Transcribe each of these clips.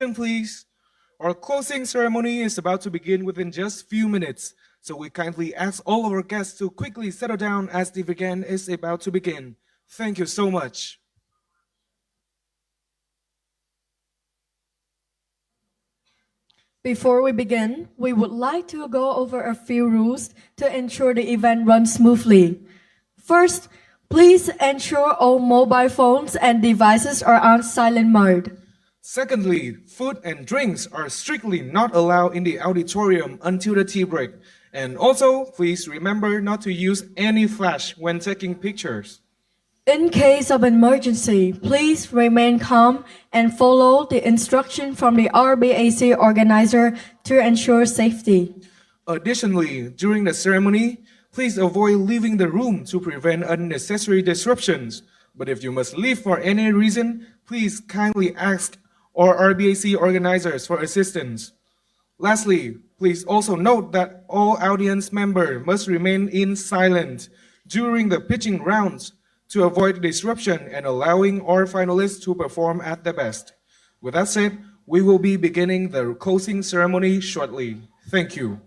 Please. Our closing ceremony is about to begin within just few minutes, so we kindly ask all of our guests to quickly settle down as the event is about to begin. Thank you so much. Before we begin, we would like to go over a few rules to ensure the event runs smoothly. First, please ensure all mobile phones and devices are on silent mode. Secondly, food and drinks are strictly not allowed in the auditorium until the tea break. And also, please remember not to use any flash when taking pictures. In case of emergency, please remain calm and follow the instruction from the RBAC organizer to ensure safety. Additionally, during the ceremony, please avoid leaving the room to prevent unnecessary disruptions. But if you must leave for any reason, please kindly ask our RBAC organizers for assistance. Lastly, please also note that all audience members must remain in silent during the pitching rounds to avoid disruption and allowing our finalists to perform at their best. With that said, we will be beginning the closing ceremony shortly. Thank you.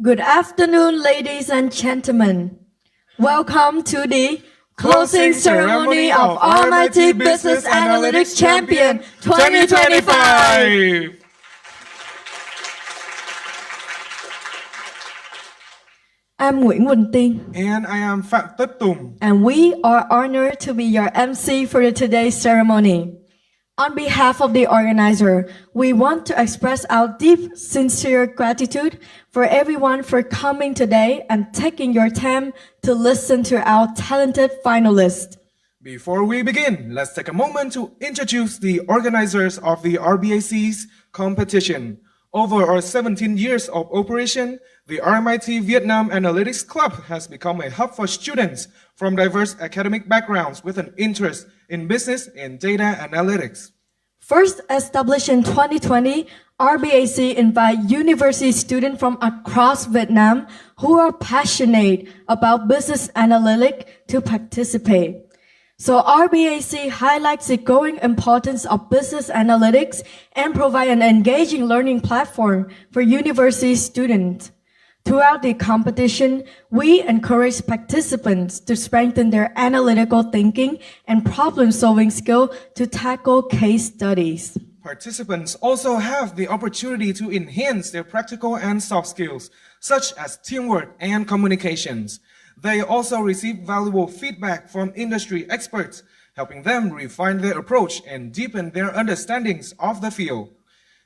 Good afternoon, ladies and gentlemen. Welcome to the closing ceremony of RMIT Business Analytics Champion 2025. I'm 𝐄𝐦𝐚𝐢𝐿, And I am Phạm Tất Tùng. and we are honored to be your MC for today's ceremony. On behalf of the organizer, we want to express our deep, sincere gratitude for everyone for coming today and taking your time to listen to our talented finalists. Before we begin, let's take a moment to introduce the organizers of the RBAC's competition. Over our 17 years of operation, the RMIT Vietnam Analytics Club has become a hub for students from diverse academic backgrounds with an interest in business and data analytics. First established in 2020, RBAC invites university students from across Vietnam who are passionate about business analytics to participate. So RBAC highlights the growing importance of business analytics and provide an engaging learning platform for university students. Throughout the competition, we encourage participants to strengthen their analytical thinking and problem-solving skill to tackle case studies. Participants also have the opportunity to enhance their practical and soft skills, such as teamwork and communications. They also receive valuable feedback from industry experts, helping them refine their approach and deepen their understandings of the field.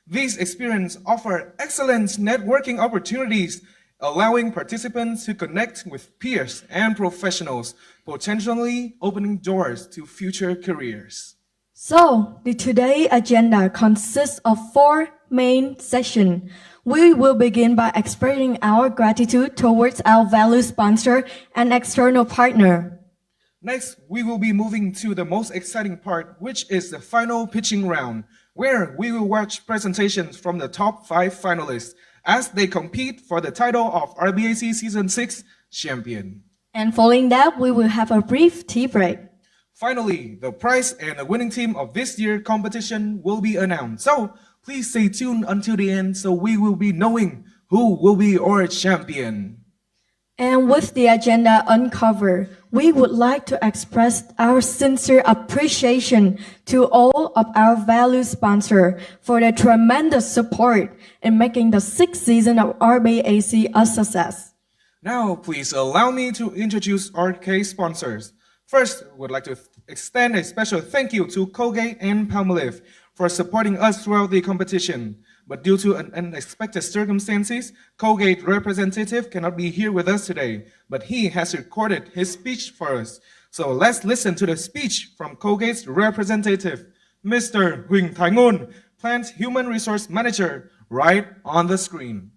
These experiences offer excellent networking opportunities, allowing participants to connect with peers and professionals, potentially opening doors to future careers. So, the today agenda consists of 4 main sessions. We will begin by expressing our gratitude towards our valued sponsor and external partner. Next, we will be moving to the most exciting part, which is the final pitching round, where we will watch presentations from the top 5 finalists as they compete for the title of RBAC Season 6 Champion. And following that, we will have a brief tea break. Finally, the prize and the winning team of this year's competition will be announced. So, please stay tuned until the end so we will be knowing who will be our champion. And with the agenda uncovered, we would like to express our sincere appreciation to all of our valued sponsors for their tremendous support in making the 6th season of RBAC a success. Now, please allow me to introduce our case sponsors. First, we would like to extend a special thank you to Colgate and Palmolive for supporting us throughout the competition. But due to unexpected circumstances, Colgate representative cannot be here with us today, but he has recorded his speech for us. So let's listen to the speech from Colgate's representative, Mr. Huỳnh Thái Ngôn, Plant Human Resource Manager, right on the screen.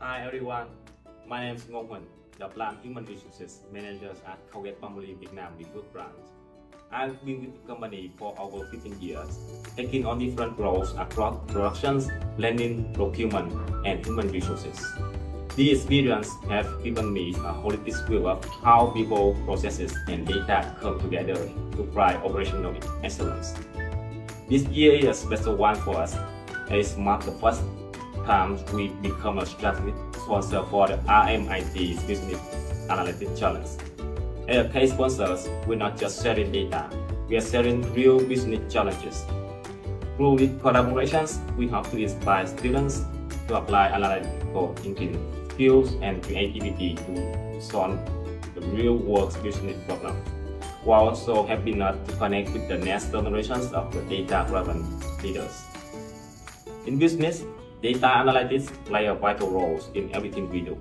Hi everyone, my name is 𝐄𝐦𝐚𝐢𝐿, the Plant Human Resources Manager at Colgate-Palmolive Vietnam Recruit Branch. I've been with the company for over 15 years, taking on different roles across productions, planning, procurement, and human resources. The experience have given me a holistic view of how people, processes, and data come together to provide operational excellence. This year is a special one for us, as it marks the first time we become a strategic sponsor for the RMIT Business Analytics Challenge. As a case sponsors, we're not just sharing data, we are sharing real business challenges. Through these collaborations, we hope to inspire students to apply analytical thinking, skills, and creativity to solve the real-world business problem, while also helping us to connect with the next generations of the data-driven leaders. In business, data analytics play a vital role in everything we do,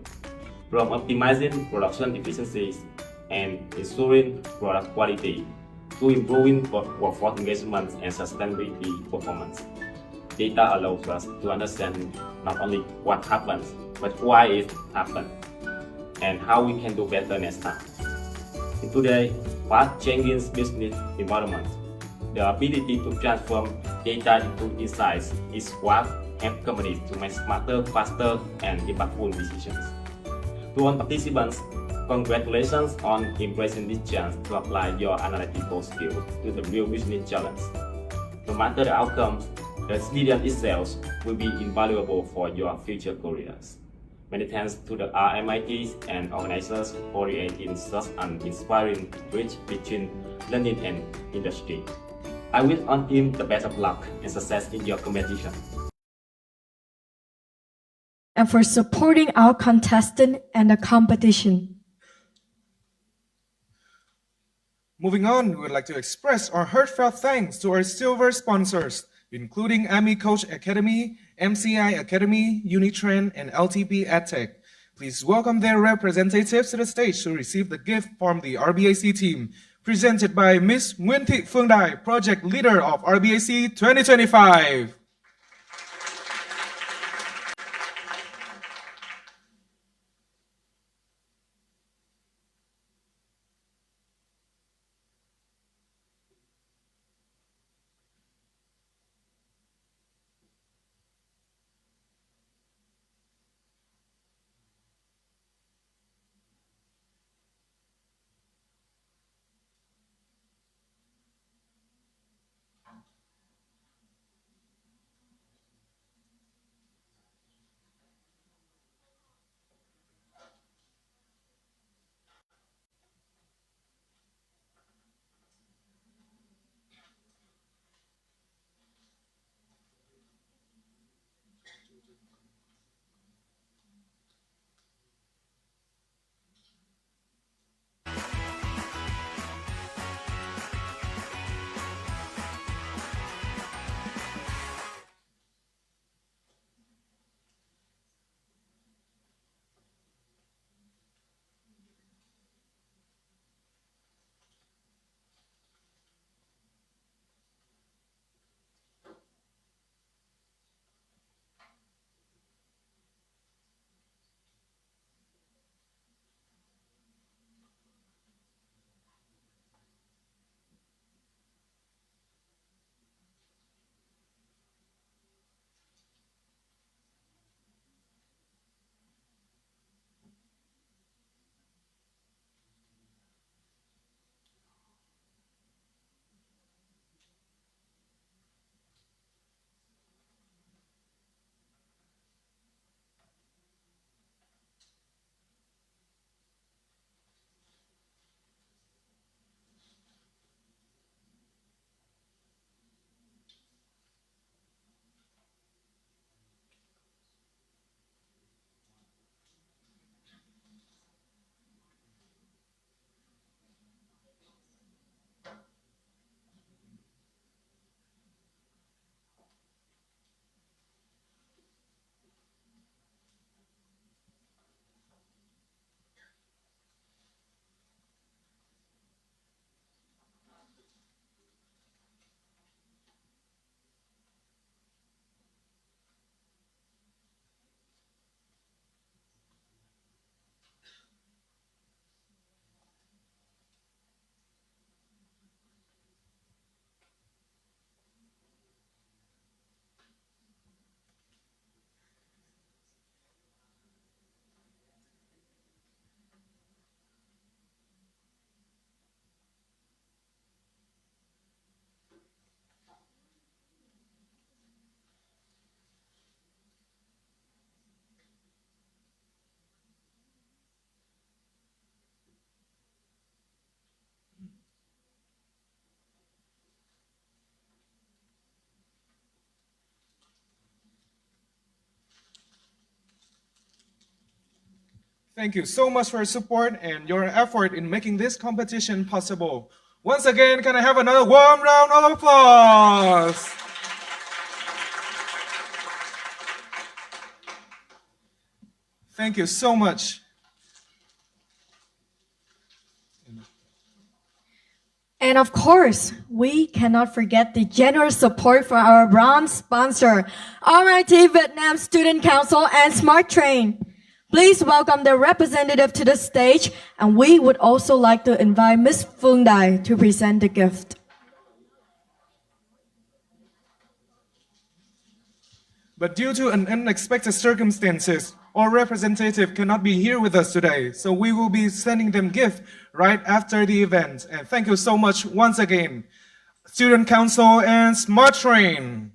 from optimizing production efficiencies and ensuring product quality to improving workforce engagement and sustainability performance. Data allows us to understand not only what happens, but why it happened, and how we can do better next time. In today's fast-changing business environment, the ability to transform data into insights is what help companies to make smarter, faster, and impactful decisions. To all participants, congratulations on embracing this chance to apply your analytical skills to the real business challenge. No matter the outcomes, the experience itself will be invaluable for your future careers. Many thanks to the RMIT and organizers for creating such an inspiring bridge between learning and industry. I wish all team the best of luck and success in your competition. And for supporting our contestant and the competition. Moving on, we would like to express our heartfelt thanks to our silver sponsors, including AMI Coach Academy, MCI Academy, Unitrend, and LTP EdTech. Please welcome their representatives to the stage to receive the gift from the RBAC team, presented by Ms. Nguyễn Thị Phương Đài, Project Leader of RBAC 2025. Thank you so much for your support and your effort in making this competition possible. Once again, can I have another warm round of applause? Thank you so much. And of course, we cannot forget the generous support for our bronze sponsor, RMIT Vietnam Student Council and Smart Train. Please welcome the representative to the stage, and we would also like to invite Ms. Phương Đài to present the gift. But due to an unexpected circumstances, our representative cannot be here with us today, so we will be sending them gift right after the event. And thank you so much once again, Student Council and Smart Train.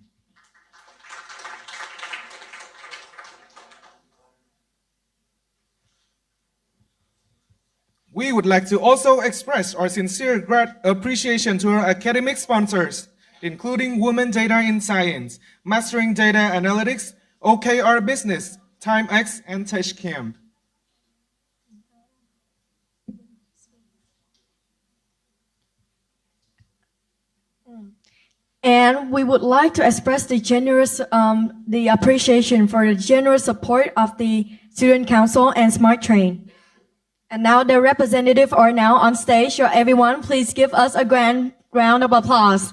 We would like to also express our sincere appreciation to our academic sponsors, including Women Data in Science, Mastering Data Analytics, OKR Business, TimeX, and TechCamp. And we would like to express the appreciation for the generous support of the Student Council and Smart Train. And now the representatives are now on stage, so everyone please give us a grand round of applause.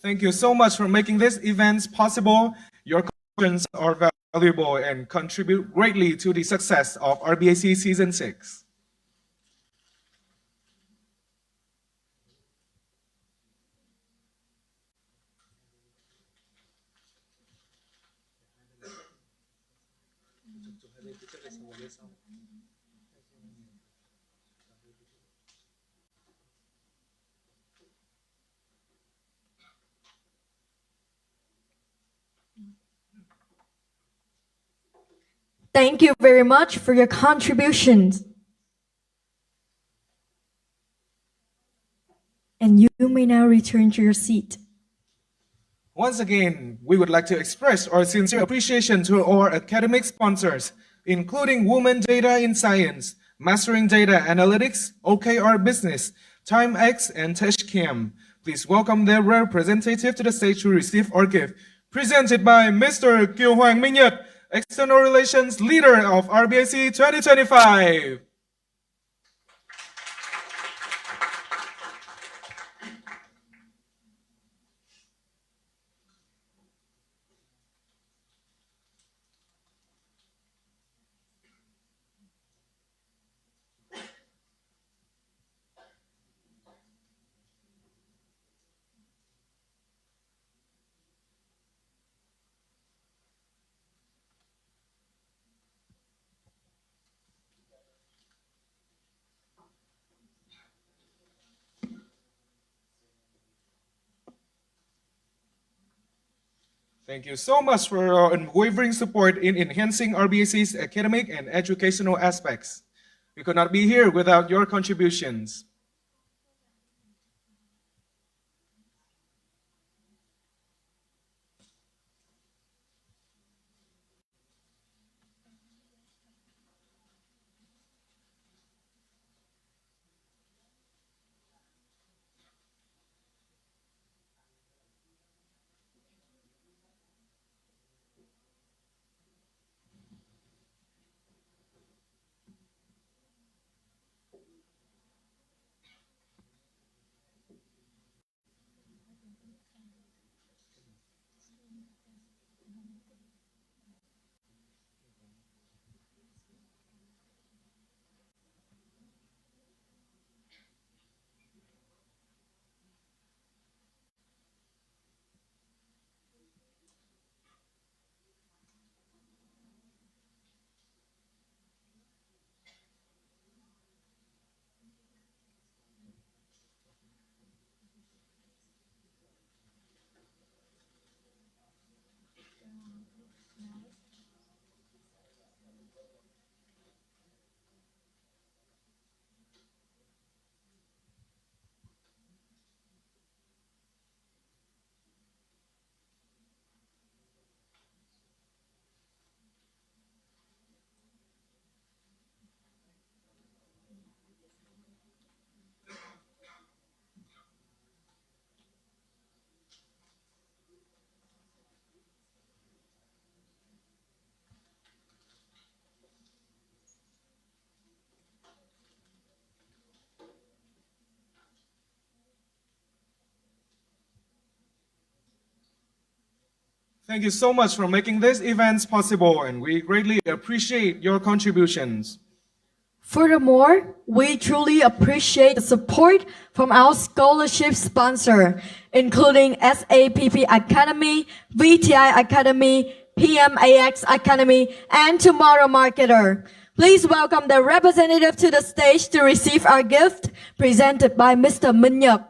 Thank you so much for making this event possible. Your contributions are valuable and contribute greatly to the success of RBAC Season 6. Thank you very much for your contributions. And you may now return to your seat. Once again, we would like to express our sincere appreciation to our academic sponsors, including Women Data in Science, Mastering Data Analytics, OKR Business, TimeX, and TechCamp. Please welcome their representative to the stage to receive our gift. Presented by Mr. 𝐄𝐦𝐚𝐚𝐢𝐥, External Relations Leader of RBAC 2025. Thank you so much for your unwavering support in enhancing RBAC's academic and educational aspects. We could not be here without your contributions. Thank you so much for making these events possible, and we greatly appreciate your contributions. Furthermore, we truly appreciate the support from our scholarship sponsor, including SAPP Academy, VTI Academy, PMAX Academy, and Tomorrow Marketer. Please welcome the representative to the stage to receive our gift, presented by Mr. 𝐄𝐦𝐚𝐢𝐥.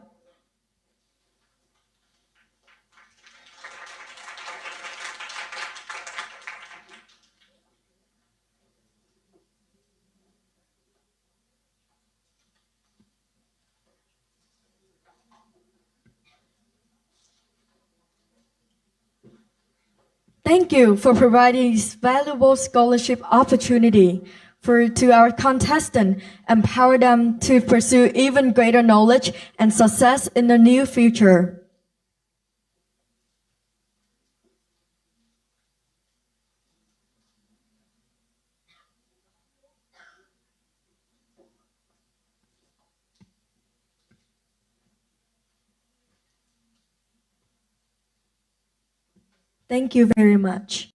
Thank you for providing this valuable scholarship opportunity to our contestant, empower them to pursue even greater knowledge and success in the near future. Thank you very much.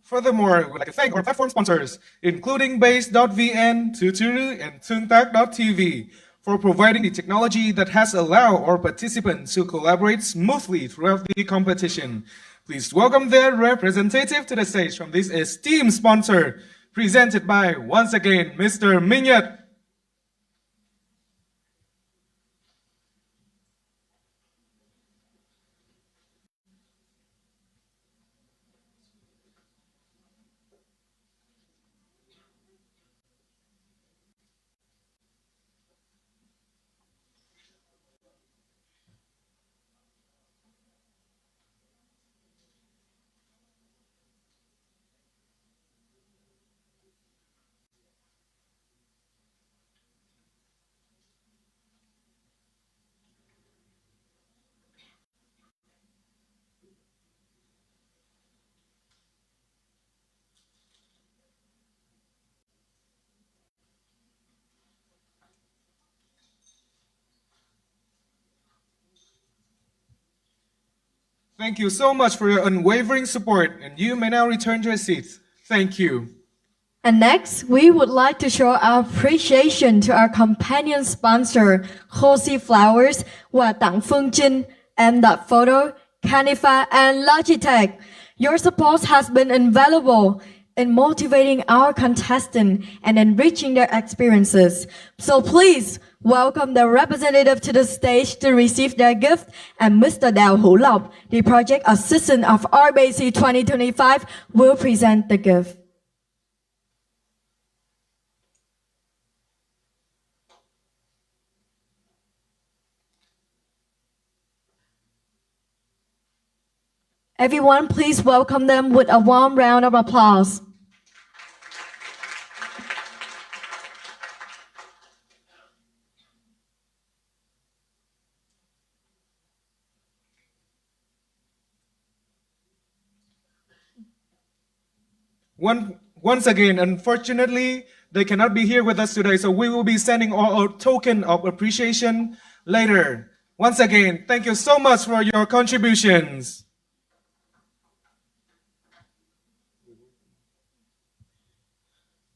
Furthermore, we'd like to thank our platform sponsors, including Base.vn, Tuturu, and Tương tác.tv, for providing the technology that has allowed our participants to collaborate smoothly throughout the competition. Please welcome their representative to the stage from this esteemed sponsor, presented by, once again, Mr. 𝐄𝐦𝐚𝐢𝐥. Thank you so much for your unwavering support, and you may now return to your seats. Thank you. And next, we would like to show our appreciation to our companion sponsor, Josie Flowers, Hoa Tặng Phương Trinh, M. Photo, Canifa, and Logitech. Your support has been invaluable in motivating our contestants and enriching their experiences. So please welcome the representative to the stage to receive their gift, and Mr. Đào Hữu Lộc, the project assistant of RBAC 2025, will present the gift. Everyone, please welcome them with a warm round of applause. Once again, unfortunately, they cannot be here with us today, so we will be sending a token of appreciation later. Once again, thank you so much for your contributions.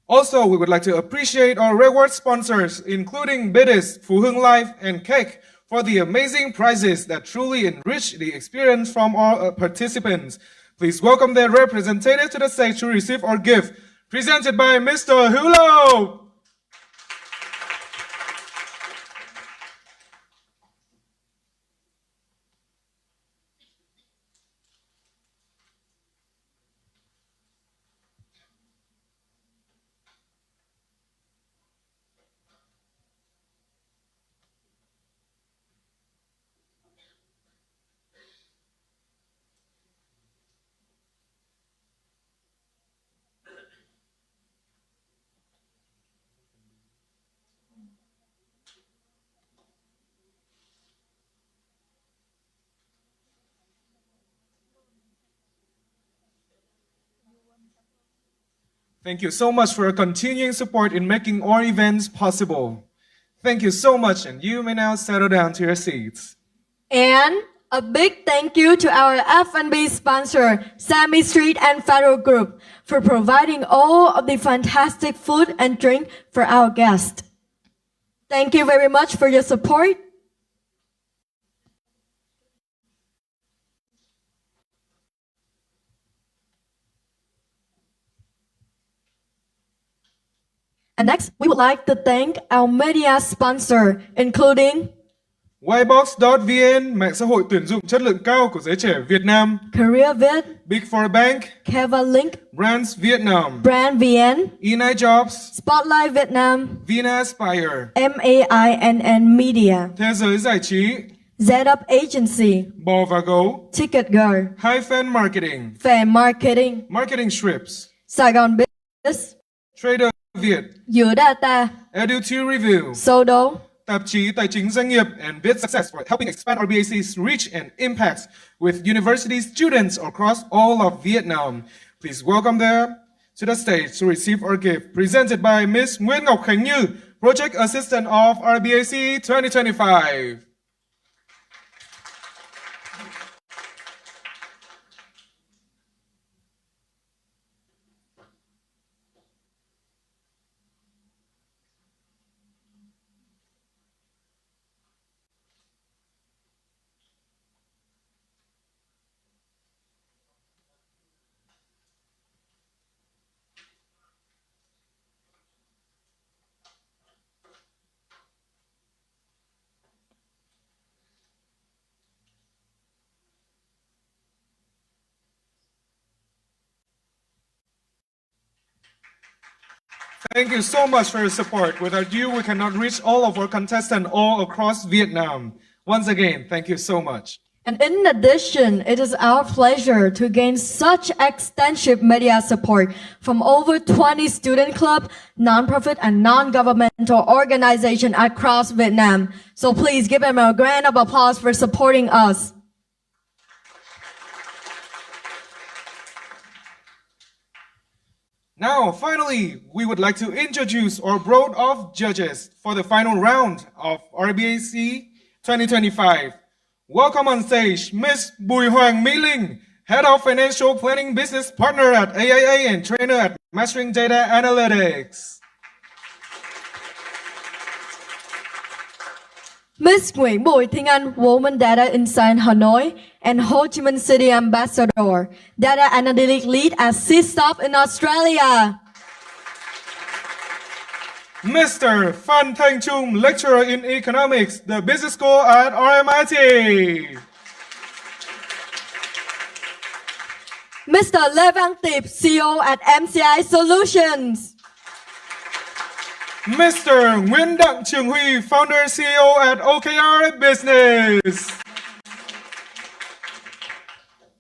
Also, we would like to appreciate our reward sponsors, including Bidis, Phú Hưng Life, and Cake, for the amazing prizes that truly enrich the experience from our participants. Please welcome their representative to the stage to receive our gift, presented by Mr. 𝐿𝑜. Thank you so much for your continuing support in making our events possible. Thank you so much, and you may now settle down to your seats. And a big thank you to our F&B sponsor, Sammy Street and Federal Group, for providing all of the fantastic food and drink for our guests. Thank you very much for your support. And next, we would like to thank our media sponsor, including Ybox.vn, mạng xã hội tuyển dụng chất lượng cao của giới trẻ Việt Nam. Career Vid, Big Four Bank, Keva Link, Brands Vietnam, Brand VN, E9 Jobs, Spotlight Vietnam, Vina Aspire, MAINN Media, Thế giới giải trí, ZUp Agency, Bò và Gấu, Ticket Girl, Hyphen Marketing, Fair Marketing, Marketing Strips, Saigon Business, Trader Việt, Giữa Data, Edu2 Review, Sodo, tạp chí tài chính doanh nghiệp, and Biết Success for helping expand RBAC's reach and impacts with university students across all of Vietnam. Please welcome them to the stage to receive our gift, presented by Ms. 𝐄𝐦𝐚𝐢𝐿, Project Assistant of RBAC 2025. Thank you so much for your support. Without you, we cannot reach all of our contestants all across Vietnam. Once again, thank you so much. And in addition, it is our pleasure to gain such extensive media support from over 20 student clubs, nonprofit and non-governmental organizations across Vietnam. So please give them a grand of applause for supporting us. Now, finally, we would like to introduce our board of judges for the final round of RBAC 2025. Welcome on stage, Ms. Bùi Hoàng Mỹ Linh, Head of Financial Planning Business Partner at AIA and Trainer at Mastering Data Analytics. Ms. Nguyễn Bùi Thiên Anh, Woman Data Insight Hanoi and Ho Chi Minh City Ambassador, Data Analytics Lead at C-Stop in Australia. Mr. Phan Thanh Trung, Lecturer in Economics, the Business School at RMIT. Mr. Lê Văn Tiệp, CEO at MCI Solutions. Mr. Nguyễn Đặng Trường Huy, Founder CEO at OKR Business.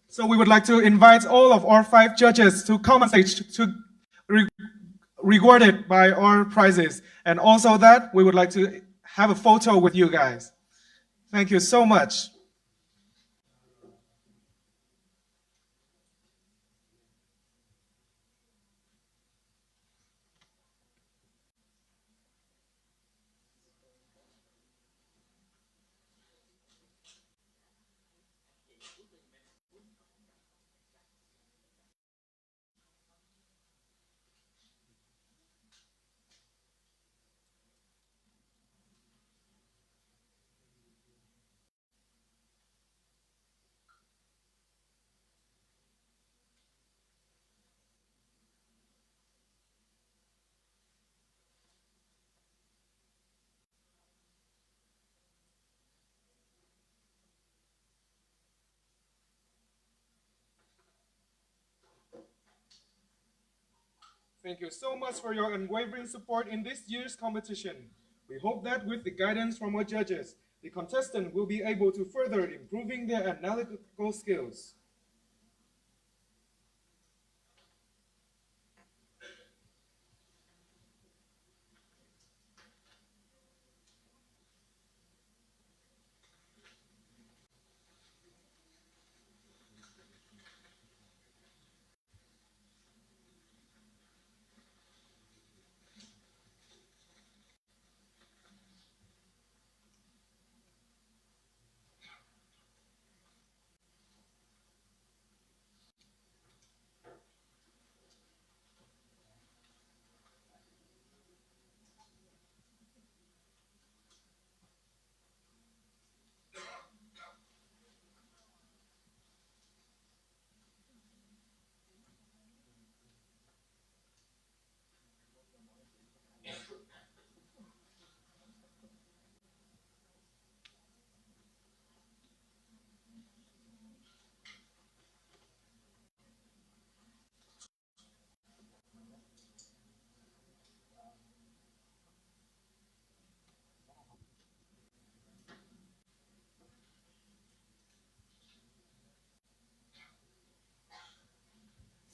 So we would like to invite all of our 5 judges to come on stage to rewarded by our prizes. And also that we would like to have a photo with you guys. Thank you so much. Thank you so much for your unwavering support in this year's competition. We hope that with the guidance from our judges, the contestant will be able to further improving their analytical skills.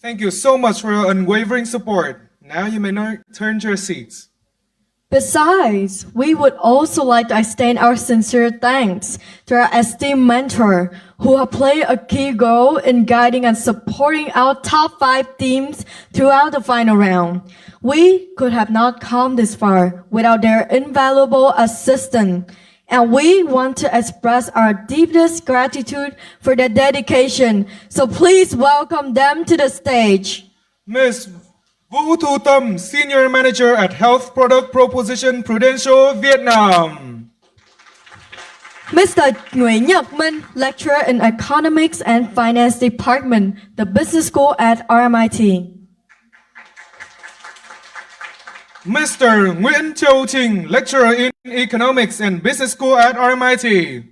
Thank you so much for your unwavering support. Now you may turn to your seats. Besides, we would also like to extend our sincere thanks to our esteemed mentor who have played a key role in guiding and supporting our top 5 teams throughout the final round. We could have not come this far without their invaluable assistance, and we want to express our deepest gratitude for their dedication. So please welcome them to the stage. Ms. Vũ Thu Tâm, Senior Manager at Health Product Proposition Prudential, Vietnam. Mr. 𝐄𝐦𝐚𝐢𝐥, Lecturer in Economics and Finance Department, the Business School at RMIT. Mr. Nguyễn Châu Trình, Lecturer in Economics and Business School at RMIT.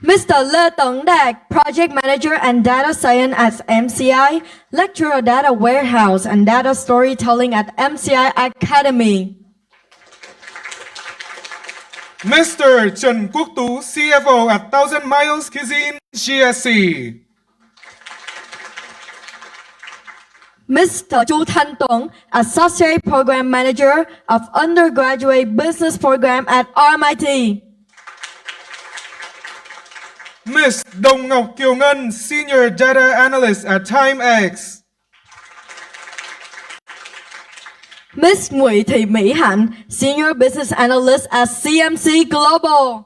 Mr. Lê Tấn Đạt, Project Manager and Data Science at MCI, Lecturer Data Warehouse and Data Storytelling at MCI Academy. Mr. Trần Quốc Tú, CFO at Thousand Miles Cuisine, GSC. Mr. Chu Thanh Tuấn, Associate Program Manager of Undergraduate Business Program at RMIT. Ms. Đồng Ngọc Kiều Ngân, Senior Data Analyst at TimeX. Ms. Nguyễn Thị Mỹ Hạnh, Senior Business Analyst at CMC Global.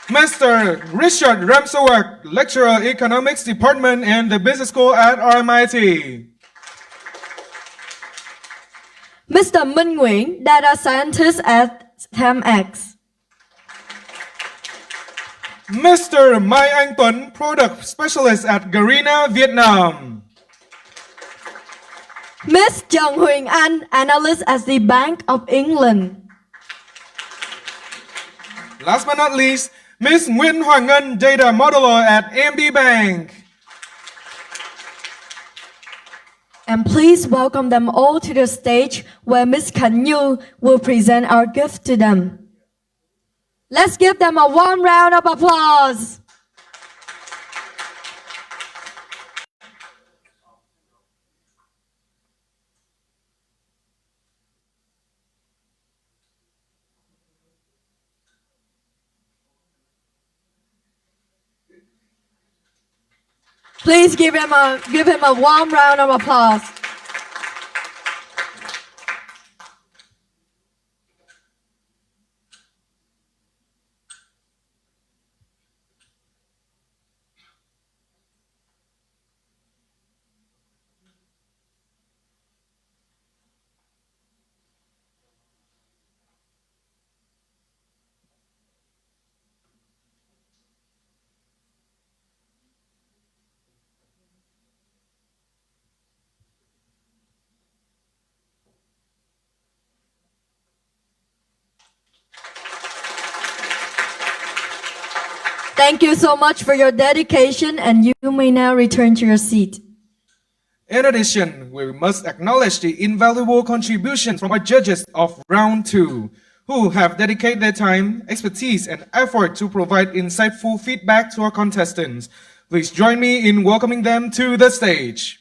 Mr. Richard Ramsawak, Lecturer Economics Department and the Business School at RMIT. Mr. Minh Nguyễn, Data Scientist at TMX. Mr. Mai Anh Tuấn, Product Specialist at Garena, Vietnam. Ms. Trần Huyền Anh, Analyst at the Bank of England. Last but not least, Ms. Nguyễn Hoàng Ngân, Data Modeler at MB Bank. And please welcome them all to the stage where Ms. 𝐄𝐦𝐚𝐢𝐥 will present our gift to them. Let's give them a warm round of applause. Please give him a warm round of applause. Thank you so much for your dedication, and you may now return to your seat. In addition, we must acknowledge the invaluable contributions from our judges of round 2, who have dedicated their time, expertise, and effort to provide insightful feedback to our contestants. Please join me in welcoming them to the stage.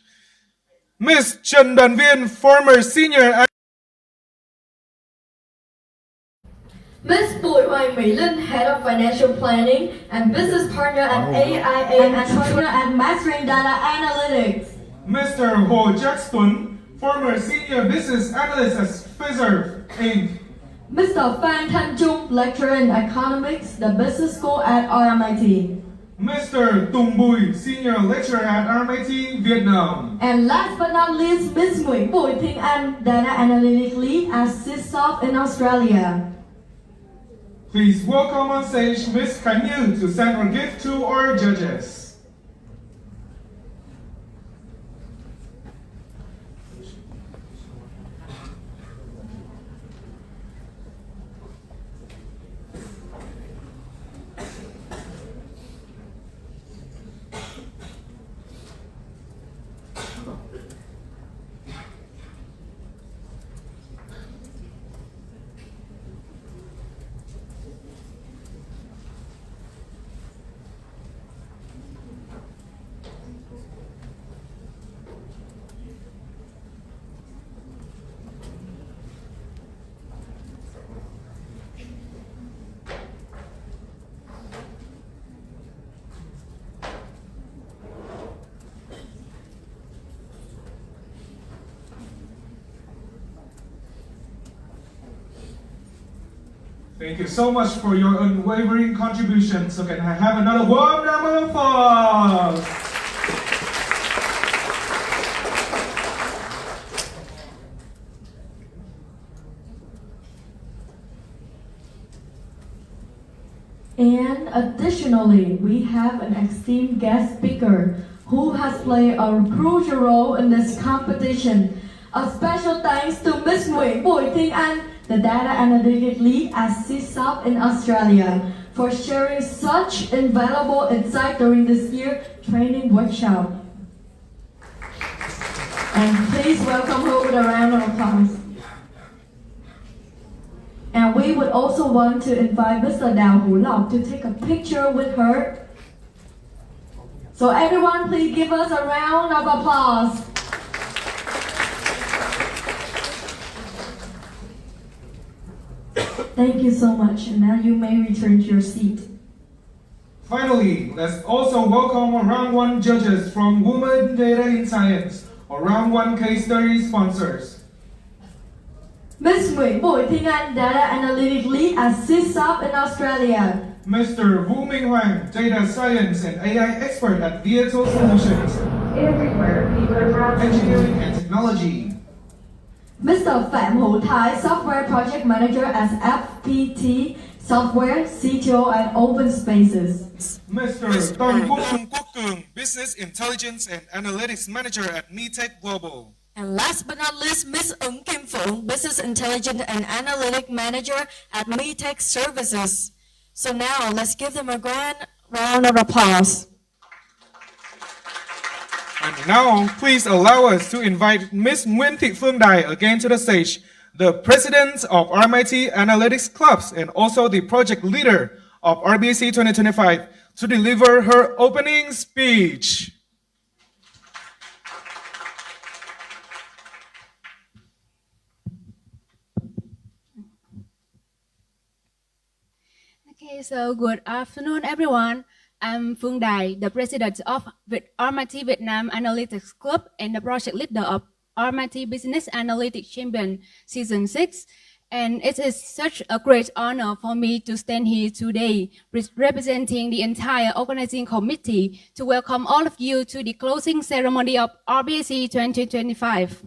Ms. Trần Đoàn Viên, former senior Ms. Bùi Hoài Mỹ Linh, Head of Financial Planning and Business Partner at AIA and Partner at Mastering Data Analytics. Mr. Hồ Trác Tuấn, former senior business analyst at Pfizer Inc. Mr. Phan Thanh Trung, Lecturer in Economics, the Business School at RMIT. Mr. Tùng Bùi, senior lecturer at RMIT Vietnam. And last but not least, Ms. Nguyễn Bùi Thiên Anh, Data Analytics Lead at Sysoft in Australia. Please welcome on stage Ms. 𝐄𝐦𝐚𝐢𝐥 to send our gift to our judges. Thank you so much for your unwavering contribution. So can I have another warm round of applause? And additionally, we have an esteemed guest speaker who has played a crucial role in this competition. A special thanks to Ms. Nguyễn Bùi Thiên Anh, the Data Analytics Lead at CSOP in Australia, for sharing such invaluable insight during this year's training workshop. And please welcome her with a round of applause. And we would also want to invite Mr. Đào Hữu Lộc to take a picture with her. So everyone, please give us a round of applause. Thank you so much. And now you may return to your seat. Finally, let's also welcome our round one judges from Women Data in Science, or round one case study sponsors. Ms. Nguyễn Bùi Thiên Anh, Data Analytics Lead at CSOP in Australia. Mr. Vũ Minh Hoàng, Data Science and AI Expert at Viettel Solutions, Everywhere people are browsing. Engineering and Technology. Mr. Phạm Hữu Thái, Software Project Manager at FPT Software, CTO at Open Spaces. Mr. Tom Quốc Cường, Business Intelligence and Analytics Manager at MiTech Global. And last but not least, Ms. Ưng Kim Phượng, Business Intelligence and Analytics Manager at MiTech Services. So now, let's give them a grand round of applause. And now, please allow us to invite Ms. Nguyễn Thị Phương Đài again to the stage, the President of RMIT Analytics Clubs and also the Project Leader of RBAC 2025, to deliver her opening speech. Okay, so good afternoon, everyone. I'm Phương Đài, the president of RMIT Vietnam Analytics Club and the project leader of RMIT Business Analytics Champion Season 6. And it is such a great honor for me to stand here today, representing the entire organizing committee to welcome all of you to the closing ceremony of RBAC 2025.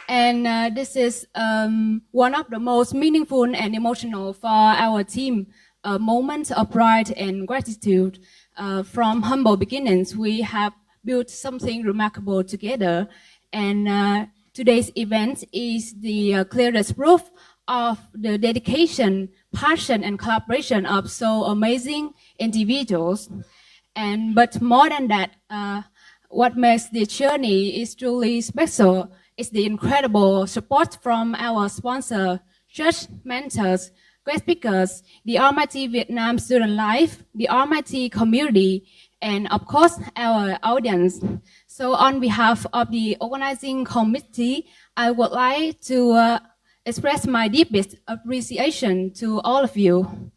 And this is one of the most meaningful and emotional for our team, a moment of pride and gratitude. From humble beginnings, we have built something remarkable together. And today's event is the clearest proof of the dedication, passion, and collaboration of so amazing individuals. But more than that, what makes the journey is truly special is the incredible support from our sponsor, church mentors, guest speakers, the RMIT Vietnam Student Life, the RMIT community, and of course, our audience. So on behalf of the organizing committee, I would like to express my deepest appreciation to all of you.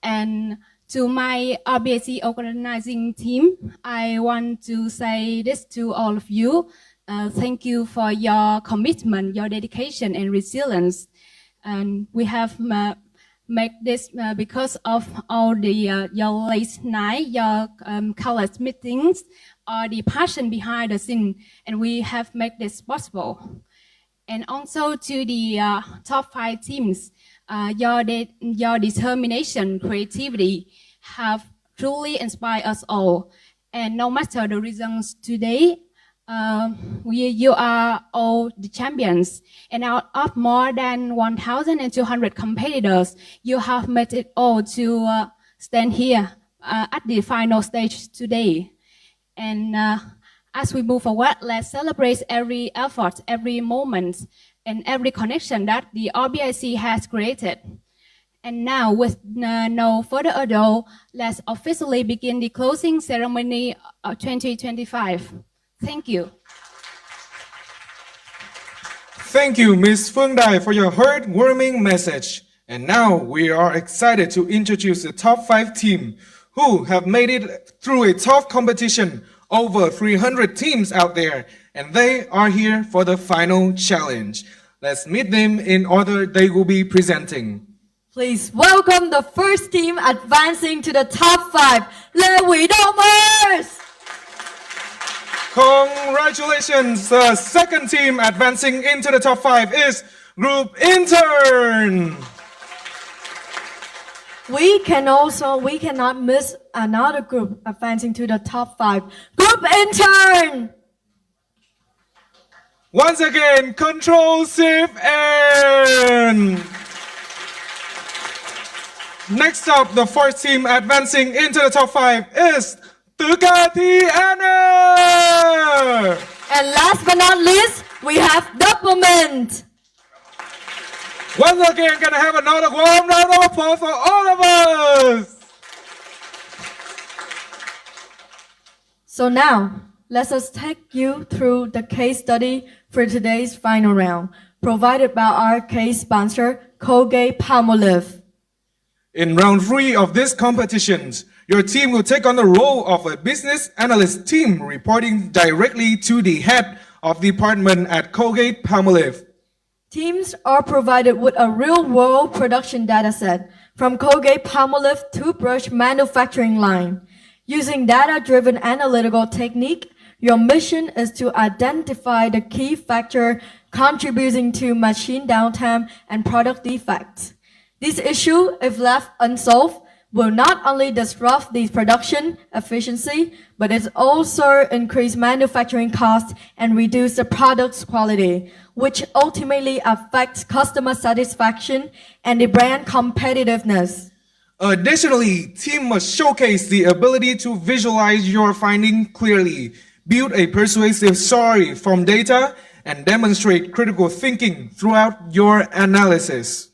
And to my RBAC organizing team, I want to say this to all of you. Thank you for your commitment, your dedication, and resilience. And we have made this because of all the your late night, your college meetings, or the passion behind the scene, and we have made this possible. And also to the top 5 teams, your determination, creativity have truly inspired us all. And no matter the reasons today, you are all the champions, and out of more than 1,200 competitors, you have made it all to stand here at the final stage today. And as we move forward, let's celebrate every effort, every moment, and every connection that the RBAC has created. And now, with no further ado, let's officially begin the closing ceremony of 2025. Thank you. Thank you, Ms. Phương Đài, for your heartwarming message. And now we are excited to introduce the top 5 team who have made it through a tough competition, over 300 teams out there, and they are here for the final challenge. Let's meet them in order they will be presenting. Please welcome the first team advancing to the top 5, Lê Quý Domers! Congratulations! The second team advancing into the top 5 is Group Intern. We cannot miss another group advancing to the top 5, Group Intern! Once again, Control Shift N. Next up, the fourth team advancing into the top 5 is Thi Anna. And last but not least, we have Doppelment. Once again, gonna have another warm round of applause for all of us. So now, let us take you through the case study for today's final round, provided by our case sponsor, Colgate-Palmolive. In round 3 of this competition, your team will take on the role of a business analyst team reporting directly to the head of the department at Colgate-Palmolive. Teams are provided with a real-world production dataset from Colgate-Palmolive toothbrush manufacturing line. Using data-driven analytical technique, your mission is to identify the key factor contributing to machine downtime and product defects. This issue, if left unsolved, will not only disrupt the production efficiency, but it also increase manufacturing costs and reduce the product's quality, which ultimately affects customer satisfaction and the brand competitiveness. Additionally, team must showcase the ability to visualize your finding clearly, build a persuasive story from data, and demonstrate critical thinking throughout your analysis.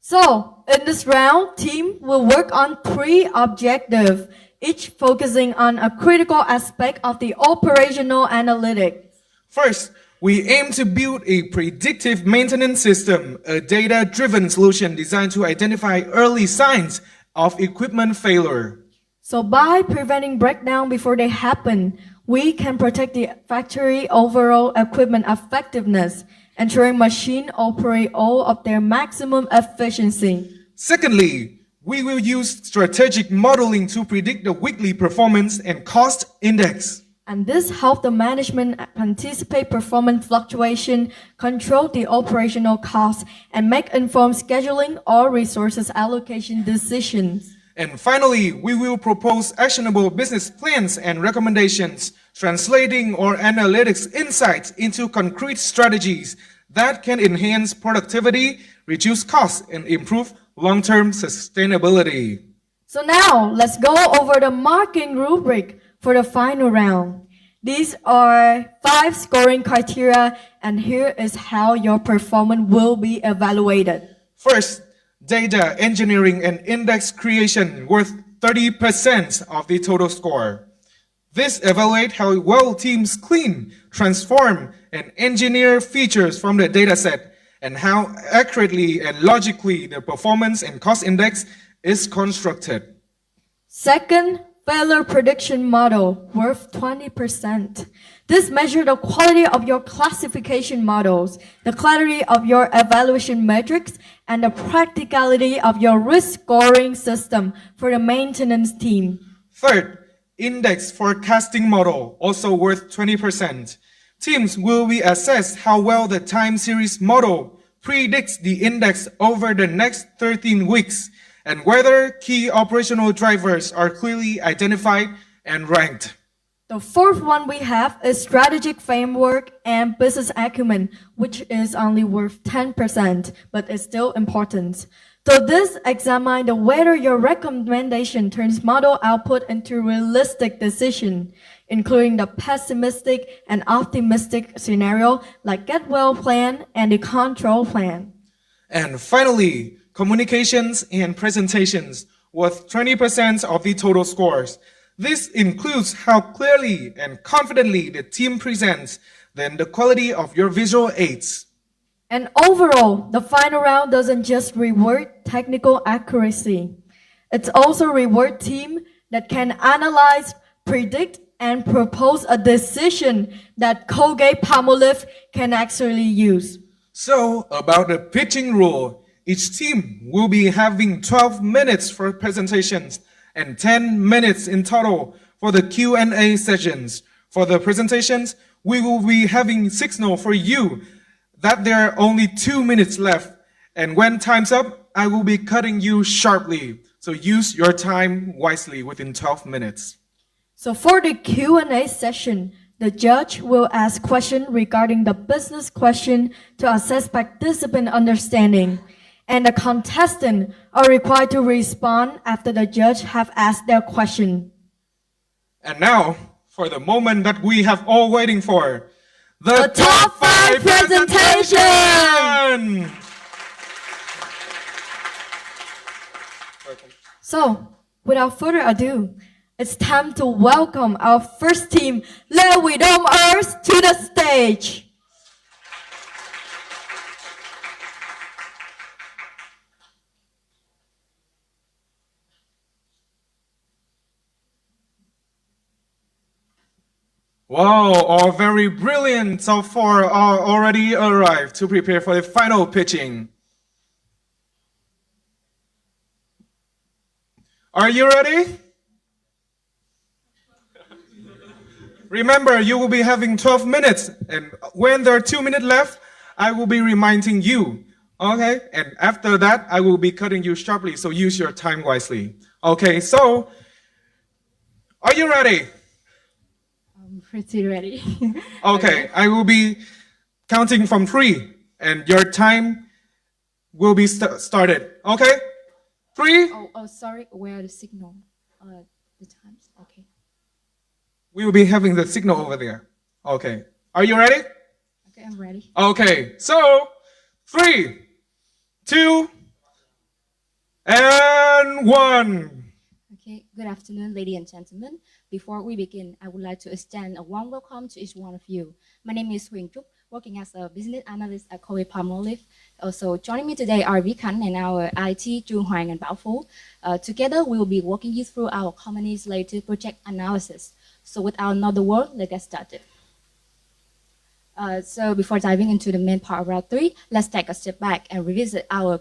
So, in this round, team will work on 3 objectives, each focusing on a critical aspect of the operational analytics. First, we aim to build a predictive maintenance system, a data-driven solution designed to identify early signs of equipment failure. So by preventing breakdown before they happen, we can protect the factory overall equipment effectiveness, ensuring machines operate all of their maximum efficiency. Secondly, we will use strategic modeling to predict the weekly performance and cost index. And this helps the management anticipate performance fluctuation, control the operational costs, and make informed scheduling or resources allocation decisions. And finally, we will propose actionable business plans and recommendations, translating our analytics insights into concrete strategies that can enhance productivity, reduce costs, and improve long-term sustainability. So now, let's go over the marking rubric for the final round. These are 5 scoring criteria, and here is how your performance will be evaluated. First, data engineering and index creation worth 30% of the total score. This evaluates how well teams clean, transform, and engineer features from the dataset, and how accurately and logically the performance and cost index is constructed. Second, failure prediction model worth 20%. This measures the quality of your classification models, the clarity of your evaluation metrics, and the practicality of your risk scoring system for the maintenance team. Third, index forecasting model, also worth 20%. Teams will be assessed how well the time series model predicts the index over the next 13 weeks, and whether key operational drivers are clearly identified and ranked. The fourth one we have is strategic framework and business acumen, which is only worth 10%, but it's still important. So this examines whether your recommendation turns model output into realistic decision, including the pessimistic and optimistic scenario like get well plan and the control plan. And finally, communications and presentations worth 20% of the total scores. This includes how clearly and confidently the team presents, then the quality of your visual aids. And overall, the final round doesn't just reward technical accuracy. It's also reward team that can analyze, predict, and propose a decision that Colgate-Palmolive can actually use. So, about the pitching rule, each team will be having 12 minutes for presentations and 10 minutes in total for the Q&A sessions. For the presentations, we will be having signal for you that there are only 2 minutes left. And when time's up, I will be cutting you sharply. So use your time wisely within 12 minutes. So for the Q&A session, the judge will ask questions regarding the business question to assess participant understanding. And the contestants are required to respond after the judge have asked their question. And now, for the moment that we have all waiting for, The top 5 presentation! So, without further ado, it's time to welcome our first team, 𝐿𝐸 to the stage. Wow, all very brilliant so far are already arrived to prepare for the final pitching. Are you ready? Remember, you will be having 12 minutes, and when there are 2 minutes left, I will be reminding you. Okay, and after that, I will be cutting you sharply, so use your time wisely. Okay, so, are you ready? I'm pretty ready. Okay, I will be counting from 3, and your time will be started. Okay? 3, Oh, sorry. Where are the signal? The times. Okay. we will be having the signal over there. Okay. Are you ready? Okay, I'm ready. Okay, so 3, 2, and 1. Okay, good afternoon, ladies and gentlemen. Before we begin, I would like to extend a warm welcome to each one of you. My name is Huỳnh Trúc, working as a business analyst at 𝐄𝐸. Also joining me today are Vi Khánh and our IT, Trung Hoàng and Bảo Phú. Together, we will be walking you through our company's latest project analysis. So without another word, let's get started. So before diving into the main part of round 3, let's take a step back and revisit our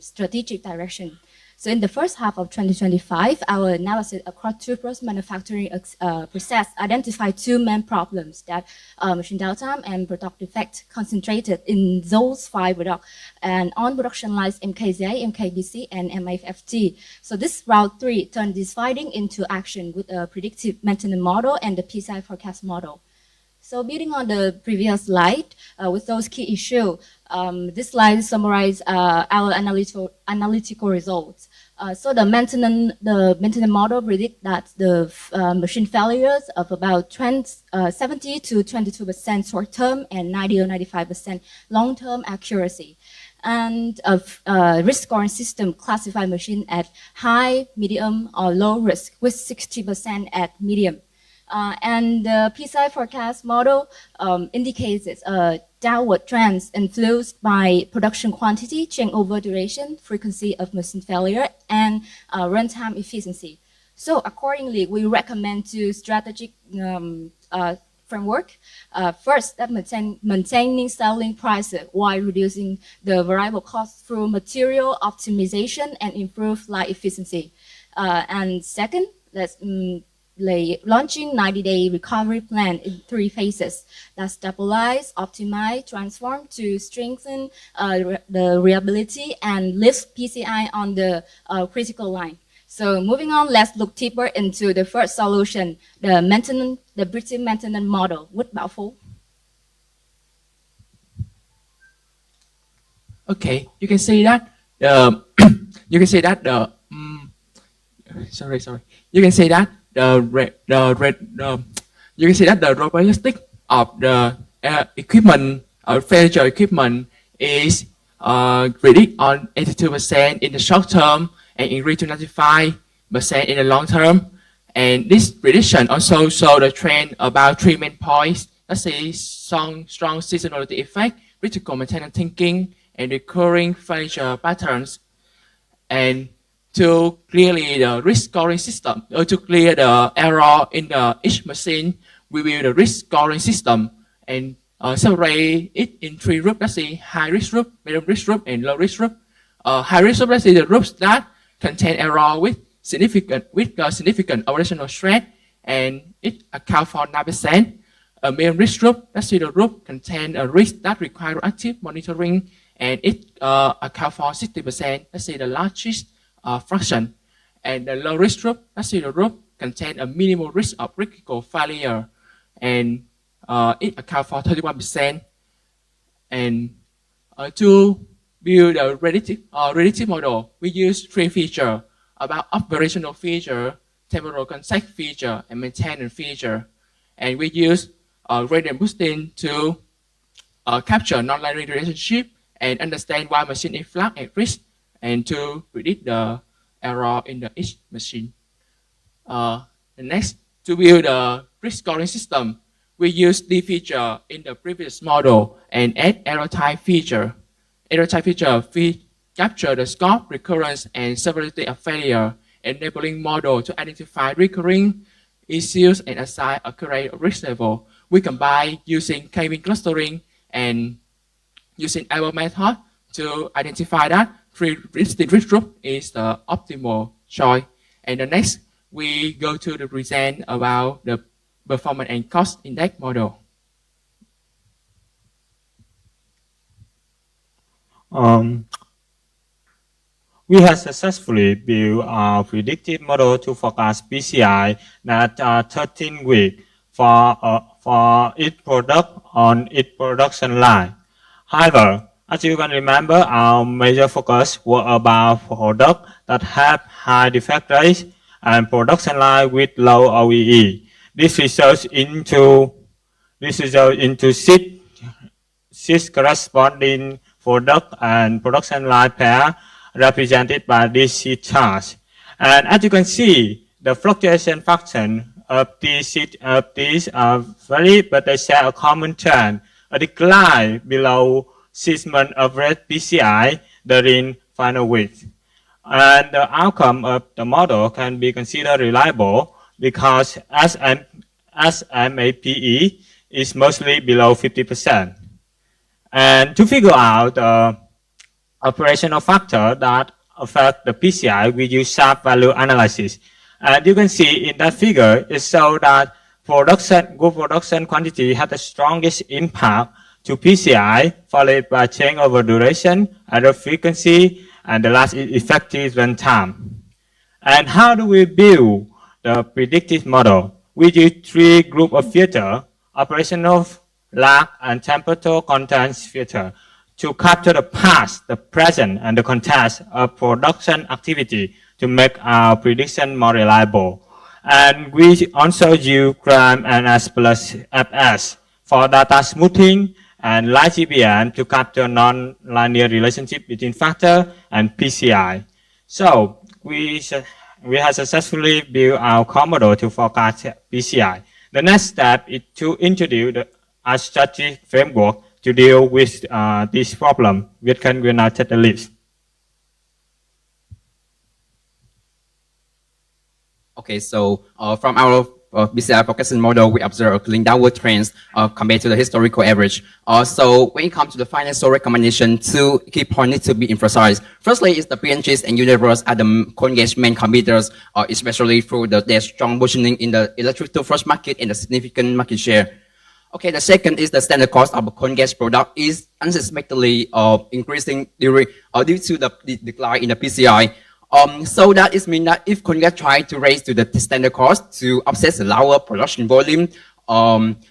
strategic direction. So in the first half of 2025, our analysis across toothbrush manufacturing process identified 2 main problems that machine downtime and product defect concentrated in those 5 products and on production lines MKZA, MKBC, and MFFT. So this round 3 turned this finding into action with a predictive maintenance model and the PCI forecast model. So building on the previous slide, with those key issues, this slide summarizes our analytical results. So the maintenance model predict that the machine failures of about 70 to 22% short-term and 90 or 95% long-term accuracy. And a risk scoring system classify machine at high, medium, or low risk, with 60% at medium. And the PCI forecast model indicates it's a downward trend influenced by production quantity, changeover duration, frequency of machine failure, and runtime efficiency. So accordingly, we recommend 2 strategic framework. First, that maintaining selling prices while reducing the variable cost through material optimization and improve line efficiency. And second, let's launching 90-day recovery plan in 3 phases that stabilize, optimize, transform to strengthen the reliability and lift PCI on the critical line. So moving on, let's look deeper into the first solution, the predictive maintenance model with Bảo Phú. Okay, you can see that you can see that the you can see that you can see that the robustness of the equipment or furniture equipment is predict on 82% in the short term and increase to 95% in the long term. And this prediction also show the trend about 3 main points. That's a strong seasonality effect, critical maintenance thinking, and recurring furniture patterns. And to clearly the risk scoring system, or to clear the error in each machine, we build the risk scoring system. And separate it in 3 groups. That's the high risk group, medium risk group, and low risk group. High risk group, that's the groups that contain error with significant operational stress, and it accounts for 9%. A medium risk group, that's the group contain a risk that require active monitoring, and it accounts for 60%. That's the largest fraction. And the low risk group, that's the group contain a minimal risk of critical failure, and it accounts for 31%. And to build a predictive model, we use 3 features about operational feature, temporal context feature, and maintenance feature. And we use gradient boosting to capture non-linear relationship and understand why machine is flag at risk, and to predict the error in each machine. The next, to build a risk scoring system, we use the feature in the previous model and add error type feature. Error type feature capture the scope, recurrence, and severity of failure, enabling model to identify recurring issues and assign a correct risk level. We combine using K-mean clustering and using error method to identify that 3 risk group is the optimal choice. And the next, we go to the present about the performance and cost index model. We have successfully built a predictive model to forecast PCI that are 13 weeks for each product on each production line. However, as you can remember, our major focus was about products that have high defect rates and production line with low OEE. This results into 6 corresponding product and production line pair represented by these C charts. And as you can see, the fluctuation function of these are varied, but they share a common trend, a decline below 6-month average PCI during final weeks. And the outcome of the model can be considered reliable because SMAPE is mostly below 50%. And to figure out the operational factor that affect the PCI, we use sharp value analysis. And you can see in that figure, it shows that good production quantity has the strongest impact to PCI, followed by changeover duration, error frequency, and the last is effective runtime. And how do we build the predictive model? We use 3 groups of filters: operational, lag, and temporal contents filter, to capture the past, the present, and the context of production activity to make our prediction more reliable. And we also use CRAM and S plus FS for data smoothing, and light GBM to capture non-linear relationship between factor and PCI. So we have successfully built our core model to forecast PCI. The next step is to introduce a strategic framework to deal with this problem. We can now take the lead. Okay, so from our PCI forecasting model, we observe a clean downward trends compared to the historical average. So when it comes to the financial recommendation, 2 key points need to be emphasized. Firstly, is the PNGs and universe are the 𝐄𝐦𝐴 main competitors, especially through their strong positioning in the electric toothbrush market and the significant market share. Okay, the second is the standard cost of a 𝐄𝐦𝐴 product is unsuspectedly increasing due to the decline in the PCI. So that is mean that if 𝐄𝐦𝐴 try to raise to the standard cost to offset the lower production volume,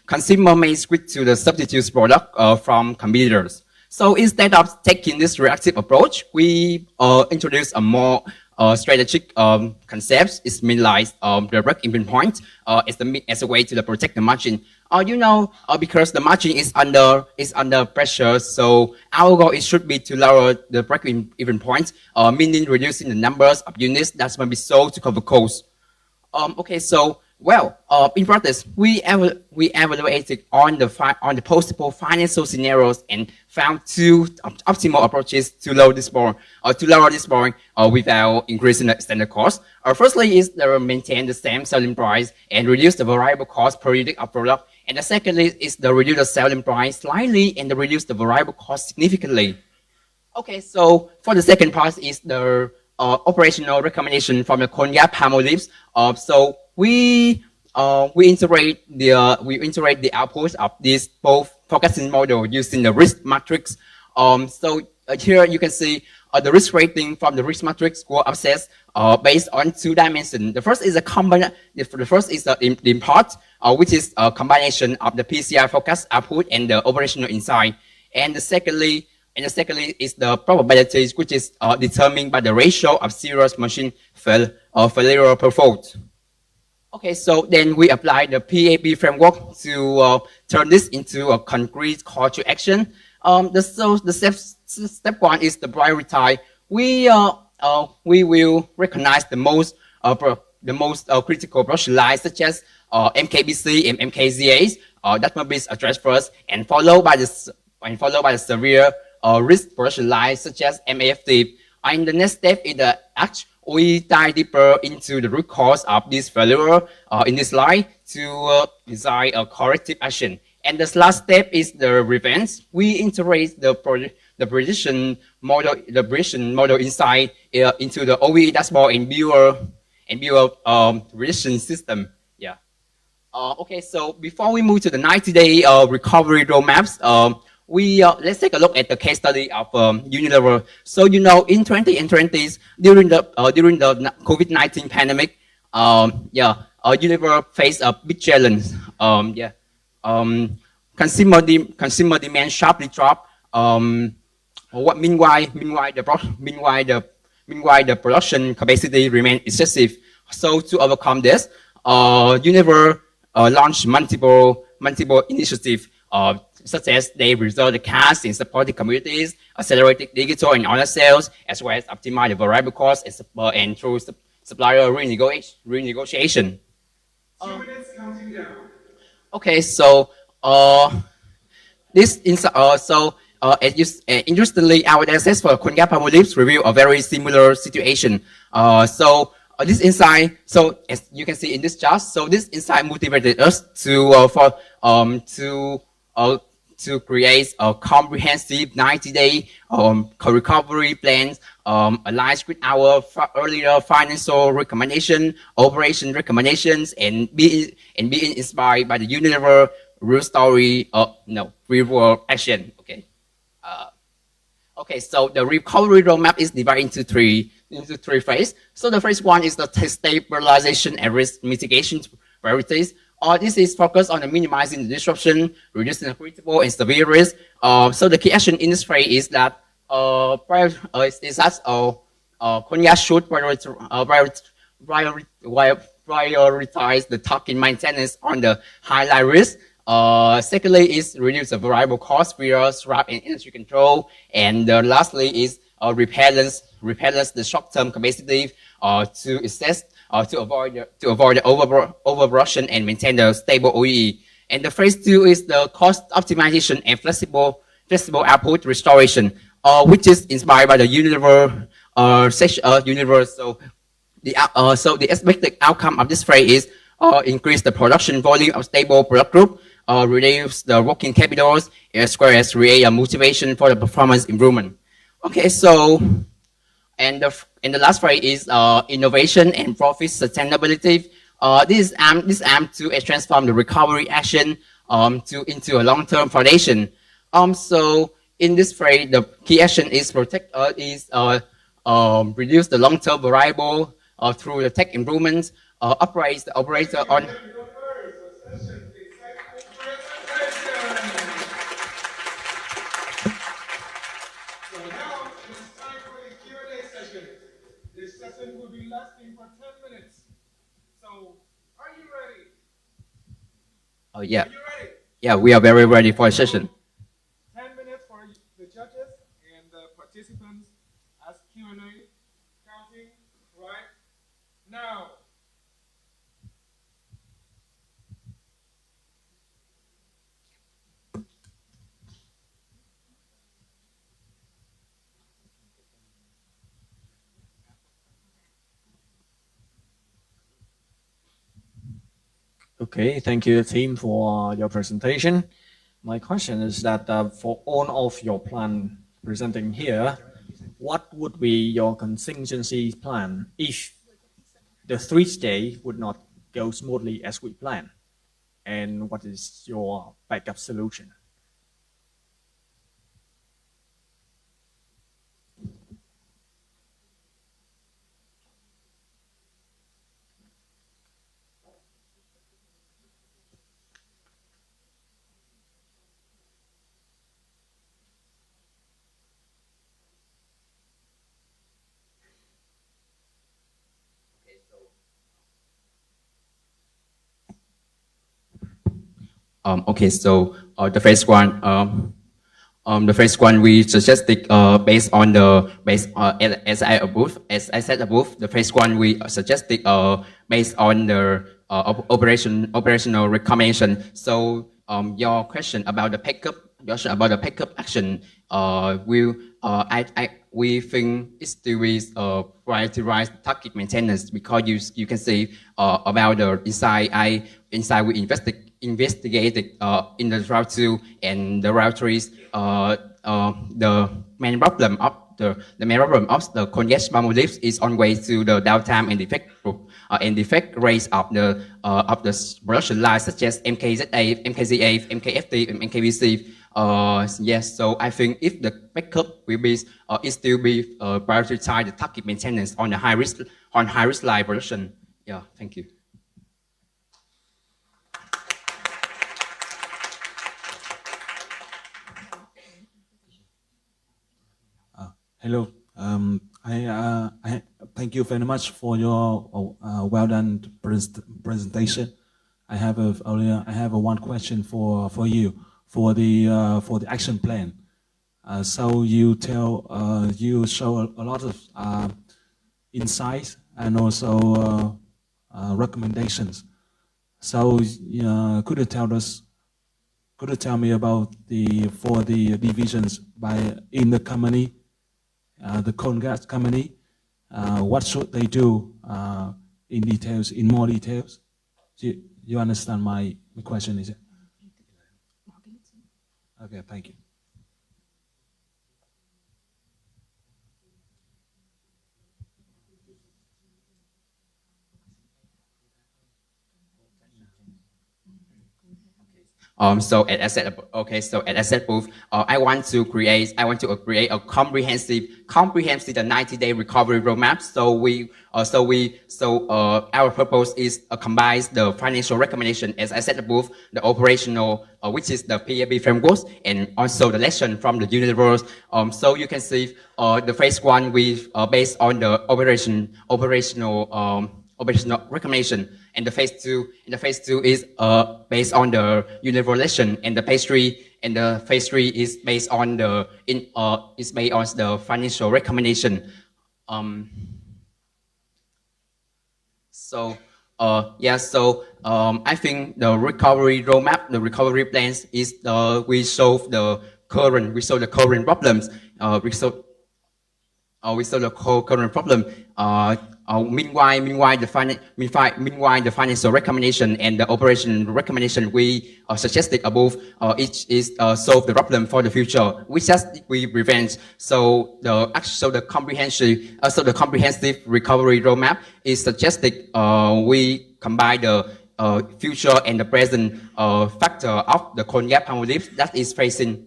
consumer may switch to the substitute product from competitors. So instead of taking this reactive approach, we introduce a more strategic concepts. It's mean like the break-even point as a way to protect the margin. Because the margin is under pressure, so our goal should be to lower the break-even point, meaning reducing the numbers of units that must be sold to cover costs. Okay, so in practice, we evaluated on the possible financial scenarios and found 2 optimal approaches to lower this bar without increasing the standard cost. Firstly, is to maintain the same selling price and reduce the variable cost per unit of product, And the second is the reduce the selling price slightly and the reduce the variable cost significantly. Okay, so for the second part is the operational recommendation from the 𝐄𝐦𝐚𝐴 so we integrate the outputs of this both forecasting model using the risk matrix. Here you can see the risk rating from the risk matrix were assessed based on 2 dimensions. The first is the import, which is a combination of the PCI forecast output and the operational insight. And the secondly is the probabilities, which is determined by the ratio of serious machine failure per fault. Okay, so then we apply the PAP framework to turn this into a concrete call to action. Step 1 is the prioritize. We will recognize the most critical production lines such as MKBC and MKZAs that must be addressed first, and followed by the severe risk production lines such as MAFT. And the next step is the act. We dive deeper into the root cause of this failure in this line to design a corrective action. And the last step is the revenge. We integrate the prediction model insight into the OVE dashboard and build a prediction system. Yeah. Okay, so before we move to the 90-day recovery roadmaps, let's take a look at the case study of Unilever. So in 2020s, during the COVID-19 pandemic, Unilever faced a big challenge. Consumer demand sharply dropped. Meanwhile, the production capacity remained excessive. So to overcome this, Unilever launched multiple initiatives. Such as they resolve the cash in supporting communities, accelerated digital and online sales, as well as optimize the variable costs and through supplier renegotiation. 2 minutes counting down. Okay, so interestingly, our assess for 𝐄𝐦𝐴 review a very similar situation. This insight, so as you can see in this chart, so this insight motivated us to create a comprehensive 90-day recovery plan aligned with our earlier financial recommendation, operation recommendations, and being inspired by the Unilever real story, real world action. Okay. Okay, so the recovery roadmap is divided into three phases. So the first one is the stabilization and risk mitigation priorities. This is focused on minimizing the disruption, reducing the critical and severe risk. So the key action in this phase is that 𝐄𝐦𝐴 should prioritize the token maintenance on the highlight risk. Secondly is reduce the variable cost via scrap and energy control. And lastly is rebalance the short-term capacity to assess to avoid the overproduction and maintain the stable OEE. And the phase 2 is the cost optimization and flexible output restoration, which is inspired by the Unilever So the expected outcome of this phase is increase the production volume of stable product group, reduce the working capitals, as well as create a motivation for the performance improvement. Okay, so and the last phase is innovation and profit sustainability. This aims to transform the recovery action into a long-term foundation. So in this phase, the key action is reduce the long-term variable through the tech improvements, upgrade the operator on. Will be lasting for 10 minutes. So, are you ready? Oh yeah. Are you ready? Yeah, we are very ready for a session. 10 minutes for the judges and the participants as Q&A. Counting right now. Okay, thank you team for your presentation. My question is that for all of your plan presenting here, what would be your contingency plan if the 3 day would not go smoothly as we plan? And what is your backup solution? Okay, so the first one, we suggested based on the as I said above, the first one we suggested based on the operational recommendation. So your question about the backup action we think it still is prioritize target maintenance, because you can see about the inside we investigated in the route 2 and the route 3 the main problem of the congestion palmolive is on way to the downtime and defect rates of the production lines such as MKZA, MKZA, MKFT, and MKBC. Yes, so I think if the backup will be it still be prioritize the target maintenance on the high risk line production. Yeah, thank you. Hello. I thank you very much for your well done presentation. I have one question for you for the action plan. So you show a lot of insights and also recommendations. So could you tell me about for the divisions in the company? The coal and gas company, what should they do in more details? You understand my question, is it? Okay, thank you. So as I said, booth, I want to create a comprehensive the 90-day recovery roadmap. Our purpose is combines the financial recommendation, as I said above, the operational, which is the PAB framework, and also the lesson from the universe. So you can see the phase one we based on the operational recommendation, and the phase two is based on the universal lesson, and the phase three is based on the financial recommendation. I think the recovery roadmap, the recovery plans is we solve the current problems. We solve the current problem. Meanwhile, the financial recommendation and the operation recommendation we suggested above, each is solve the problem for the future, which we prevent. So the comprehensive recovery roadmap is suggested. We combine the future and the present factor of the coal gap palmolive that is facing.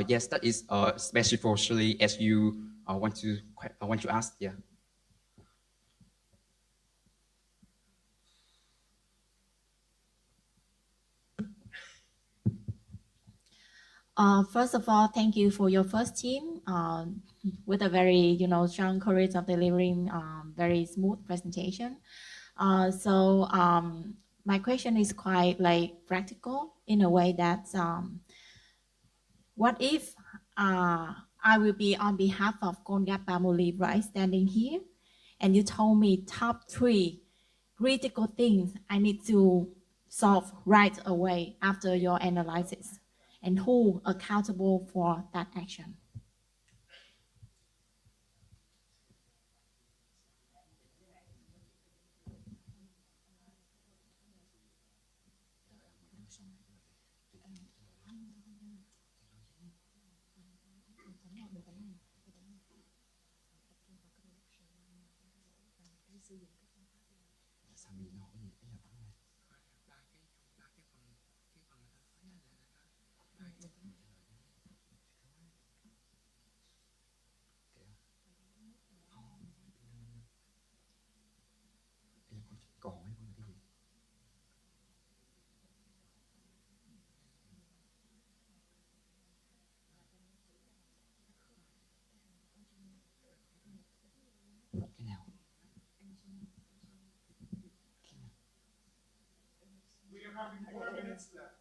Yes, that is especially as you want to ask. Yeah. First of all, thank you for your first team with a very strong courage of delivering very smooth presentation. My question is quite practical in a way that what if I will be on behalf of Gap Palmolive, right, standing here, and you told me top 3 critical things I need to solve right away after your analysis, and who accountable for that action? We are having 4 minutes left.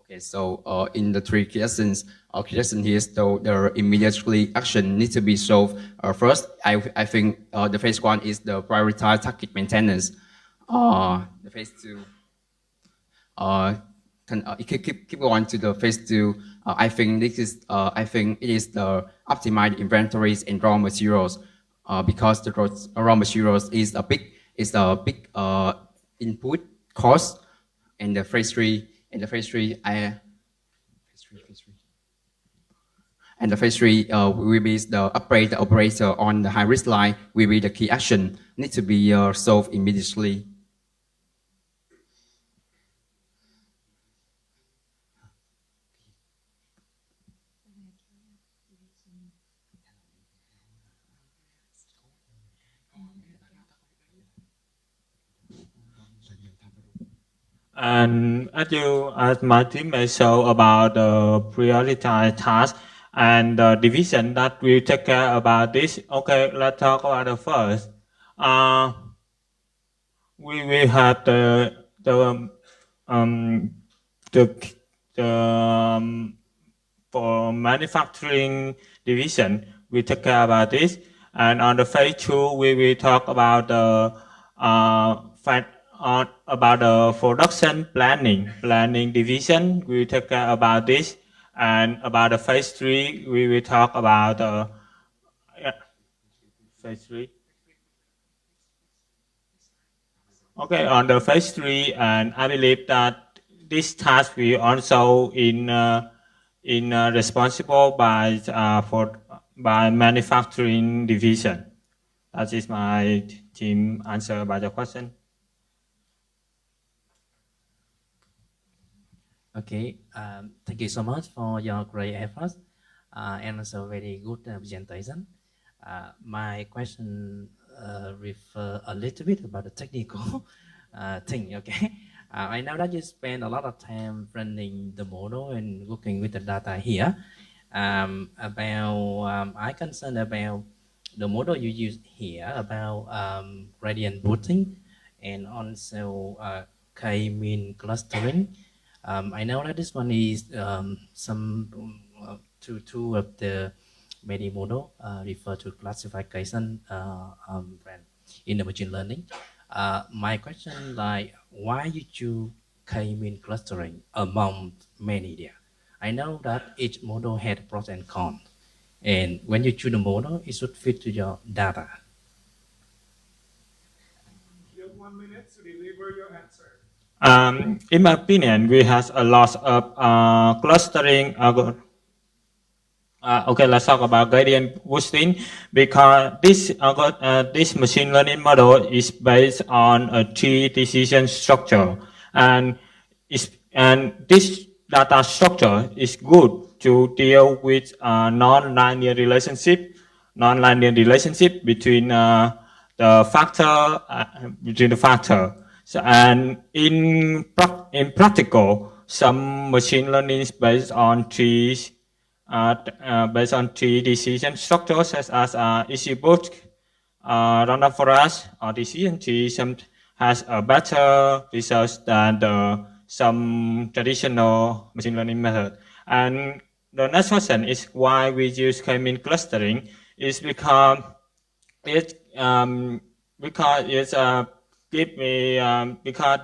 Okay, so in the three questions, key lesson here, so the immediately action needs to be solved. First, I think the phase one is the prioritize target maintenance. The phase two, keep going to the phase two. I think it is the optimize inventories and raw materials, because the raw materials is a big input cost. And the phase three. In the phase three, will be the upgrade the operator on the high risk line will be the key action need to be solved immediately. And as my teammate show about the prioritized task and the division that will take care about this. Okay, let's talk about the first. We will have for manufacturing division, we take care about this. And on the phase two, we will talk about the about the production planning division. We will take care about this. And about the phase three, we will talk about the phase three. Okay, on the phase three, and I believe that this task will also responsible by manufacturing division. That is my team answer about the question. Okay, thank you so much for your great efforts and also very good presentation. My question refer a little bit about the technical thing. Okay, I know that you spend a lot of time running the model and working with the data here. I concerned about the model you use here about gradient booting and also k-mean clustering. I know that this one is two of the many model refer to classification in the machine learning. My question like why you choose k-mean clustering among many there? I know that each model had pros and cons, and when you choose a model, it should fit to your data. You have 1 minute to deliver your answer. In my opinion, we have a lot of clustering. Okay, let's talk about gradient boosting because this machine learning model is based on a tree decision structure, and this data structure is good to deal with non-linear relationship between the factor So, and in practical, some machine learning is based on trees, decision structures such as EasyBook, random forest, or decision tree. Some has a better results than some traditional machine learning method. And the next question is why we use k-mean clustering is because it's because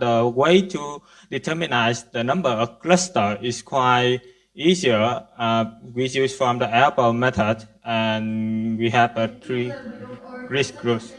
the way to determine the number of cluster is quite easier, we use from the Apple method, and we have a three risk groups.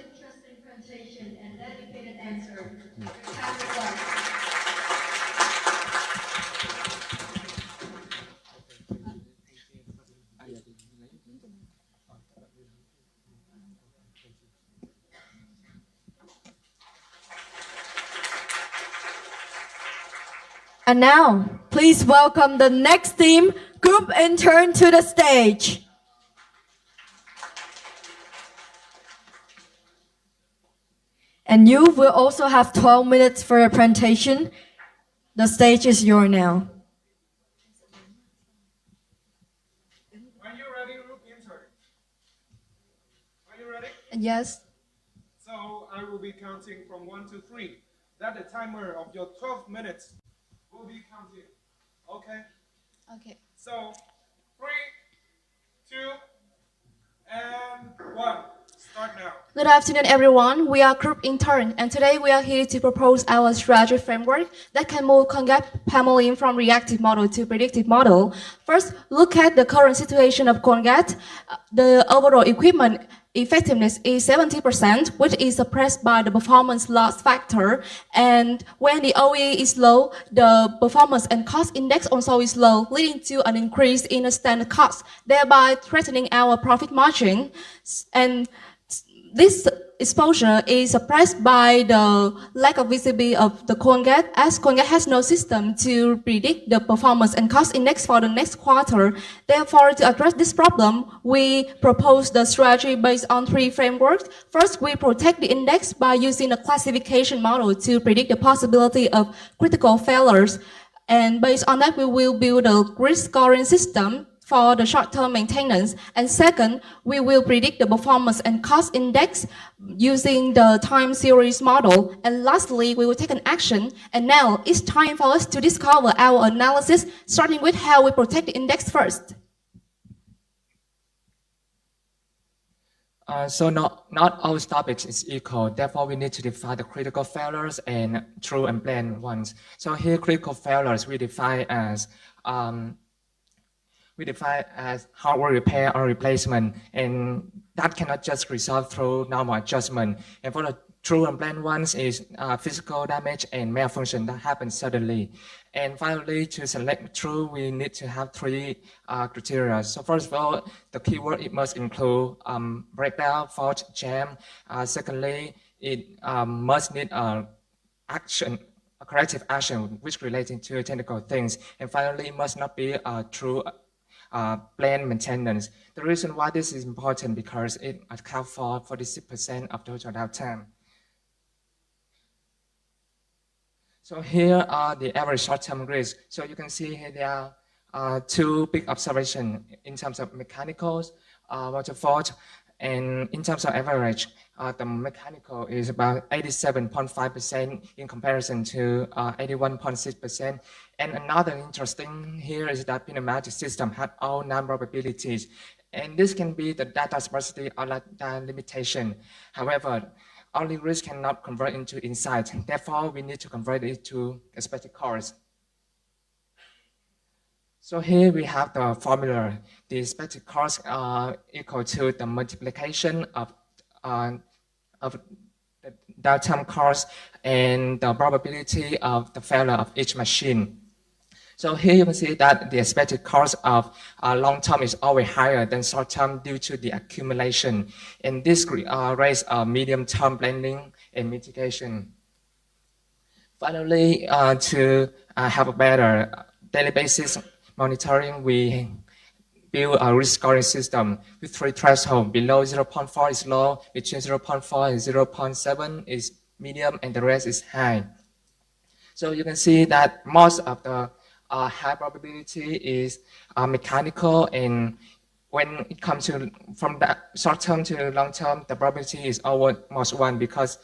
And now, please welcome the next team, group intern, to the stage. And you will also have 12 minutes for your presentation. The stage is yours now. Are you ready, group intern? Are you ready? Yes. So I will be counting from 1 to 3. That the timer of your 12 minutes will be counting. Okay? Okay. So 3, 2, and 1. Start now. Good afternoon, everyone. We are Group Intern, and today we are here to propose our strategy framework that can move Congat Pamoline from reactive model to predictive model. First, look at the current situation of Congat. The overall equipment effectiveness is 70%, which is suppressed by the performance loss factor. And when the OE is low, the performance and cost index also is low, leading to an increase in the standard cost, thereby threatening our profit margin. And this exposure is suppressed by the lack of visibility of the Congat, as Congat has no system to predict the performance and cost index for the next quarter. Therefore, to address this problem, we propose the strategy based on 3 frameworks. First, we protect the index by using a classification model to predict the possibility of critical failures. And based on that, we will build a risk scoring system for the short-term maintenance. And second, we will predict the performance and cost index using the time series model. And lastly, we will take an action. And now it's time for us to discover our analysis, starting with how we protect the index first. So not all topics is equal. Therefore, we need to define the critical failures and true and planned ones. So here, critical failures we define as hardware repair or replacement, and that cannot just resolve through normal adjustment. And for the true and planned ones is physical damage and malfunction that happens suddenly. And finally, to select true, we need to have 3 criteria. So first of all, the keyword, it must include breakdown, fault, jam. Secondly, it must need action, a corrective action, which relating to technical things. And finally, it must not be a true planned maintenance. The reason why this is important because it accounts for 46% of total downtime. So here are the average short-term risk. So you can see here there are 2 big observations in terms of mechanicals, water fault, and in terms of average, the mechanical is about 87.5% in comparison to 81.6%. And another interesting here is that pneumatic system have all non-probabilities. And this can be the data sparsity or data limitation. However, only risk cannot convert into insight. Therefore, we need to convert it to expected cost. So here we have the formula. The expected cost equal to the multiplication of the downtime cost and the probability of the failure of each machine. So here you can see that the expected cost of long-term is always higher than short-term due to the accumulation. And this raises medium-term planning and mitigation. Finally, to have a better daily basis monitoring, we build a risk scoring system with 3 thresholds. Below 0.4 is low, between 0.4 and 0.7 is medium, and the rest is high. So you can see that most of the high probability is mechanical, and when it comes to from the short term to long term, the probability is almost 1 because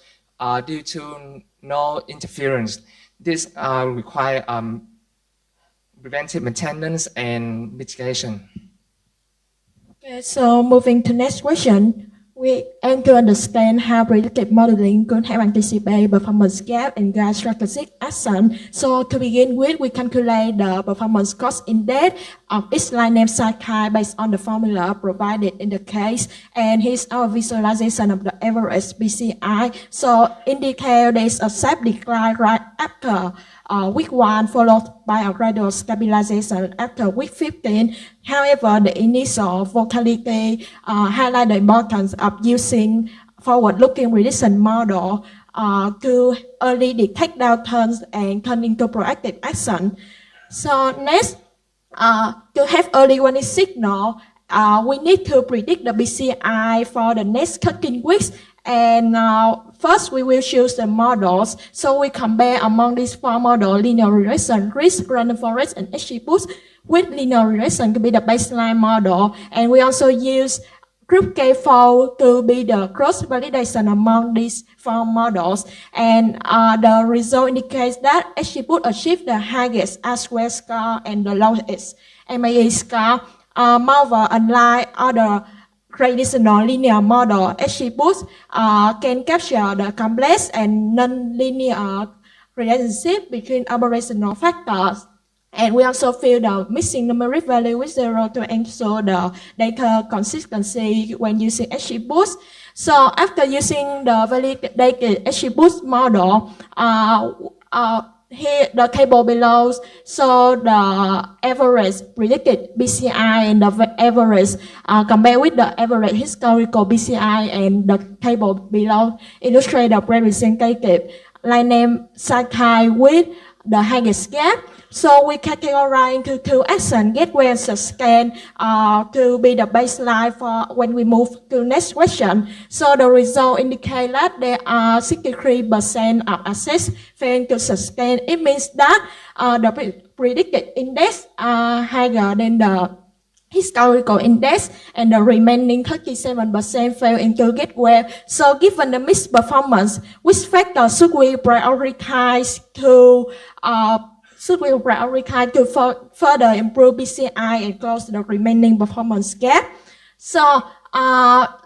due to no interference, this require preventive maintenance and mitigation. Okay, so moving to next question. We aim to understand how predictive modeling could help anticipate performance gap and guide strategic action. So to begin with, we calculate the performance cost index of each line name cycle based on the formula provided in the case. And here's our visualization of the average PCI. So in detail, there's a sharp decline right after week 1, followed by a gradual stabilization after week 15. However, the initial volatility highlight the importance of using forward-looking prediction model to early detect downturns and turn into proactive action. So next, to have early warning signal, we need to predict the BCI for the next 13 weeks. And first, we will choose the models. So we compare among these 4 models, linear regression, risk, random forest, and XGBoost, with linear regression to be the baseline model. And we also use group K4 to be the cross-validation among these 4 models. And the result indicates that XGBoost achieved the highest R-square score and the lowest MAE score. Moreover, unlike other traditional linear model, XGBoost can capture the complex and non-linear relationship between operational factors. And we also fill the missing numeric value with 0 to ensure the data consistency when using XGBoost. So after using the validated XGBoost model, here the table below so the average predicted BCI and the average compared with the average historical BCI, and the table below illustrate the representative line name cycle with the highest gap. So we categorize into 2 action, gateway and sustain, to be the baseline for when we move to next question. So the result indicate that there are 63% of assets failing to sustain. It means that the predicted index are higher than the historical index, and the remaining 37% fell into gateway. So given the mixed performance, which factor should we prioritize to further improve BCI and close the remaining performance gap? So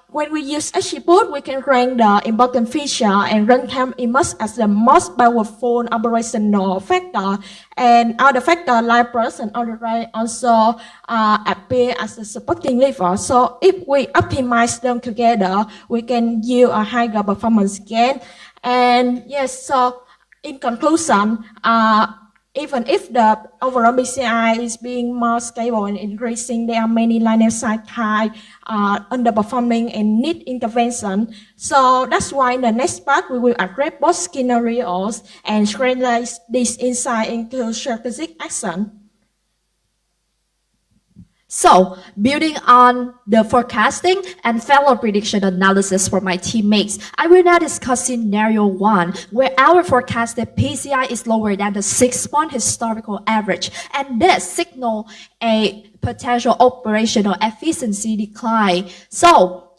when we use XGBoost, we can rank the important feature, and runtime emerges as the most powerful operational factor. And other factors like plus and on the right also appear as the supporting lever. So if we optimize them together, we can yield a higher performance gain. And yes, so in conclusion, even if the overall BCI is being more stable and increasing, there are many linear cycles underperforming and need intervention. So that's why in the next part, we will address both scenarios and translate this insight into strategic action. So, building on the forecasting and fellow prediction analysis for my teammates, I will now discuss scenario 1, where our forecasted PCI is lower than the 6-month historical average, and this signals a potential operational efficiency decline. So,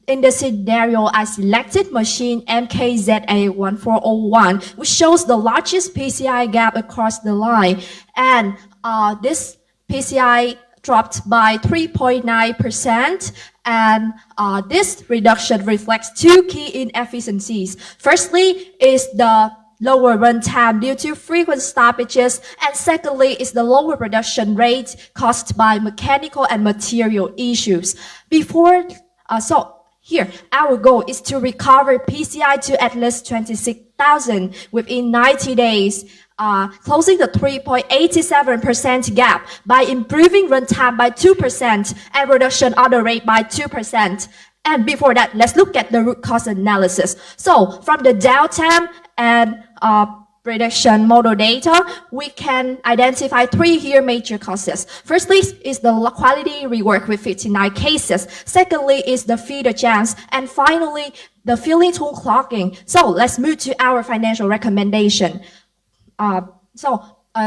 in the scenario, I selected machine MKZA1401, which shows the largest PCI gap across the line, and this PCI dropped by 3.9%, and this reduction reflects 2 key inefficiencies. Firstly is the lower runtime due to frequent stoppages, and secondly is the lower production rate caused by mechanical and material issues. Here, our goal is to recover PCI to at least 26,000 within 90 days, closing the 3.87% gap by improving runtime by 2% and production order rate by 2%. And before that, let's look at the root cause analysis. So from the downtime and prediction model data, we can identify 3 here major causes. Firstly is the quality rework with 59 cases. Secondly is the feeder jams. And finally, the filling tool clogging. So let's move to our financial recommendation.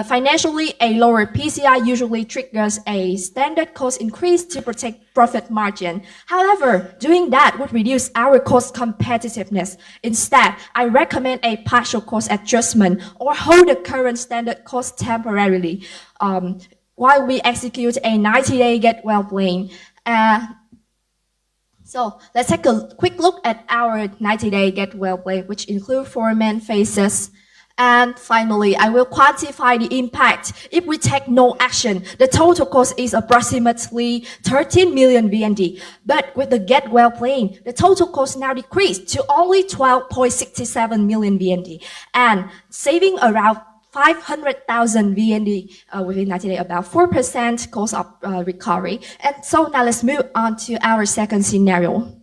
Financially, a lower PCI usually triggers a standard cost increase to protect profit margin. However, doing that would reduce our cost competitiveness. Instead, I recommend a partial cost adjustment or hold the current standard cost temporarily while we execute a 90-day get well plan. So let's take a quick look at our 90-day Get Well plan, which include 4 main phases. And finally, I will quantify the impact. If we take no action, the total cost is approximately 13 million VND. But with the Get Well plan, the total cost now decreased to only 12.67 million VND and saving around 500,000 VND within 90 days, about 4% cost of recovery. And so now let's move on to our second scenario.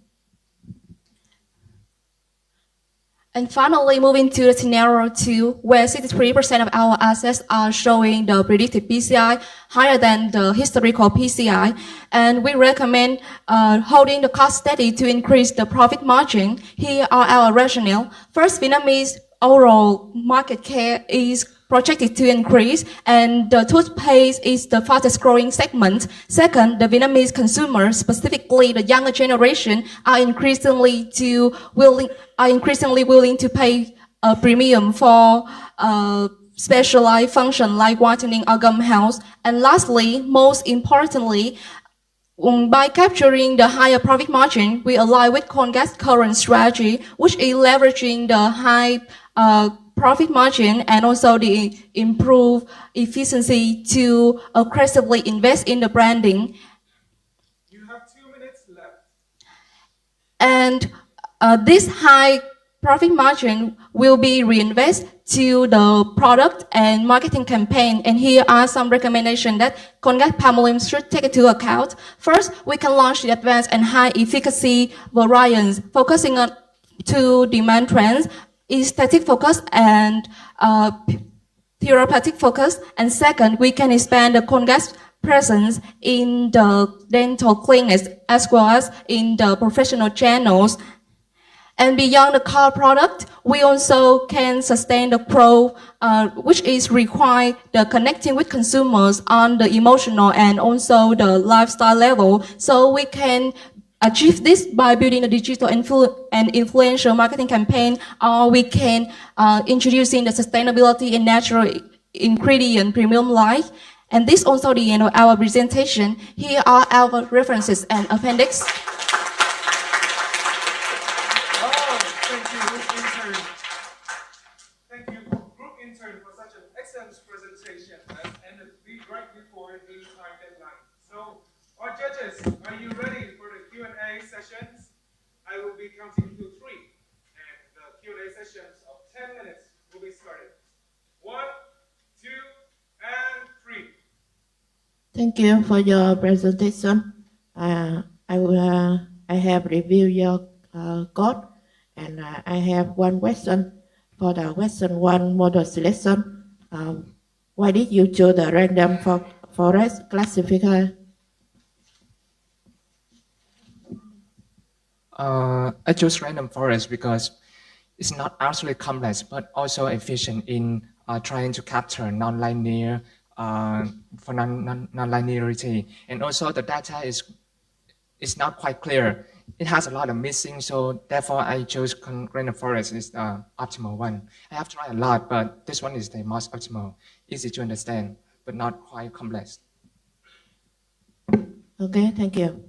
And finally, moving to the scenario 2, where 63% of our assets are showing the predicted PCI higher than the historical PCI. And we recommend holding the cost steady to increase the profit margin. Here are our rationale. First, Vietnamese overall market share is projected to increase, and the toothpaste is the fastest growing segment. Second, the Vietnamese consumers, specifically the younger generation, are increasingly willing to pay a premium for specialized function like whitening or gum health. And lastly, most importantly, by capturing the higher profit margin, we align with Colgate's current strategy, which is leveraging the high profit margin and also the improved efficiency to aggressively invest in the branding. You have 2 minutes left. And this high profit margin will be reinvested to the product and marketing campaign. And here are some recommendations that Colgate-Palmolive should take into account. First, we can launch the advanced and high efficacy variants, focusing on 2 demand trends: aesthetic focus and therapeutic focus. And second, we can expand the Colgate's presence in the dental clinics as well as in the professional channels. And beyond the core product, we also can sustain the growth, which is required the connecting with consumers on the emotional and also the lifestyle level. So we can achieve this by building a digital and influential marketing campaign, or we can introducing the sustainability and natural ingredient premium line. And this also the end of our presentation. Here are our references and appendix. Our judges, are you ready for the Q&A sessions? I will be counting to 3, and the Q&A sessions of 10 minutes will be started. 1, 2, and 3. Thank you for your presentation. I have reviewed your code, and I have one question for the question 1 model selection. Why did you choose the random forest classifier? I chose random forest because it's not absolutely complex, but also efficient in trying to capture non-linear for non-linearity. And also the data is not quite clear. It has a lot of missing, so therefore I chose random forest is the optimal one. I have tried a lot, but this one is the most optimal. Easy to understand, but not quite complex. Okay, thank you.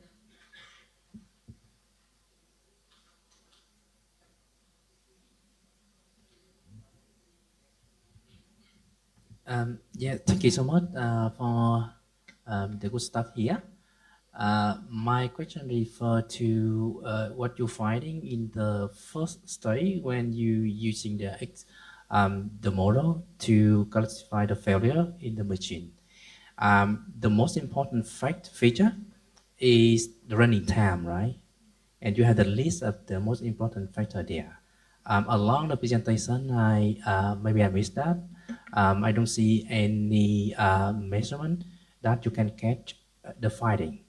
Yeah, thank you so much for the good stuff here. My question refers to what you're finding in the first study when you using the model to classify the failure in the machine. The most important feature is the running time, right? And you have the list of the most important factor there. Along the presentation, maybe I missed that. I don't see any measurement that you can catch the finding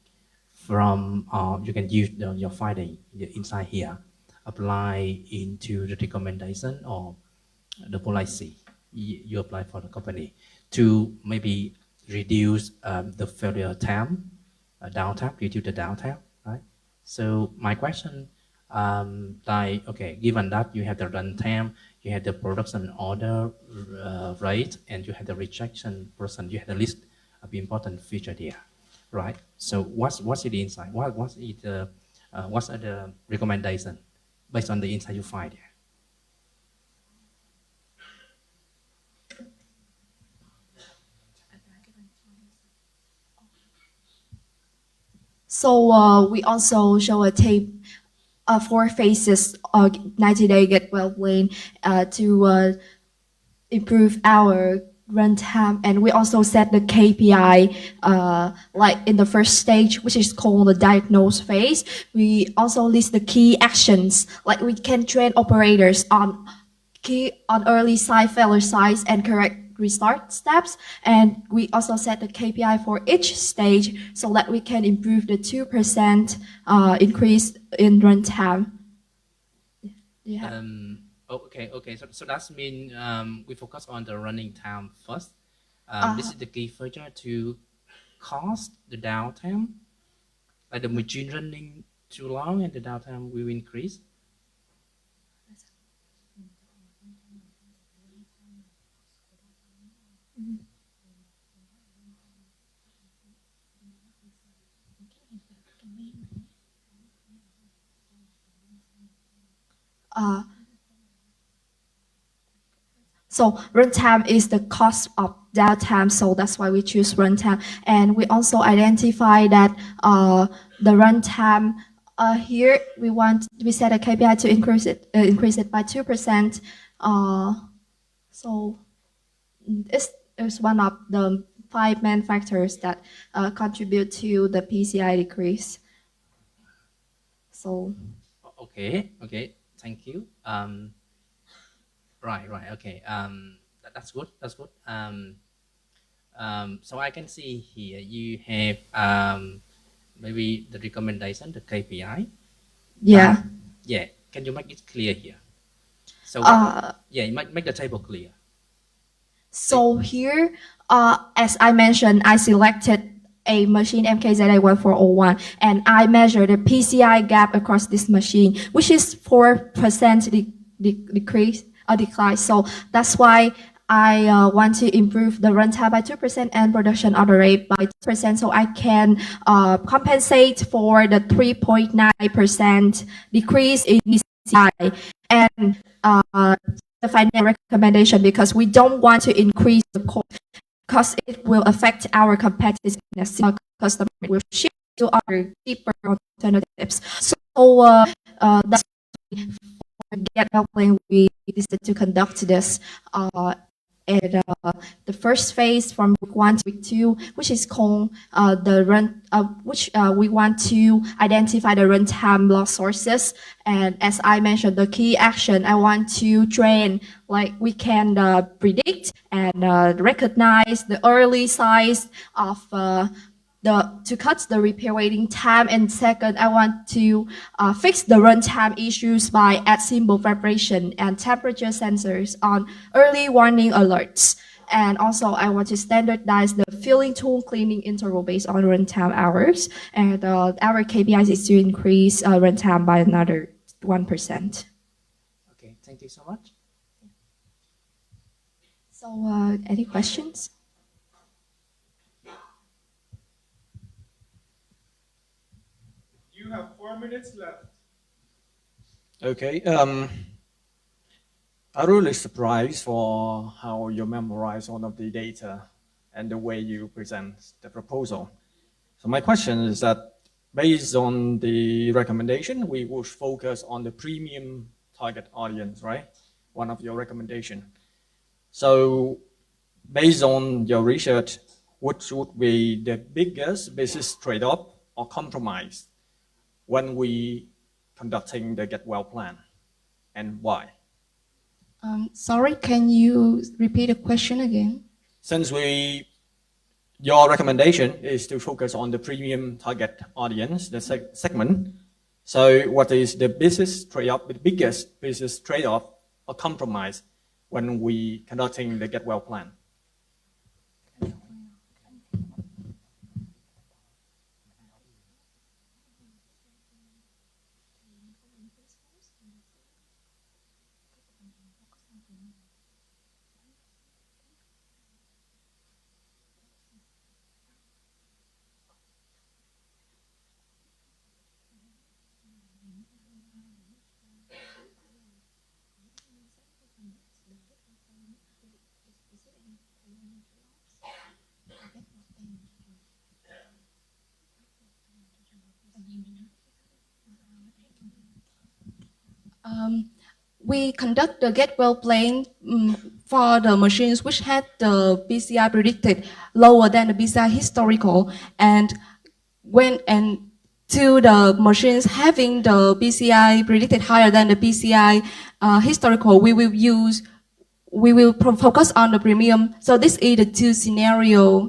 from, you can use your finding inside here, apply into the recommendation or the policy you apply for the company to maybe reduce the failure time, downtime, reduce the downtime, right? So my question, okay, given that you have the runtime, you have the production order rate, and you have the rejection percent, you have the list of important feature there, right? So what's the insight? What is the What are the recommendations based on the insight you find? So we also show a tape 4 phases 90-day get well plan to improve our runtime, and we also set the KPI like in the first stage, which is called the diagnose phase. We also list the key actions, like we can train operators on early site failure size and correct restart steps, and we also set the KPI for each stage so that we can improve the 2% increase in runtime. Yeah. Okay. So that means we focus on the running time first. This is the key feature to cost the downtime. Like the machine running too long and the downtime will increase. So runtime is the cost of downtime, so that's why we choose runtime. And we also identify that the runtime here we set a KPI to increase it by 2%. So it's one of the 5 main factors that contribute to the PCI decrease. So. Okay. Thank you. Right. Okay. That's good. So I can see here you have maybe the recommendation, the KPI. Yeah. Yeah. Can you make it clear here? So make the table clear. So here, as I mentioned, I selected a machine MKZA1401, and I measure the PCI gap across this machine, which is 4% decline. So that's why I want to improve the runtime by 2% and production order rate by 2%, so I can compensate for the 3.9% decrease in PCI. And the final recommendation, because we don't want to increase the cost, because it will affect our competitiveness. Customer will shift to other cheaper alternatives. So that's get helping we decided to conduct this at the first phase from week 1 to week 2, which is called the run, we want to identify the runtime loss sources. And as I mentioned, the key action I want to train, like we can predict and recognize the early size of to cut the repair waiting time. And second, I want to fix the runtime issues by add symbol vibration and temperature sensors on early warning alerts. And also, I want to standardize the filling tool cleaning interval based on runtime hours. And our KPIs is to increase runtime by another 1%. Okay, thank you so much. So, any questions? You have 4 minutes left. Okay. I'm really surprised for how you memorize all of the data and the way you present the proposal. So my question is that based on the recommendation, we would focus on the premium target audience, right? One of your recommendation. So based on your research, what should be the biggest business trade-off or compromise when we conducting the Get Well plan, and why? Sorry, can you repeat the question again? Since your recommendation is to focus on the premium target audience, the segment, so what is the business trade-off, the biggest business trade-off or compromise when we conducting the Get Well plan? we conduct the get well plan for the machines which had the PCI predicted lower than the PCI historical, and to the machines having the PCI predicted higher than the PCI historical, we will focus on the premium. So this is the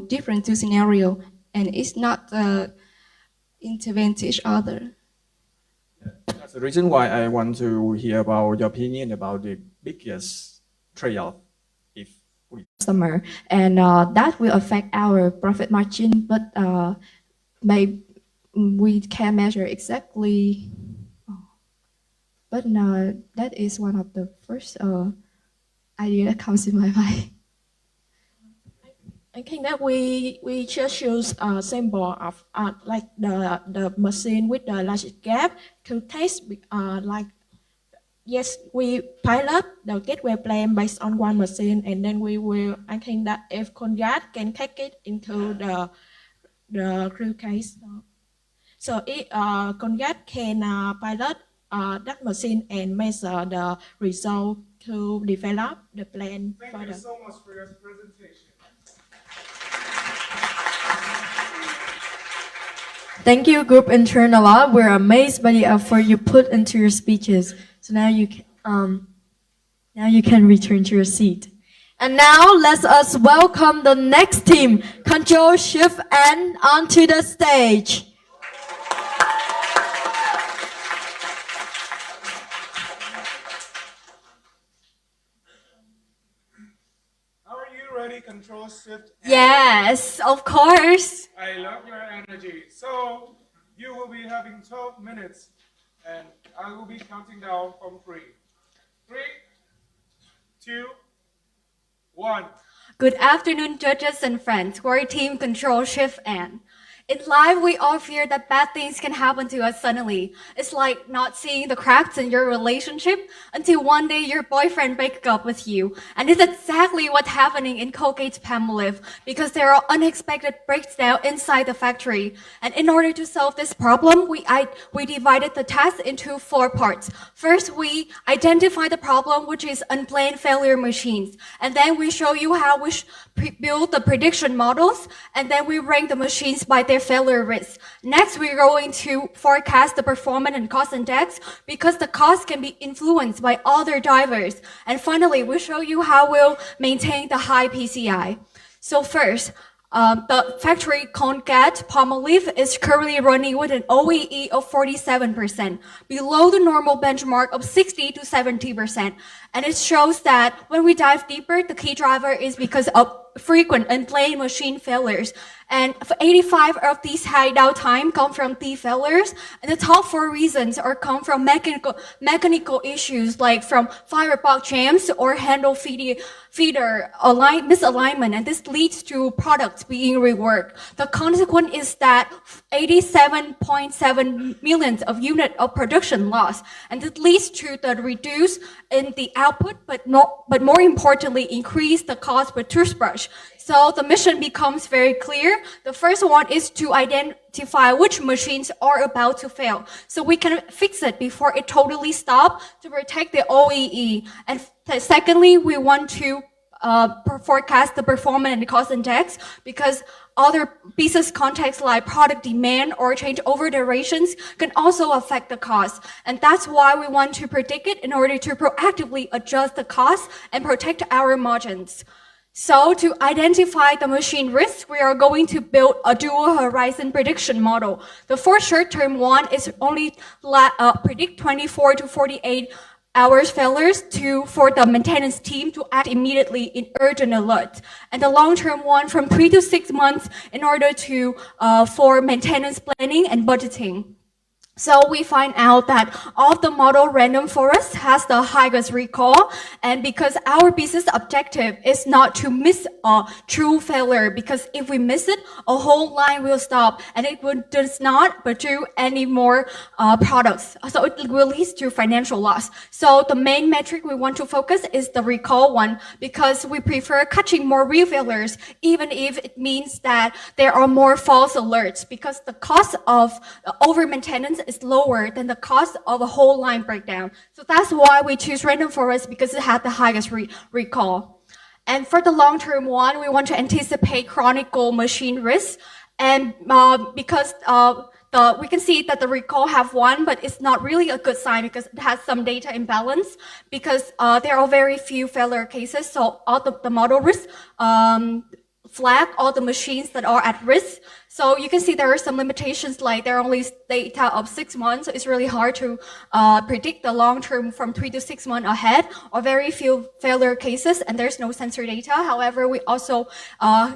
different two scenario, and it's not intervene to each other. That's the reason why I want to hear about your opinion about the biggest trade-off if we customer, and that will affect our profit margin, but we can't measure exactly. But that is one of the first idea that comes in my mind. I think that we just use a sample of like the machine with the largest gap to test yes, we pilot the gateway plan based on one machine, and then we will, I think that if Congat can take it into the real case. So if Congat can pilot that machine and measure the result to develop the plan. Thank you so much for your presentation. Thank you, Group Intern Award. We're amazed by the effort you put into your speeches. So now you can return to your seat. And now let us welcome the next team, Control Shift N, onto the stage. Are you ready, Control Shift N? Yes, of course. I love your energy. So you will be having 12 minutes, and I will be counting down from 3. 3, 2, 1. Good afternoon, judges and friends. We're Team Control Shift N. In life, we all fear that bad things can happen to us suddenly. It's like not seeing the cracks in your relationship until one day your boyfriend breaks up with you. And it's exactly what's happening in 𝐄𝐦𝐚𝐿Ive, because there are unexpected breakdowns inside the factory. And in order to solve this problem, we divided the task into 4 parts. First, we identify the problem, which is unplanned failure machines. And then we show you how we build the prediction models. And then we rank the machines by their failure risk. Next, we're going to forecast the performance and cost index, because the cost can be influenced by other drivers. And finally, we show you how we'll maintain the high PCI. So first, the factory Colgate-Palmolive is currently running with an OEE of 47%, below the normal benchmark of 60 to 70%. And it shows that when we dive deeper, the key driver is because of frequent unplanned machine failures. And 85 of these high downtime come from T failures, and the top 4 reasons come from mechanical issues, like from firebox jams or handle feeder misalignment, and this leads to products being reworked. The consequence is that 87.7 million of units of production loss, and this leads to the reduce in the output, but more importantly, increase the cost per toothbrush. So the mission becomes very clear. The first one is to identify which machines are about to fail, so we can fix it before it totally stops to protect the OEE. And secondly, we want to forecast the performance and the cost index, because other business contexts like product demand or changeover durations can also affect the cost. And that's why we want to predict it in order to proactively adjust the cost and protect our margins. So to identify the machine risk, we are going to build a dual horizon prediction model. The first short-term one is only predict 24 to 48 hours failures for the maintenance team to act immediately in urgent alert. And the long-term one from 3 to 6 months in order to for maintenance planning and budgeting. So we find out that all the model random forest has the highest recall, and because our business objective is not to miss a true failure, because if we miss it, a whole line will stop and it does not produce any more products. So it will lead to financial loss. So the main metric we want to focus is the recall one, because we prefer catching more real failures, even if it means that there are more false alerts, because the cost of over maintenance is lower than the cost of a whole line breakdown. So that's why we choose random forest, because it had the highest recall. And for the long-term one, we want to anticipate chronic machine risk. And because we can see that the recall have one, but it's not really a good sign because it has some data imbalance, because there are very few failure cases. So all the model risk flag all the machines that are at risk. So you can see there are some limitations, like there are only data of 6 months. So it's really hard to predict the long term from 3 to 6 months ahead, or very few failure cases, and there's no sensor data. However, we also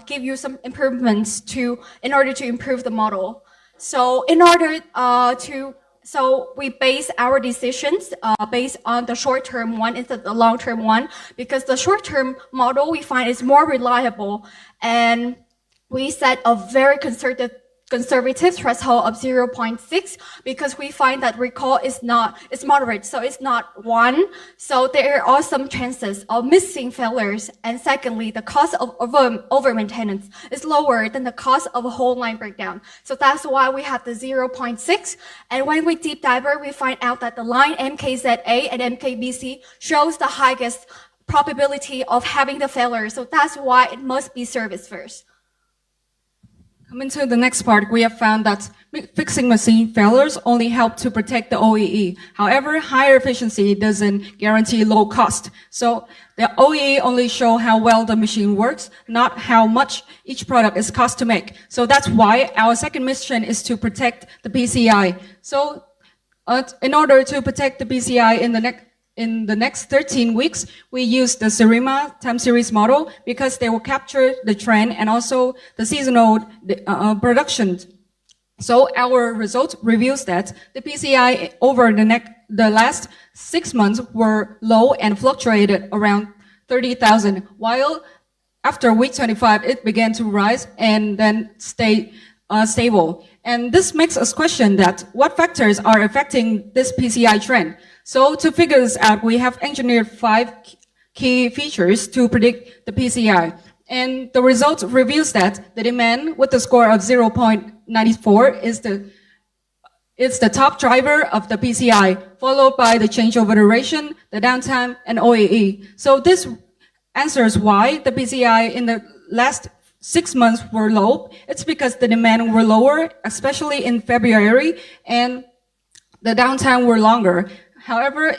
give you some improvements in order to improve the model. So so we base our decisions based on the short-term one instead of the long-term one, because the short-term model we find is more reliable, and we set a very conservative threshold of 0.6, because we find that recall is moderate, so it's not 1. So there are some chances of missing failures. And secondly, the cost of over-maintenance is lower than the cost of a whole line breakdown. So that's why we have the 0.6. And when we deep dive, we find out that the line MKZA and MKBC shows the highest probability of having the failure. So that's why it must be serviced first. Coming to the next part, we have found that fixing machine failures only help to protect the OEE. However, higher efficiency doesn't guarantee low cost. So the OEE only show how well the machine works, not how much each product is cost to make. So that's why our second mission is to protect the PCI. So in order to protect the PCI in the next 13 weeks, we use the Serima time series model, because they will capture the trend and also the seasonal production. So our result reveals that the PCI over the last 6 months were low and fluctuated around 30,000, while after week 25, it began to rise and then stay stable. And this makes us question that what factors are affecting this PCI trend. So to figure this out, we have engineered 5 key features to predict the PCI. And the result reveals that the demand with the score of 0.94 is the top driver of the PCI, followed by the changeover duration, the downtime, and OEE. So this answers why the PCI in the last 6 months were low. It's because the demand were lower, especially in February, and the downtime were longer. However,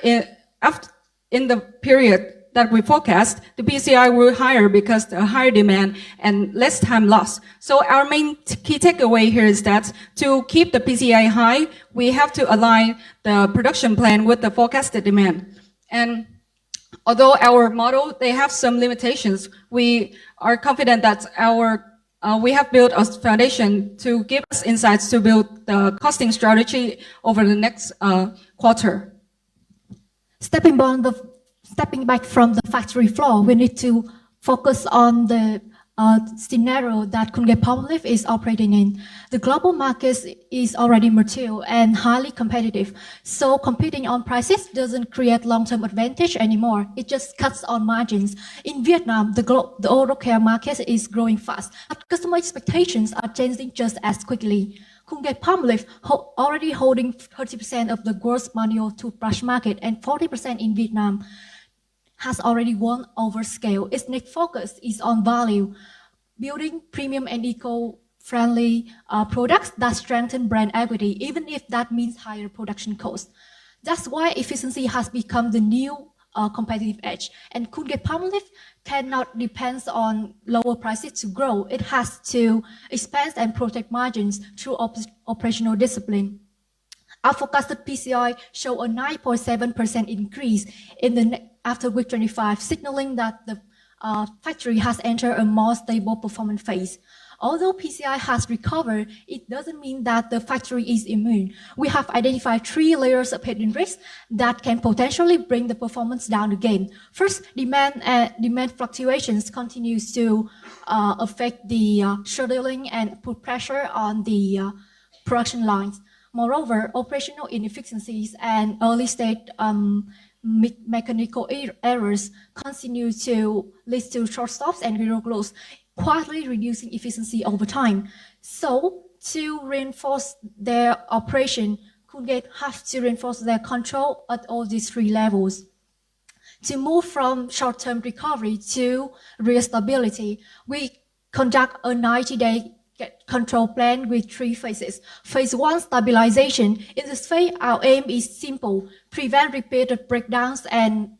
in the period that we forecast, the PCI were higher because the higher demand and less time lost. So our main key takeaway here is that to keep the PCI high, we have to align the production plan with the forecasted demand. And although our model, they have some limitations, we are confident that we have built a foundation to give us insights to build the costing strategy over the next quarter. Stepping back from the factory floor, we need to focus on the scenario that Colgate Palmolive is operating in. The global market is already mature and highly competitive, so competing on prices doesn't create long-term advantage anymore. It just cuts on margins. In Vietnam, the oral care market is growing fast, but customer expectations are changing just as quickly. Colgate Palmolive already holding 30% of the world's manual toothbrush market, and 40% in Vietnam, has already won over scale. Its next focus is on value, building premium and eco-friendly products that strengthen brand equity, even if that means higher production costs. That's why efficiency has become the new competitive edge, and Colgate Palmolive cannot depend on lower prices to grow. It has to expand and protect margins through operational discipline. Our forecasted PCI show a 9.7% increase after week 25, signaling that the factory has entered a more stable performance phase. Although PCI has recovered, it doesn't mean that the factory is immune. We have identified 3 layers of hidden risks that can potentially bring the performance down again. First, demand fluctuations continues to affect the scheduling and put pressure on the production lines. Moreover, operational inefficiencies and early-stage mechanical errors continue to lead to short stops and zero close, quietly reducing efficiency over time. So, to reinforce their operation, Coolgate have to reinforce their control at all these three levels. To move from short-term recovery to real stability, we conduct a 90-day control plan with 3 phases. Phase 1, stabilization. In this phase, our aim is simple: prevent repeated breakdowns and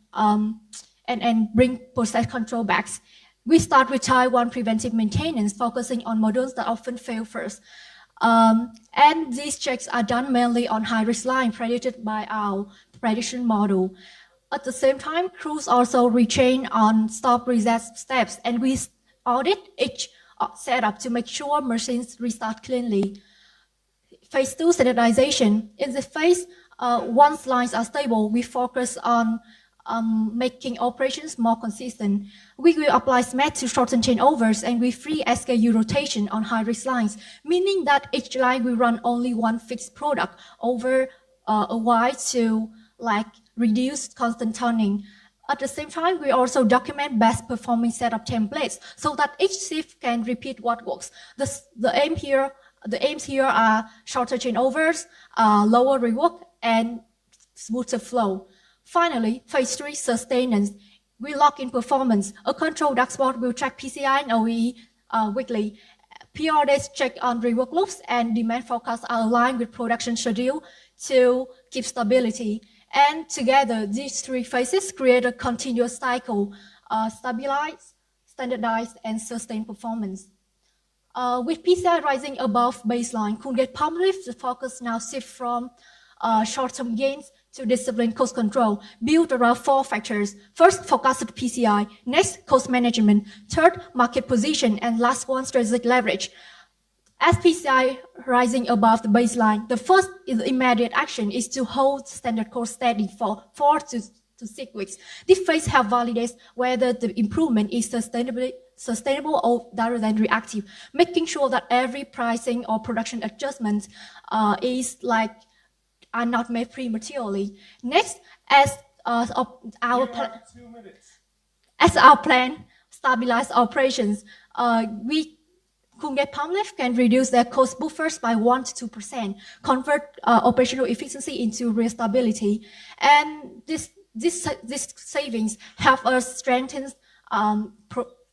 bring process control back. We start with Type 1 preventive maintenance, focusing on modules that often fail first. And these checks are done mainly on high-risk line predicted by our prediction model. At the same time, crews also retrain on stop reset steps, and we audit each setup to make sure machines restart cleanly. Phase 2, standardization. In this phase, once lines are stable, we focus on making operations more consistent. We will apply SMAT to shorten changeovers, and we free SKU rotation on high-risk lines, meaning that each line will run only one fixed product over a while to reduce constant turning. At the same time, we also document best performing setup templates so that each shift can repeat what works. The aims here are shorter changeovers, lower rework, and smoother flow. Finally, phase 3, sustenance. We lock in performance. A control dashboard will track PCI and OEE weekly. PR days check on rework loops, and demand forecasts are aligned with production schedule to keep stability. And together, these 3 phases create a continuous cycle: stabilize, standardize, and sustain performance. With PCI rising above baseline, Coolgate Pump Lift, the focus now shifts from short-term gains to disciplined cost control, built around 4 factors. First, forecasted PCI. Next, cost management. Third, market position. And last one, strategic leverage. As PCI rising above the baseline, the first immediate action is to hold standard cost steady for 4 to 6 weeks. This phase helps validate whether the improvement is sustainable or rather than reactive, making sure that every pricing or production adjustment are not made prematurely. Next, as our plan stabilize operations, Coolgate Pump Lift can reduce their cost buffers by 1 to 2%, convert operational efficiency into real stability, and this savings help us strengthen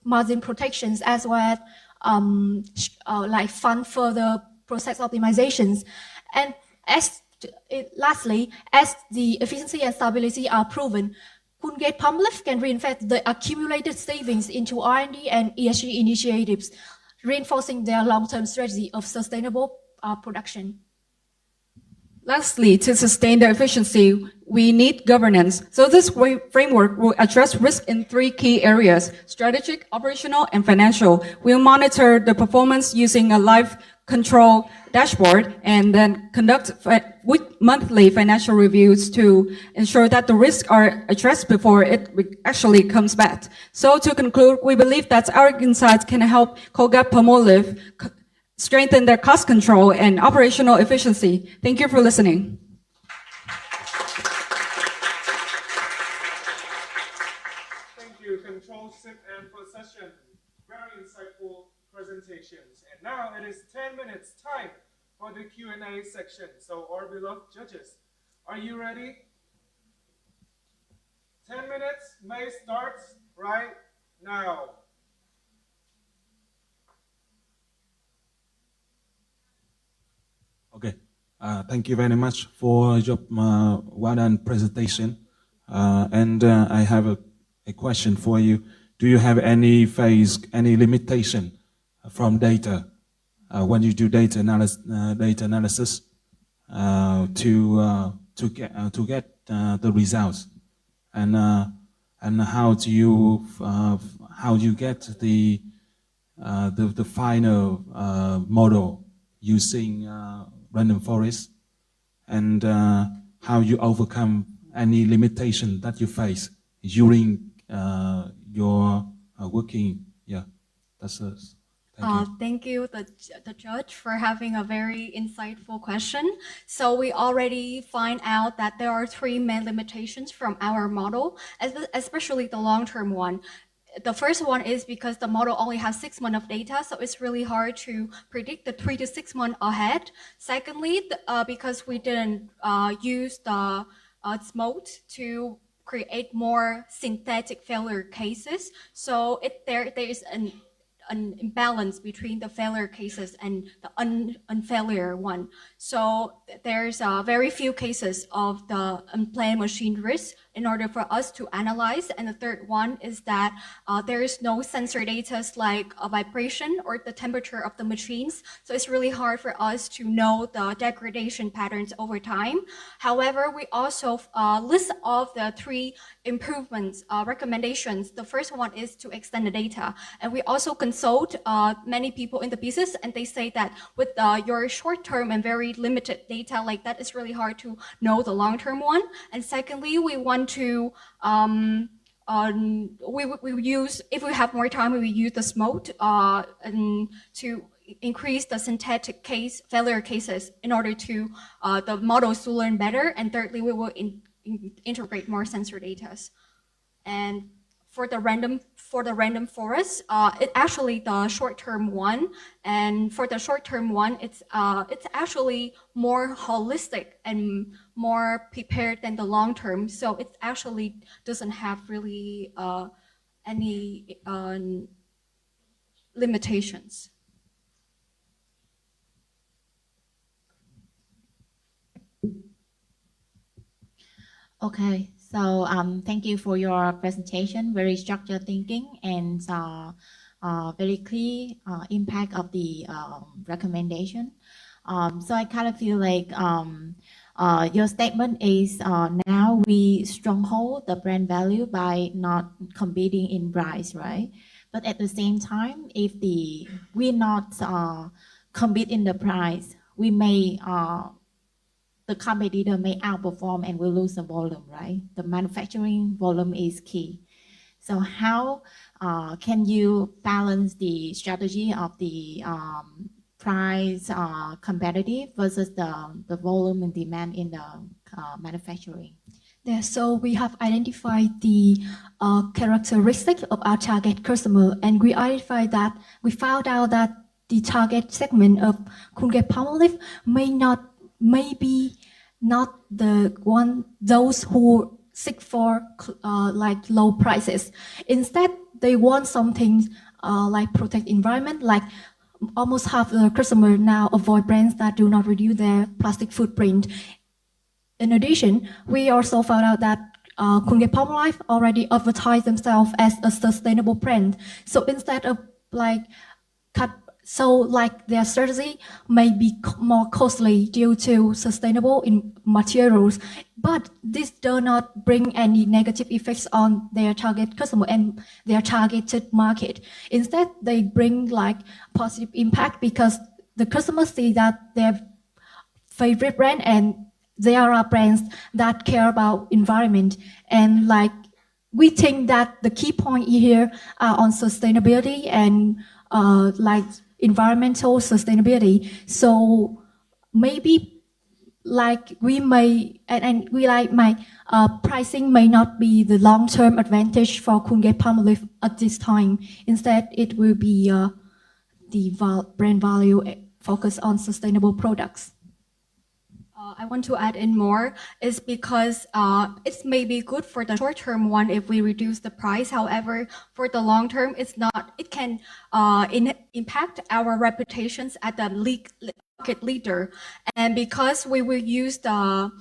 margin protections as well as fund further process optimizations. And lastly, as the efficiency and stability are proven, Coolgate Pump Lift can reinvest the accumulated savings into R&D and ESG initiatives, reinforcing their long-term strategy of sustainable production. Lastly, to sustain the efficiency, we need governance. So this framework will address risk in 3 key areas: strategic, operational, and financial. We'll monitor the performance using a live control dashboard and then conduct monthly financial reviews to ensure that the risks are addressed before it actually comes back. So to conclude, we believe that our insights can help Coolgate Palmolive strengthen their cost control and operational efficiency. Thank you for listening. Thank you, Control, Sip, and Procession. Very insightful presentations. And now it is 10 minutes time for the Q&A section. So our beloved judges, are you ready? 10 minutes may start right now. Okay, thank you very much for your well done presentation. And I have a question for you. Do you have any limitation from data when you do data analysis to get the results? And how do you get the final model using random forest, and how you overcome any limitation that you face during your working? Yeah, that's it. Thank you, the judge, for having a very insightful question. So we already find out that there are 3 main limitations from our model, especially the long-term one. the first one is because the model only has 6 months of data, so it's really hard to predict the 3 to 6 months ahead. Secondly, because we didn't use the SMOT to create more synthetic failure cases, so there is an imbalance between the failure cases and the unfailure one. So there's very few cases of the unplanned machine risk in order for us to analyze. And the third one is that there is no sensor data like a vibration or the temperature of the machines. So it's really hard for us to know the degradation patterns over time. However, we also list of the 3 improvements recommendations. The first one is to extend the data. And we also consult many people in the business, and they say that with your short-term and very limited data like that, it's really hard to know the long-term one. And secondly, we want to we use, if we have more time, we will use the SMOT and to increase the synthetic failure cases in order to the models to learn better. And thirdly, we will integrate more sensor data. And for the random forest, it actually the short-term one, and for the short-term one, it's actually more holistic and more prepared than the long-term. So it actually doesn't have really any limitations. Okay, so thank you for your presentation. Very structured thinking and very clear impact of the recommendation. So I kind of feel like your statement is now we stronghold the brand value by not competing in price, right? But at the same time, if we not compete in the price, we may the competitor may outperform and will lose the volume, right? The manufacturing volume is key. So how can you balance the strategy of the price competitive versus the volume and demand in the manufacturing? Yeah, so we have identified the characteristics of our target customer, and we found out that the target segment of Colgate-Palmolive may be not those who seek for like low prices. Instead, they want something like protect environment. Like almost half the customer now avoid brands that do not reduce their plastic footprint. In addition, we also found out that Colgate-Palmolive already advertise themselves as a sustainable brand. So instead of their strategy may be more costly due to sustainable materials, but this does not bring any negative effects on their target customer and their targeted market. Instead, they bring like positive impact because the customers see that their favorite brand and there are brands that care about environment. And like we think that the key point here are on sustainability and like environmental sustainability. So maybe like we may and we like my pricing may not be the long-term advantage for Colgate-Palmolive at this time. Instead, it will be the brand value focus on sustainable products. I want to add in more is because it may be good for the short-term one if we reduce the price. However, for the long-term, it's not. It can impact our reputations as the market leader, and because we will use the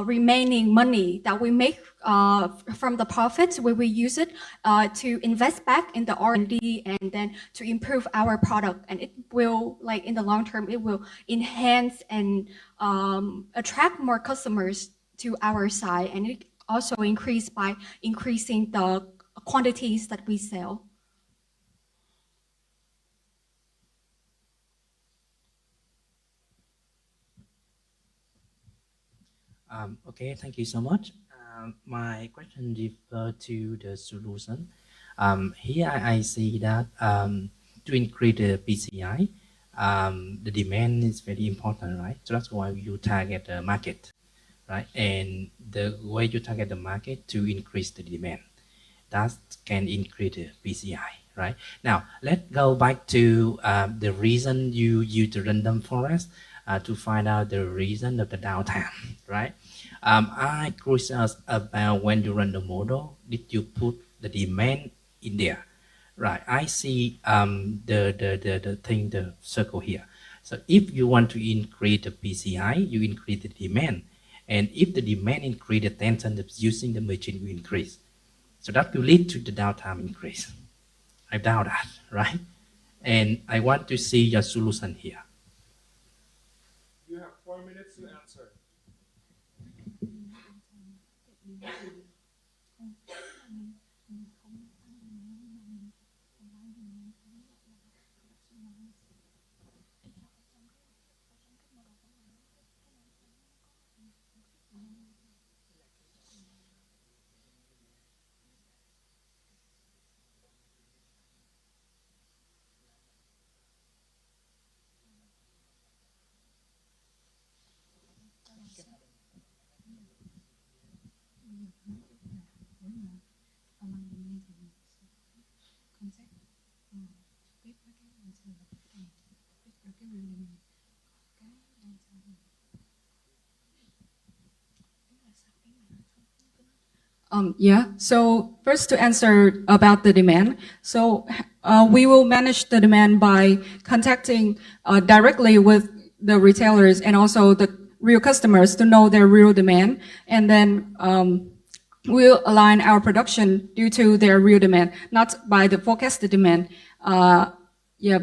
remaining money that we make from the profits, we will use it to invest back in the R&D and then to improve our product. And it will, like in the long term, it will enhance and attract more customers to our side. And it also increase by increasing the quantities that we sell. Okay, thank you so much. My question refers to the solution. Here I see that to increase the PCI, the demand is very important, right? So that's why you target the market, right? And the way you target the market to increase the demand. that can increase the PCI, right? Now, let's go back to the reason you use the random forest to find out the reason of the downtime, right? I curious about when you run the model, did you put the demand in there? Right, I see the circle here. So if you want to increase the PCI, you increase the demand. And if the demand increase, the tension of using the machine will increase. So that will lead to the downtime increase. I doubt that, right? And I want to see your solution here. You have 4 minutes to answer. Yeah, so first to answer about the demand. So we will manage the demand by contacting directly with the retailers and also the real customers to know their real demand. And then we'll align our production due to their real demand, not by the forecasted demand. Yeah,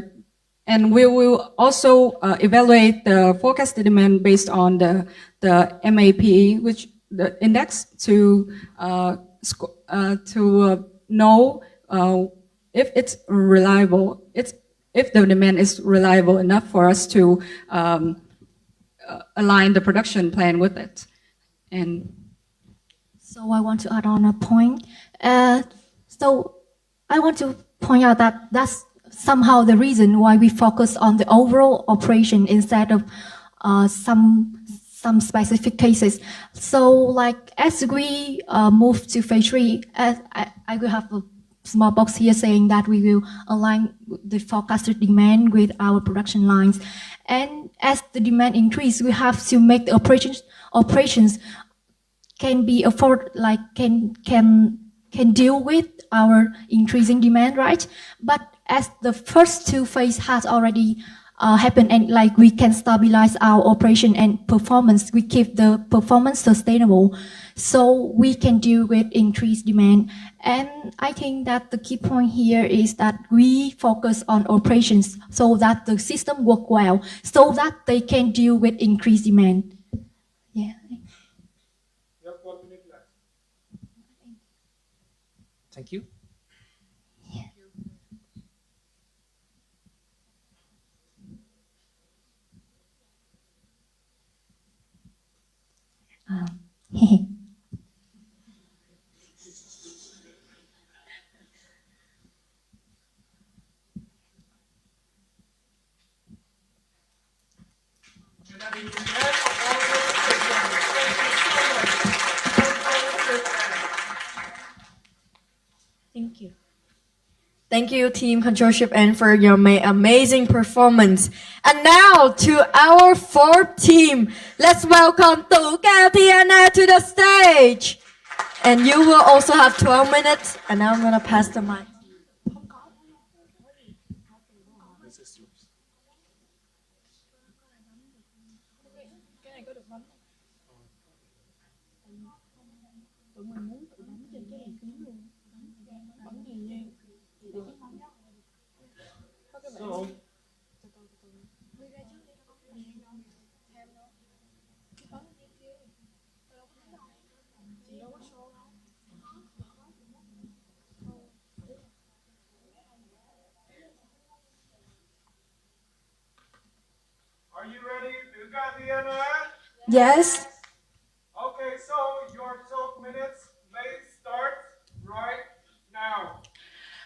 and we will also evaluate the forecasted demand based on the MAP, which the index to know if it's reliable. If the demand is reliable enough for us to align the production plan with it. And so I want to add on a point. So I want to point out that that's somehow the reason why we focus on the overall operation instead of some specific cases. So like as we move to phase 3, I will have a small box here saying that we will align the forecasted demand with our production lines. And as the demand increase, we have to make the operations can be afford, like can deal with our increasing demand, right? But as the first 2 phase has already happened, and like we can stabilize our operation and performance, we keep the performance sustainable, so we can deal with increased demand. And I think that the key point here is that we focus on operations so that the system work well, so that they can deal with increased demand. Yeah. Thank you. Thank you. Thank you, Team Controlship, and for your amazing performance. And now to our 4th team. Let's welcome 𝐸 to the stage. And you will also have 12 minutes. And now I'm going to pass the mic. So, are you ready? Yes. Okay, so your 12 minutes may start right now.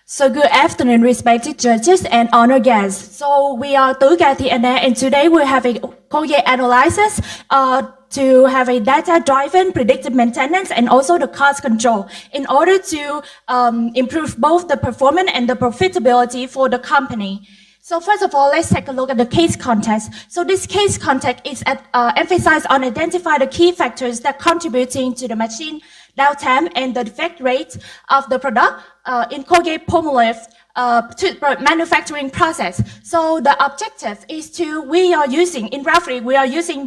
So good afternoon, respected judges and honored guests. So we are 𝐸 and today we're having 𝐸 analysis to have a data-driven predictive maintenance and also the cost control in order to improve both the performance and the profitability for the company. So first of all, let's take a look at the case context. So this case context is emphasized on identify the key factors that contributing to the machine downtime and the defect rate of the product in Colgate-Palmolive manufacturing process. So the objective is we are using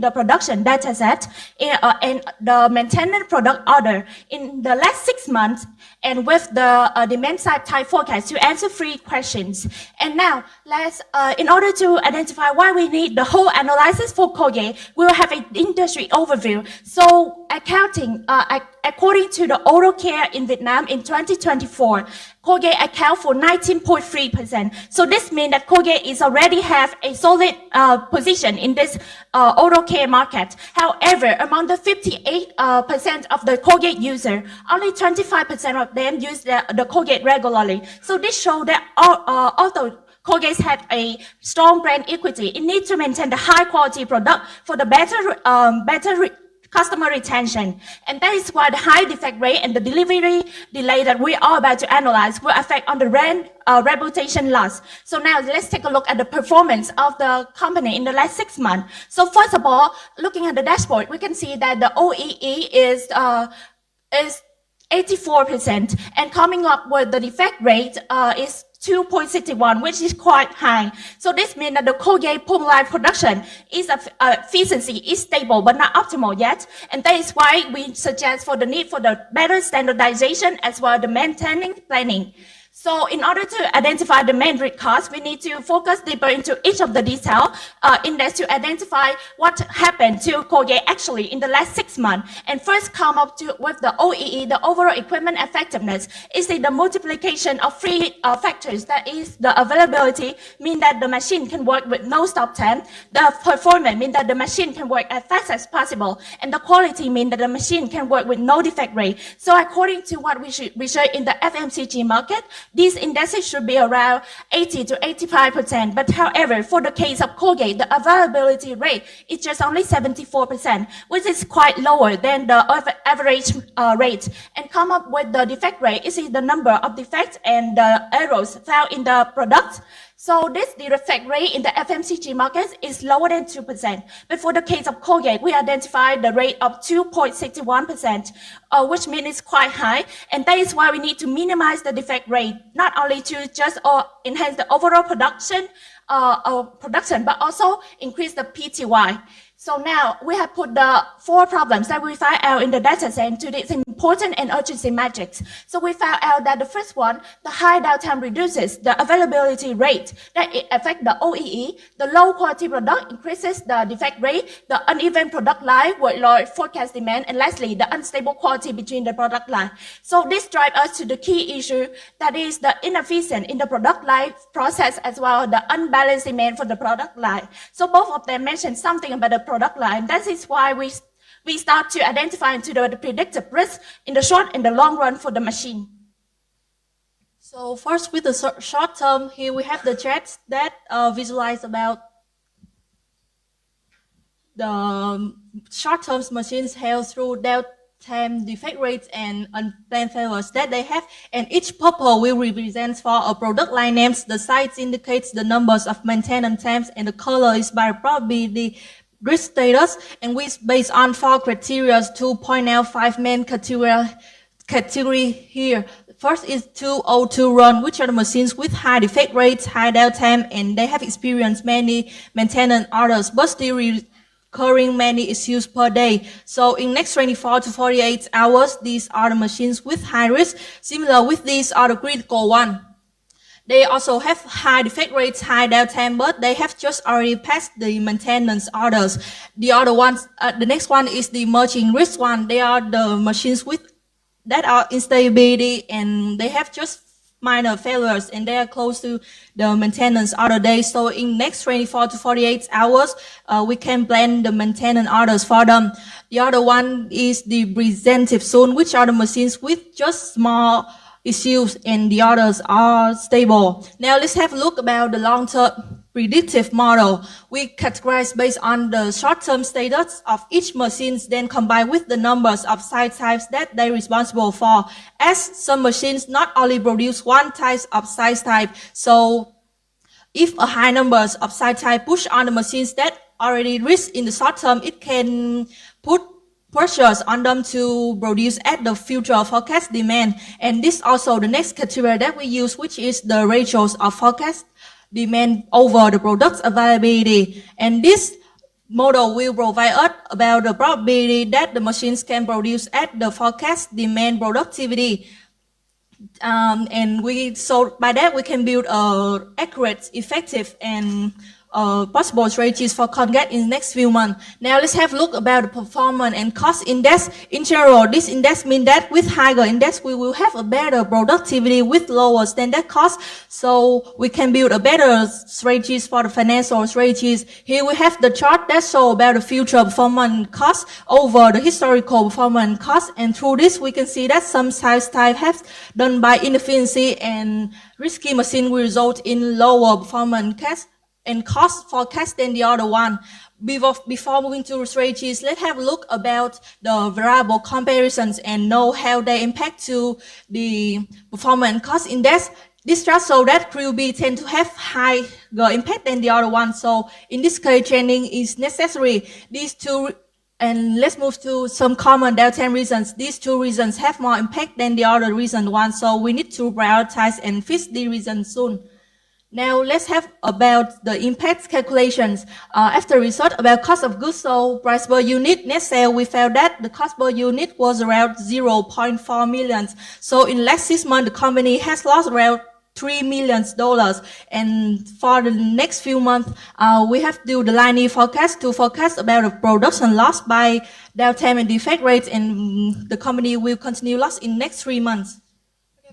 the production data set and the maintenance product order in the last 6 months and with the demand side type forecast to answer 3 questions. And now let's, in order to identify why we need the whole analysis for Colgate, we will have an industry overview. So according to the oral care in Vietnam in 2024, Colgate account for 19.3%. So this means that Colgate is already have a solid position in this oral care market. However, among the 58% of the Colgate user, only 25% of them use the Colgate regularly. So this shows that although Colgate has a strong brand equity, it needs to maintain the high quality product for the better customer retention. And that is why the high defect rate and the delivery delay that we are about to analyze will affect on the brand reputation loss. So now let's take a look at the performance of the company in the last 6 months. So first of all, looking at the dashboard, we can see that the OEE is 84%, and coming up with the defect rate is 2.61, which is quite high. So this means that the Colgate-Palmolive production efficiency is stable but not optimal yet. And that is why we suggest for the need for the better standardization as well as the maintaining planning. So in order to identify the main root cause, we need to focus deeper into each of the detail index to identify what happened to Colgate actually in the last 6 months. And first come up with the OEE, the overall equipment effectiveness, is the multiplication of 3 factors. That is the availability, mean that the machine can work with no stop time. The performance, mean that the machine can work as fast as possible. And the quality, mean that the machine can work with no defect rate. So according to what we should research in the FMCG market, these indexes should be around 80 to 85%. But however, for the case of Colgate, the availability rate is just only 74%, which is quite lower than the average rate. And come up with the defect rate is the number of defects and the errors found in the product. So this defect rate in the FMCG market is lower than 2%. But for the case of Colgate, we identified the rate of 2.61%, which means it's quite high. And that is why we need to minimize the defect rate, not only to just enhance the overall production, but also increase the PTY. So now we have put the 4 problems that we found out in the data set into this important and urgency matrix. So we found out that the first one, the high downtime reduces the availability rate, that it affects the OEE, the low quality product increases the defect rate, the uneven product line, workload, forecast demand, and lastly, the unstable quality between the product line. So this drives us to the key issue, that is the inefficient in the product line process as well as the unbalanced demand for the product line. So both of them mention something about the product line. That is why we start to identify into the predictive risk in the short and the long run for the machine. So first with the short term, here we have the charts that visualize about the short-term machines held through downtime, defect rates, and unplanned failures that they have. And each purple will represent for a product line names. The size indicates the numbers of maintenance times, and the color is by probability risk status. And we based on 4 criteria to point out 5 main category here. First is 202 run, which are the machines with high defect rates, high downtime, and they have experienced many maintenance orders, but still recurring many issues per day. So in next 24 to 48 hours, these are the machines with high risk. Similar with these are the critical one. They also have high defect rates, high downtime, but they have just already passed the maintenance orders. The other ones, the next one is the emerging risk one. They are the machines with that are instability, and they have just minor failures, and they are close to the maintenance order days. So in next 24 to 48 hours, we can plan the maintenance orders for them. The other one is the preventive zone, which are the machines with just small issues and the others are stable. Now let's have a look about the long-term predictive model. We categorize based on the short-term status of each machine, then combine with the numbers of site types that they're responsible for. As some machines not only produce one type of site type, so if a high numbers of site type push on the machines that already risk in the short term, it can put pressures on them to produce at the future forecast demand. And this also the next criteria that we use, which is the ratios of forecast demand over the product's availability. And this model will provide us about the probability that the machines can produce at the forecast demand productivity. And so by that we can build accurate, effective, and possible strategies for Colgate in the next few months. Now let's have a look about the performance and cost index. In general, this index means that with higher index we will have a better productivity with lower standard cost. So we can build a better strategies for the financial strategies. Here we have the chart that show about the future performance cost over the historical performance cost. And through this we can see that some size type have done by inefficiency and risky machine will result in lower performance cost forecast than the other one. Before moving to strategies, let's have a look about the variable comparisons and know how they impact to the performance cost index. This chart shows that QB tend to have higher impact than the other one. So in this case, training is necessary. These two, and let's move to some common delta reasons. These two reasons have more impact than the other reason one. So we need to prioritize and fix the reason soon. Now let's have about the impact calculations. After research about cost of goods sold, price per unit, net sale, we found that the cost per unit was around 0.4 million. So in the last 6 months, the company has lost around $3 million. And for the next few months, we have to do the linear forecast to forecast about the production loss by downtime and defect rates, and the company will continue loss in the next 3 months.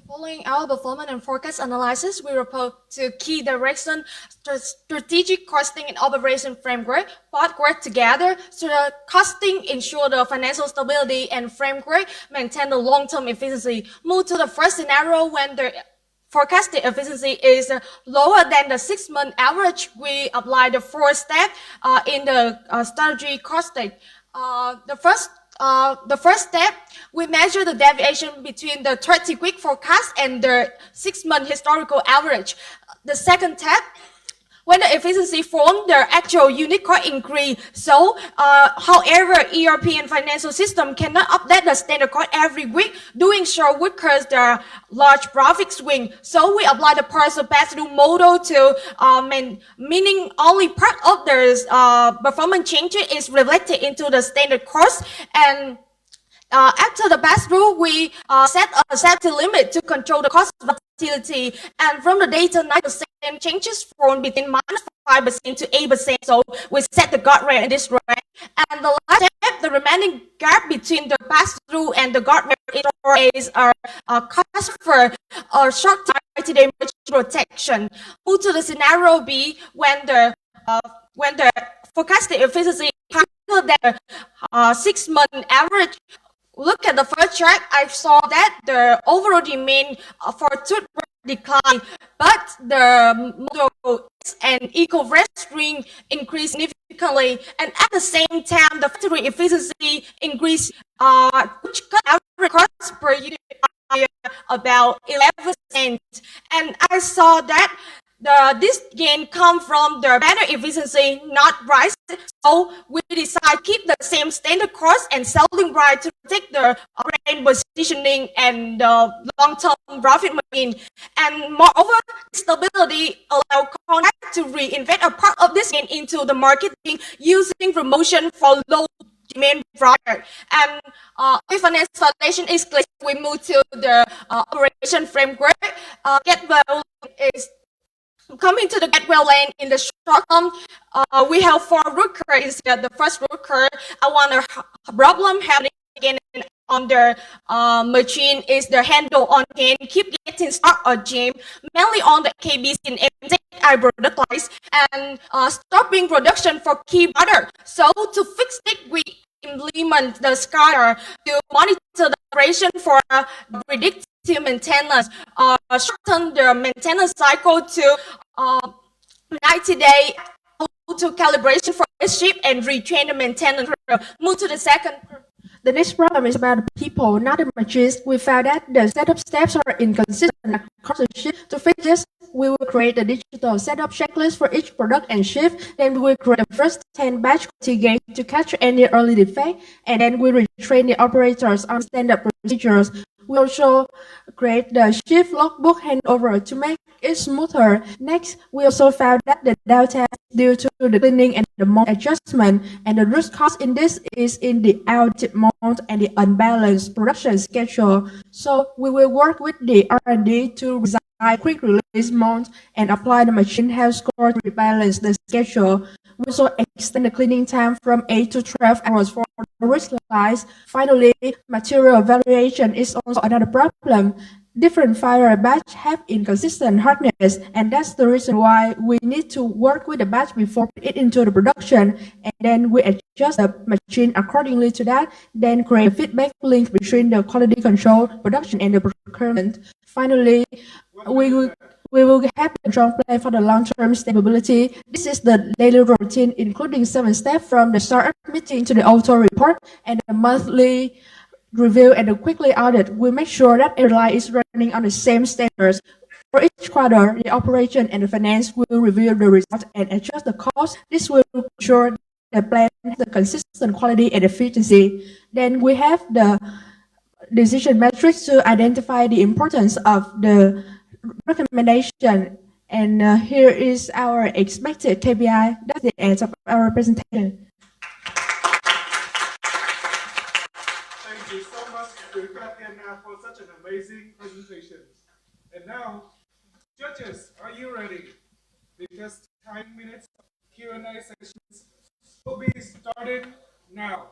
Following our performance and forecast analysis, we report to key direction, strategic costing and operation framework, both work together so the costing ensure the financial stability and framework maintain the long-term efficiency. Move to the first scenario when the forecasted efficiency is lower than the 6-month average. We apply the 4 steps in the strategy costing. The first step, we measure the deviation between the 30-week forecast and the 6-month historical average. The second step, when the efficiency from the actual unit cost increase. So, however, ERP and financial system cannot update the standard cost every week. Doing so would cause the large profit swing. So we apply the partial pass-through model to meaning only part of the performance change is reflected into the standard cost. And after the pass-through, we set a safety limit to control the cost volatility. And from the data, 9% changes from between -5% to 8%. So we set the guardrail in this range. And the last step, the remaining gap between the pass-through and the guardrail is a cost for a short-term 90-day protection. Move to the scenario B when the forecasted efficiency is higher than 6-month average. Look at the first chart. I saw that the overall demand for toothbrush declined, but the model and eco-red string increased significantly, and at the same time, the factory efficiency increased, which cut average cost per unit by about 11%. And I saw that this gain come from the better efficiency, not price. So we decide to keep the same standard cost and selling price to protect the brand positioning and the long-term profit margin. And moreover, stability allows Colgate to reinvest a part of this gain into the marketing using promotion for low demand product. And if finance foundation is clear, we move to the operation framework. Get well is coming to the get well lane in the short term. We have 4 root causes here. The first root cause, I want a problem happening again on the machine is the handle on gain keep getting stuck or jam, mainly on the KBC and MZI product lines, and stopping production for key product. So to fix it, we implement the scanner to monitor the operation for predictive maintenance, shorten the maintenance cycle to 90 days to calibration for each ship and retrain the maintenance crew. Move to the second. The next problem is about the people, not the machines. We found that the setup steps are inconsistent across the ship. To fix this, we will create a digital setup checklist for each product and shift. Then we will create the first 10 batch gauge to catch any early defect. And then we retrain the operators on standard procedures. We also create the shift logbook handover to make it smoother. Next, we also found that the downtime is due to the cleaning and the mode adjustment, and the root cause in this is in the outdated mode and the unbalanced production schedule. So we will work with the R&D to design quick release mode and apply the machine health score to rebalance the schedule. We also extend the cleaning time from 8 to 12 hours for the risk lines. Finally, material evaluation is also another problem. Different fire batch have inconsistent hardness, and that's the reason why we need to work with the batch before put it into the production, and then we adjust the machine accordingly to that, then create a feedback link between the quality control, production, and the procurement. Finally, we will have a strong plan for the long-term stability. This is the daily routine, including 7 steps from the startup meeting to the auto report and the monthly review and the quickly audit. We make sure that every line is running on the same standards. For each quarter, the operation and the finance will review the result and adjust the cost. This will ensure the plan has the consistent quality and efficiency. Then we have the decision metrics to identify the importance of the recommendation. And here is our expected KPI. That's the end of our presentation. Thank you so much, Anna, for such an amazing presentation. And now, judges, are you ready? Because 10 minutes of Q&A sessions will be started now.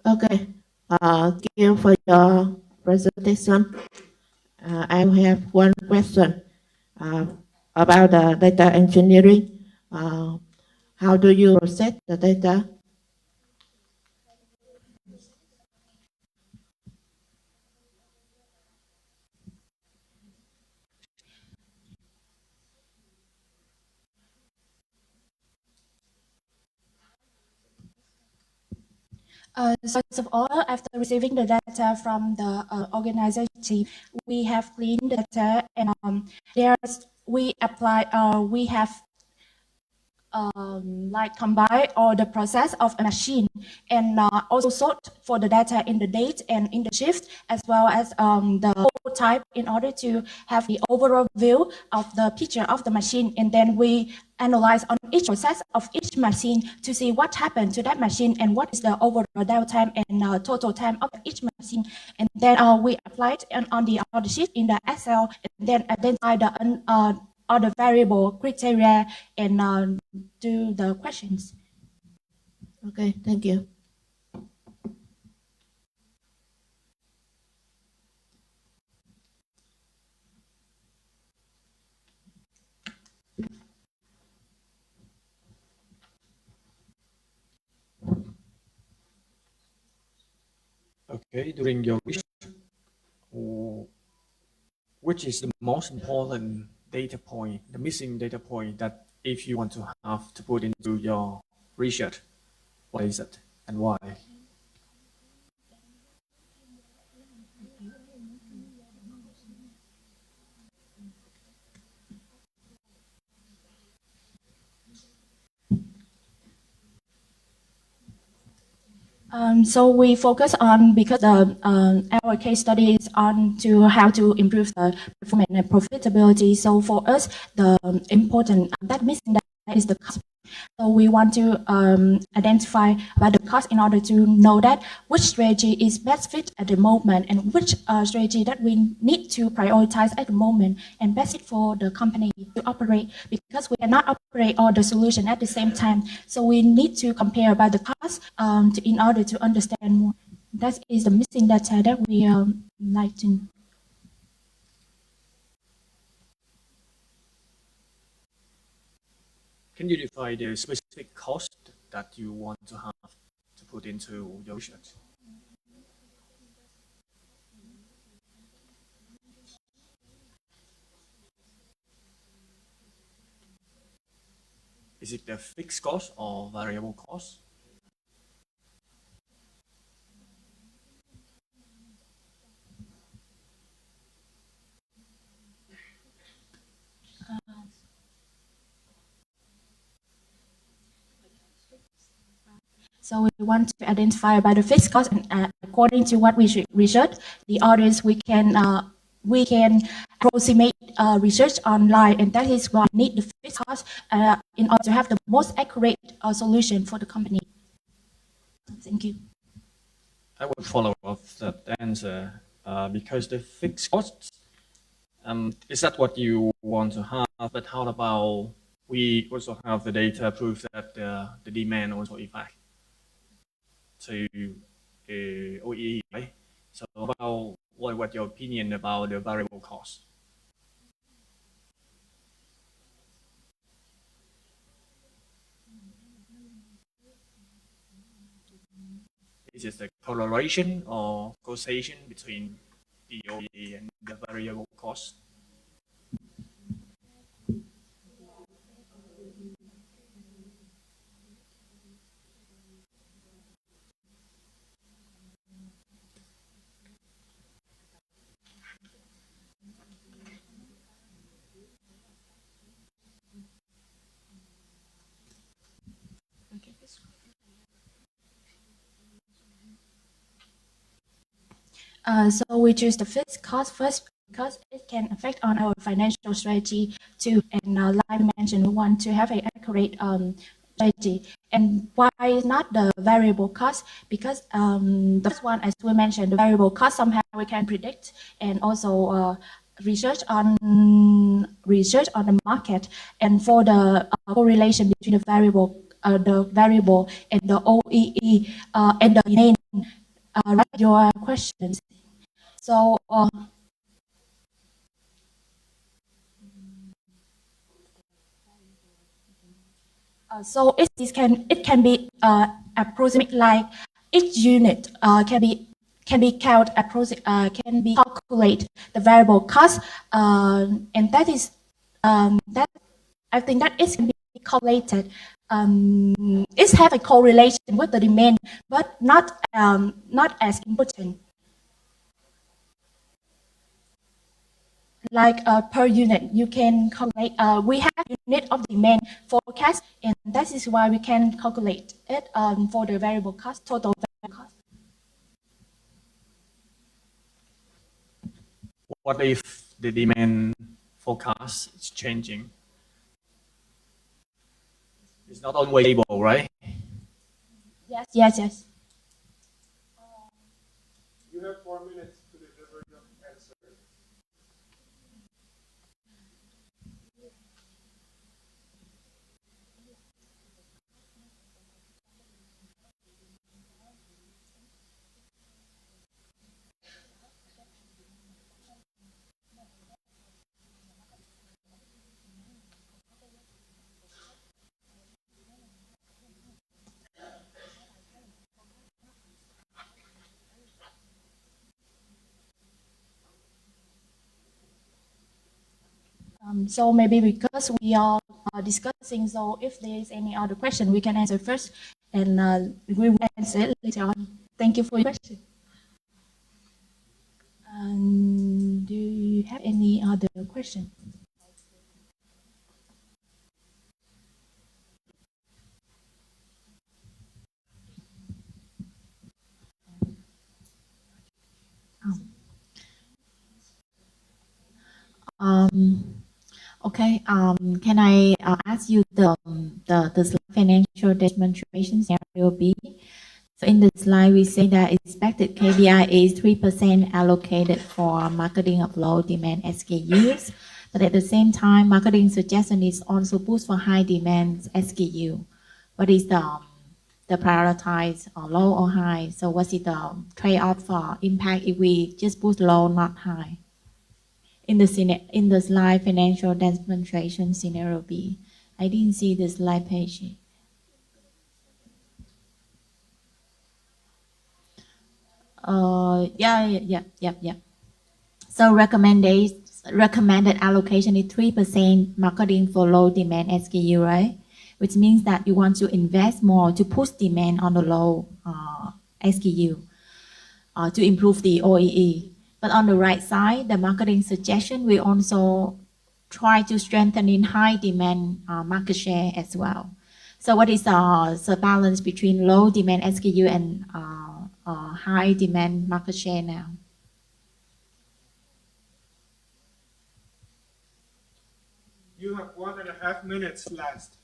Okay. Thank you for your presentation. I have one question about the data engineering. How do you process the data? So first of all, after receiving the data from the organization team, we have cleaned the data, and we have like combine all the process of a machine, and also sort for the data in the date and in the shift, as well as the whole type, in order to have the overall view of the picture of the machine. And then we analyze on each process of each machine to see what happened to that machine and what is the overall downtime and total time of each machine. And then we applied on the order sheet in the Excel, and then identify the all the variable criteria and do the questions. Okay, thank you. Okay, during your research, which is the most important data point, the missing data point that if you want to have to put into your research, what is it and why? So we focus on, because our case study is on to how to improve the performance and profitability. So for us, the important that missing that is the cost. So we want to identify about the cost in order to know that which strategy is best fit at the moment, and which strategy that we need to prioritize at the moment and best fit for the company to operate, because we cannot operate all the solution at the same time. So we need to compare about the cost in order to understand more. That is the missing data that we like to. Can you define the specific cost that you want to have to put into your research? Is it the fixed cost or variable cost? So we want to identify by the fixed cost, and according to what we research, the audience we can approximate research online, and that is why we need the fixed cost in order to have the most accurate solution for the company. Thank you. I will follow up that answer because the fixed costs is that what you want to have, but how about we also have the data proof that the demand also affect to OEE, right? So about what your opinion about the variable cost? Is it a correlation or causation between the OEE and the variable cost? So we choose the fixed cost first because it can affect on our financial strategy too. And like I mentioned, we want to have an accurate strategy. And why not the variable cost? Because the first one, as we mentioned, the variable cost somehow we can predict, and also research on the market, and for the correlation between the variable and the OEE and the demand. Your questions. So so it can be approximate, like each unit can be calculate the variable cost, and that is that I think that it can be correlated. It have a correlation with the demand, but not as important. Like per unit, you can calculate. We have unit of demand forecast, and that is why we can calculate it for the variable cost, total variable cost. What if the demand forecast is changing? It's not always stable, right? Yes. You have 4 minutes to deliver your answer. So maybe because we are discussing, so if there is any other question, we can answer first, and we will answer it later on. Thank you for your question. Do you have any other question? Okay. Can I ask you the financial demonstration scenario B? So in the slide, we say that expected KPI is 3% allocated for marketing of low demand SKUs, but at the same time, marketing suggestion is also boost for high demand SKU. What is the prioritize or low or high? So what's the trade-off for impact if we just boost low, not high? In the slide financial demonstration scenario B, I didn't see the slide page. Yeah. So recommended allocation is 3% marketing for low demand SKU, right? which means that you want to invest more to push demand on the low SKU to improve the OEE. But on the right side, the marketing suggestion will also try to strengthen in high demand market share as well. So what is the balance between low demand SKU and high demand market share now? You have 1.5 minutes left.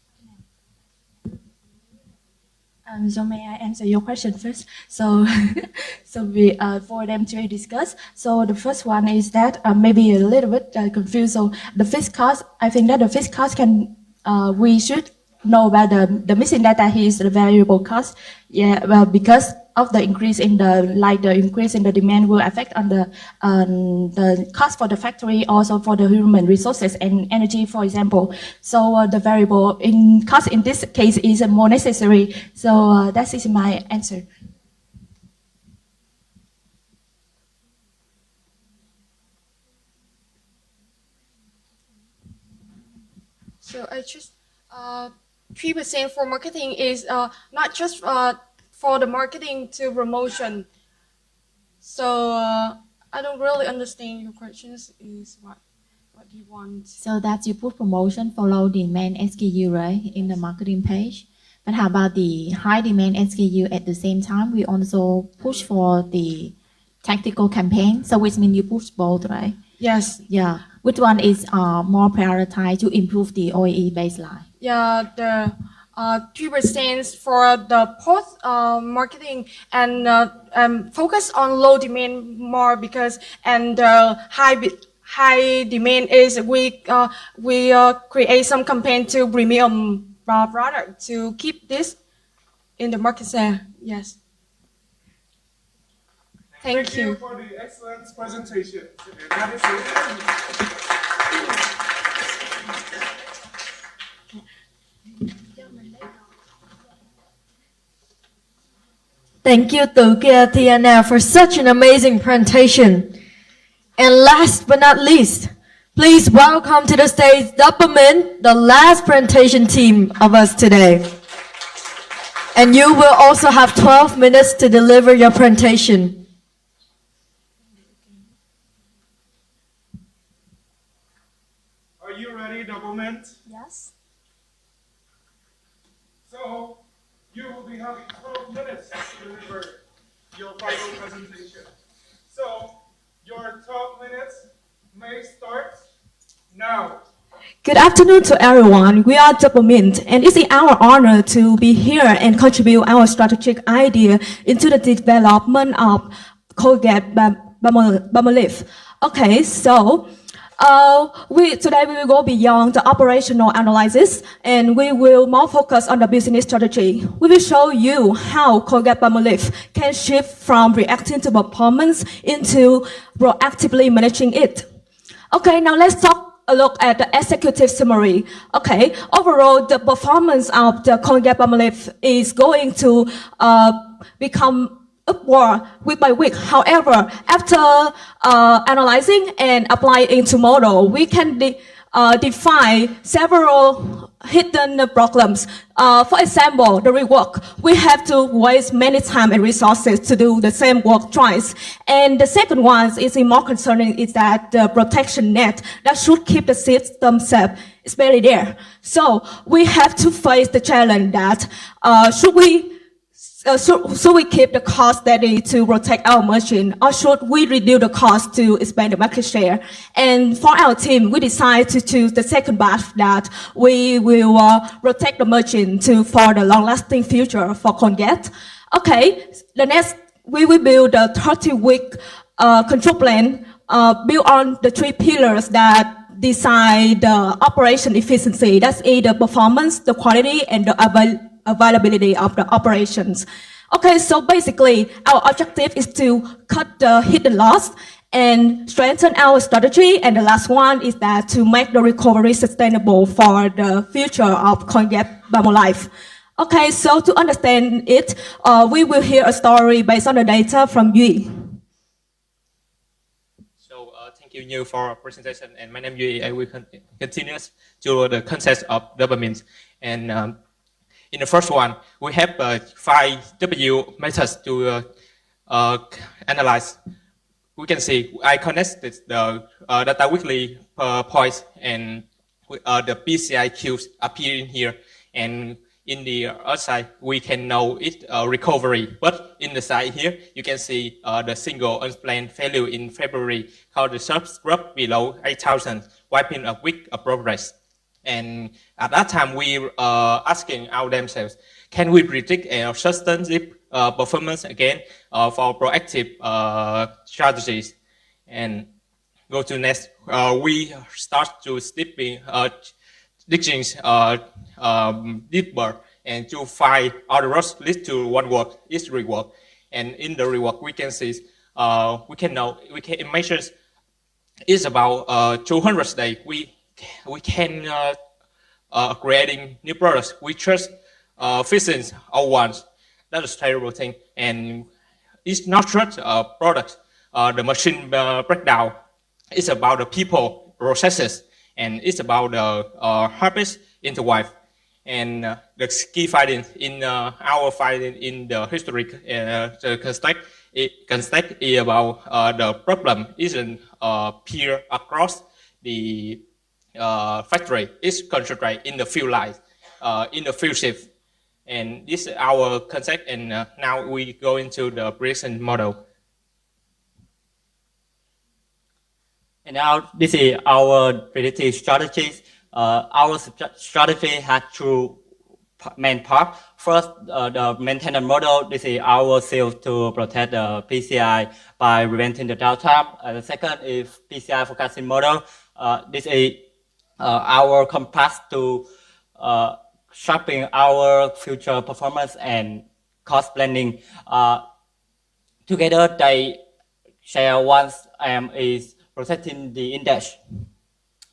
So may I answer your question first? So, we for them to discuss. So the first one is that maybe a little bit confused. So the fixed cost, I think that the fixed cost can we should know about the missing data here is the variable cost. Yeah, well, because of the increase in the increase in the demand will affect on the cost for the factory, also for the human resources and energy, for example. So the variable in cost in this case is more necessary. So that is my answer. So I just 3% for marketing is not just for the marketing to promotion. So I don't really understand your questions. Is what do you want? So that you put promotion for low demand SKU, right, in the marketing page. But how about the high demand SKU at the same time? We also push for the tactical campaign. So which means you push both, right? Yes. Yeah. Which one is more prioritized to improve the OEE baseline? Yeah, the 3% for the post marketing and focus on low demand more because and high demand is we create some campaign to premium product to keep this in the market share. Yes. Thank you for the excellent presentation. And that is it. Thank you, Tiana, for such an amazing presentation. And last but not least, please welcome to the stage Dopamin, the last presentation team of us today. And you will also have 12 minutes to deliver your presentation. Are you ready, Dopamin? Yes. So, you will be having 12 minutes to deliver your final presentation. So, your 12 minutes may start now. Good afternoon to everyone. We are Dopamin, and it's our honor to be here and contribute our strategic idea into the development of Colgate-Palmolive. Okay, so today we will go beyond the operational analysis, and we will more focus on the business strategy. We will show you how Colgate-Palmolive can shift from reacting to performance into proactively managing it. Okay, now let's look at the executive summary. Okay, overall, the performance of the Colgate-Palmolive is going to become upward week by week. However, after analyzing and applying into model, we can define several hidden problems. For example, the rework. We have to waste many time and resources to do the same work twice. And the second one is more concerning is that the protection net that should keep the system safe is barely there. So we have to face the challenge that should we keep the cost steady to protect our margin, or should we reduce the cost to expand the market share? And for our team, we decided to choose the second path, that we will protect the margin for the long-lasting future for Colgate. Okay, the next, we will build a 30-week control plan built on the 3 pillars that decide the operation efficiency. That's the performance, the quality, and the availability of the operations. Okay, so basically our objective is to cut the hidden loss and strengthen our strategy, and the last one is that to make the recovery sustainable for the future of Colgate-Palmolive. Okay, so to understand it, we will hear a story based on the data from Yui. So thank you, Như, for presentation, and my name is Yui. I will continue to the concept of dopamine. And in the first one, we have 5W methods to analyze. We can see I connected the data weekly points, and the PCI cubes appear in here. And in the outside, we can know its recovery. But in the side here, you can see the single unplanned failure in February called the subscript below 8,000, wiping a week of progress. And at that time, we asking themselves, can we predict a substantive performance again for proactive strategies? And go to next. We start to digging deeper and to find all the routes lead to one word is reward. And in the reward, we can see we can measure it's about 200 days. We can creating new products. We trust fixing our ones. That is terrible thing. And it's not just products. The machine breakdown. It's about the people, processes, and it's about the habits in the life. And the key findings in our finding in the history context is about the problem isn't peer across the factory. It's concentrated in the few lines, in the few shifts. And this is our concept. And now we go into the prediction model. And now this is our predictive strategies. Our strategy has two main parts. First, the maintenance model. This is our sales to protect the PCI by preventing the downtime. The second is PCI forecasting model. This is our compass to sharpen our future performance and cost planning. Together, they share one aim is protecting the index.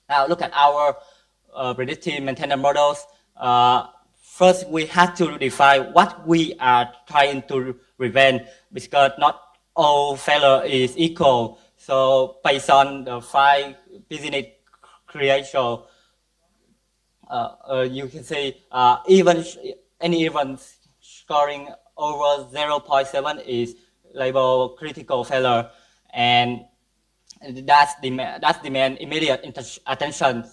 Now look at our predictive maintenance models. First, we have to define what we are trying to prevent, because not all failure is equal. So based on the 5 business creation, you can see even any event scoring over 0.7 is labeled critical failure, and that's demand immediate attention.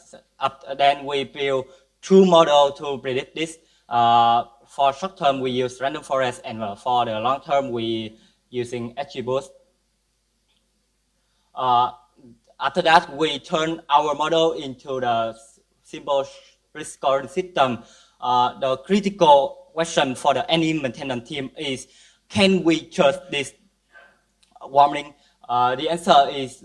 Then we build 2 models to predict this. For short term, we use random forest, and for the long term, we using XGBoost. After that, we turn our model into the simple risk scoring system. The critical question for any maintenance team is, can we trust this warning? The answer is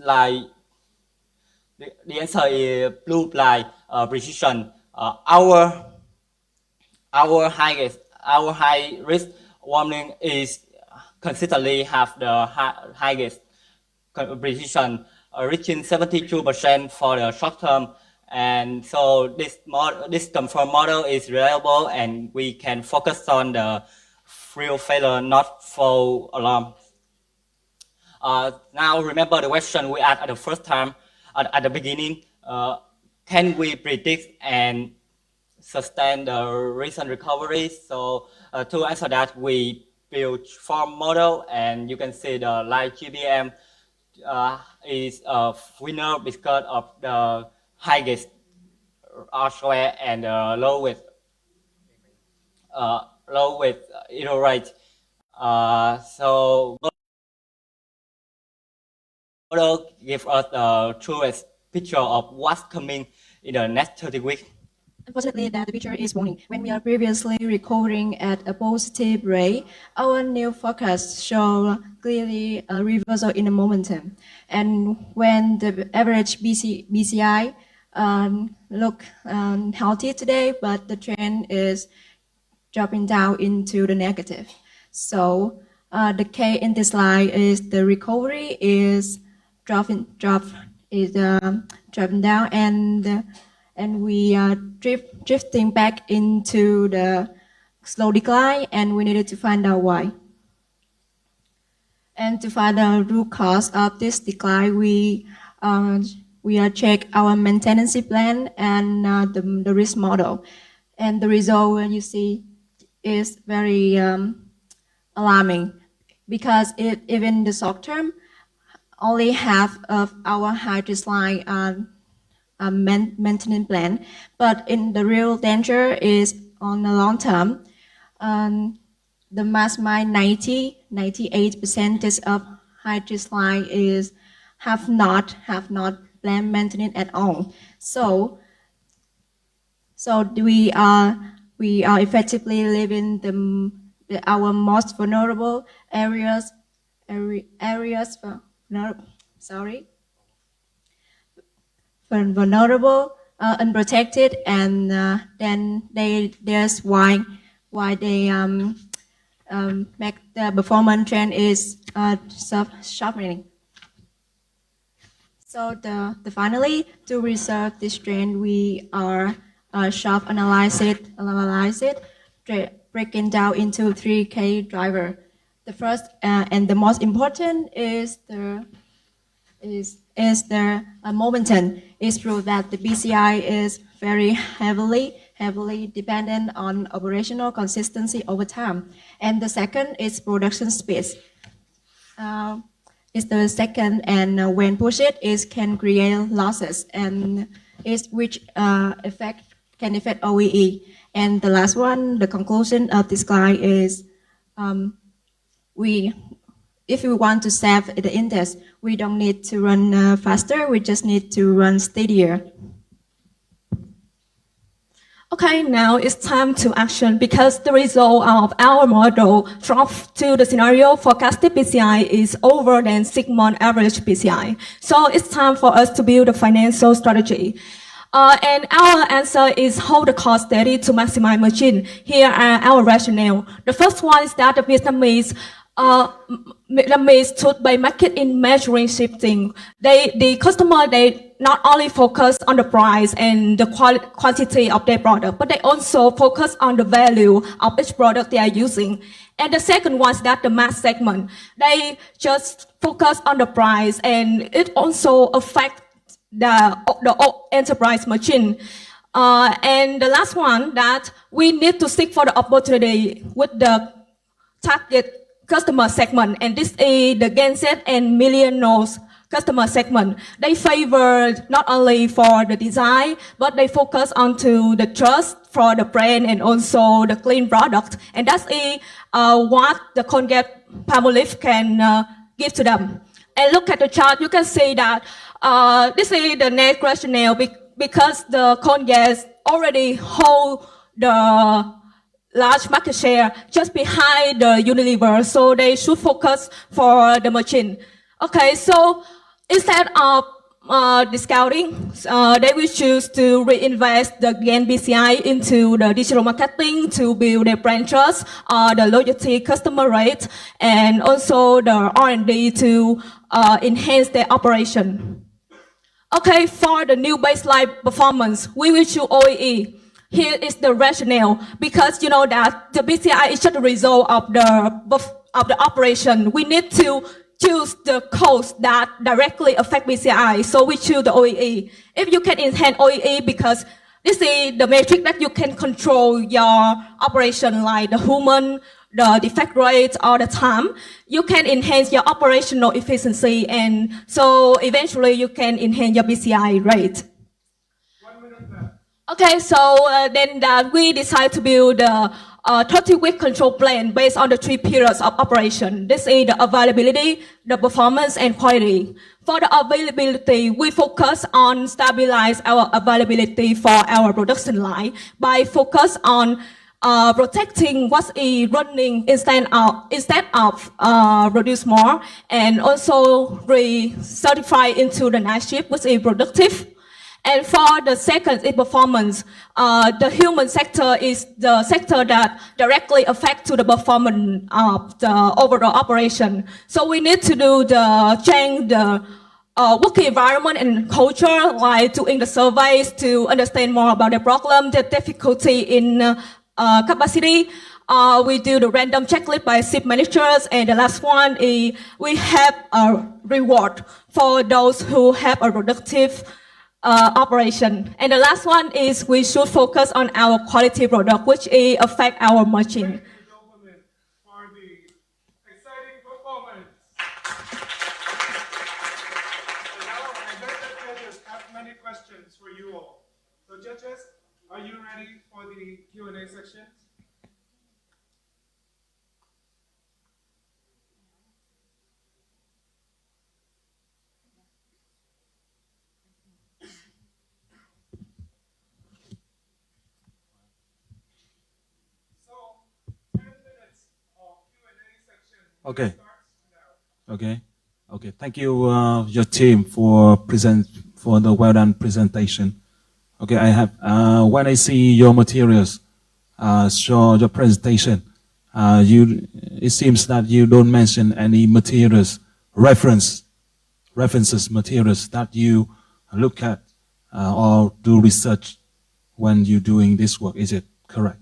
blue line precision. Our high risk warning is consistently have the highest precision, reaching 72% for the short term. And so this confirmed model is reliable, and we can focus on the real failure, not false alarm. Now remember the question we asked at the first time, at the beginning. Can we predict and sustain the recent recovery? So to answer that, we built 4 models, and you can see the light GBM is a winner because of the highest R square and low with error rate. So model gives us the truest picture of what's coming in the next 30 weeks. Unfortunately, that the picture is warning. When we are previously recovering at a positive rate, our new forecast show clearly a reversal in the momentum. And when the average BCI look healthy today, but the trend is dropping down into the negative. So the K in this slide is the recovery is dropping down, and we are drifting back into the slow decline, and we needed to find out why. And to find the root cause of this decline, we check our maintenance plan and the risk model. And the result, you see is very alarming because even the short term, only half of our hydrous line maintenance plan, but in the real danger is on the long term. The mastermind 98% of hydrous line have not planned maintenance at all. So we are effectively living our most vulnerable areas vulnerable, unprotected, and then there's why they make the performance trend is sharpening. So finally, to resolve this trend, we are sharp analyze it, breaking down into 3 key drivers. The first and the most important is the momentum. It's true that the BCI is very heavily dependent on operational consistency over time. And the second is production speed. Is the second, and when pushed, it can create losses, and which can affect OEE. And the last one, the conclusion of this slide is, if we want to save the index, we don't need to run faster. We just need to run steadier. Okay, now it's time to action because the result of our model to the scenario forecasted PCI is over than 6-month average PCI. So it's time for us to build a financial strategy. And our answer is hold the cost steady to maximize margin. Here are our rationale. The first one is that the Vietnamese stood by market in measuring shifting. The customer, they not only focus on the price and the quantity of their product, but they also focus on the value of each product they are using. And the second one is that the mass segment, they just focus on the price, and it also affects the enterprise margin. And the last one, that we need to seek for the opportunity with the target customer segment, and this is the Gen Z and millennials customer segment. They favor not only for the design, but they focus onto the trust for the brand and also the clean product. And that's what the Colgate-Palmolive can give to them. And look at the chart, you can see that this is the next rationale because the Colgate already hold the large market share just behind the Unilever, so they should focus for the margin. Okay, so instead of discounting, they will choose to reinvest the gain BCI into the digital marketing to build their brand trust, the loyalty customer rate, and also the R&D to enhance their operation. Okay, for the new baseline performance, we will choose OEE. Here is the rationale, because you know that the BCI is just a result of the operation. We need to choose the costs that directly affect BCI, so we choose the OEE. If you can enhance OEE, because this is the metric that you can control your operation, like the human, the defect rate, all the time, you can enhance your operational efficiency, and so eventually you can enhance your BCI rate. Okay, so then we decide to build a 30-week control plan based on the 3 periods of operation. This is the availability, the performance, and quality. For the availability, we focus on stabilize our availability for our production line by focus on protecting what's running instead of produce more, and also re-certify into the night shift, which is productive. And for the second is performance. The human sector is the sector that directly affects to the performance of the overall operation. So we need to do change the working environment and culture, like doing the surveys to understand more about the problem, the difficulty in capacity. We do the random checklist by shift managers, and the last one is we have a reward for those who have a productive operation. And the last one is we should focus on our quality product, which affect our margin. Many questions for you all. So judges, are you ready for the Q&A section? Okay. Okay. Thank you, your team, for the well done presentation. Okay, I have when I see your materials, show your presentation, it seems that you don't mention any materials, references materials that you look at or do research when you're doing this work. Is it correct?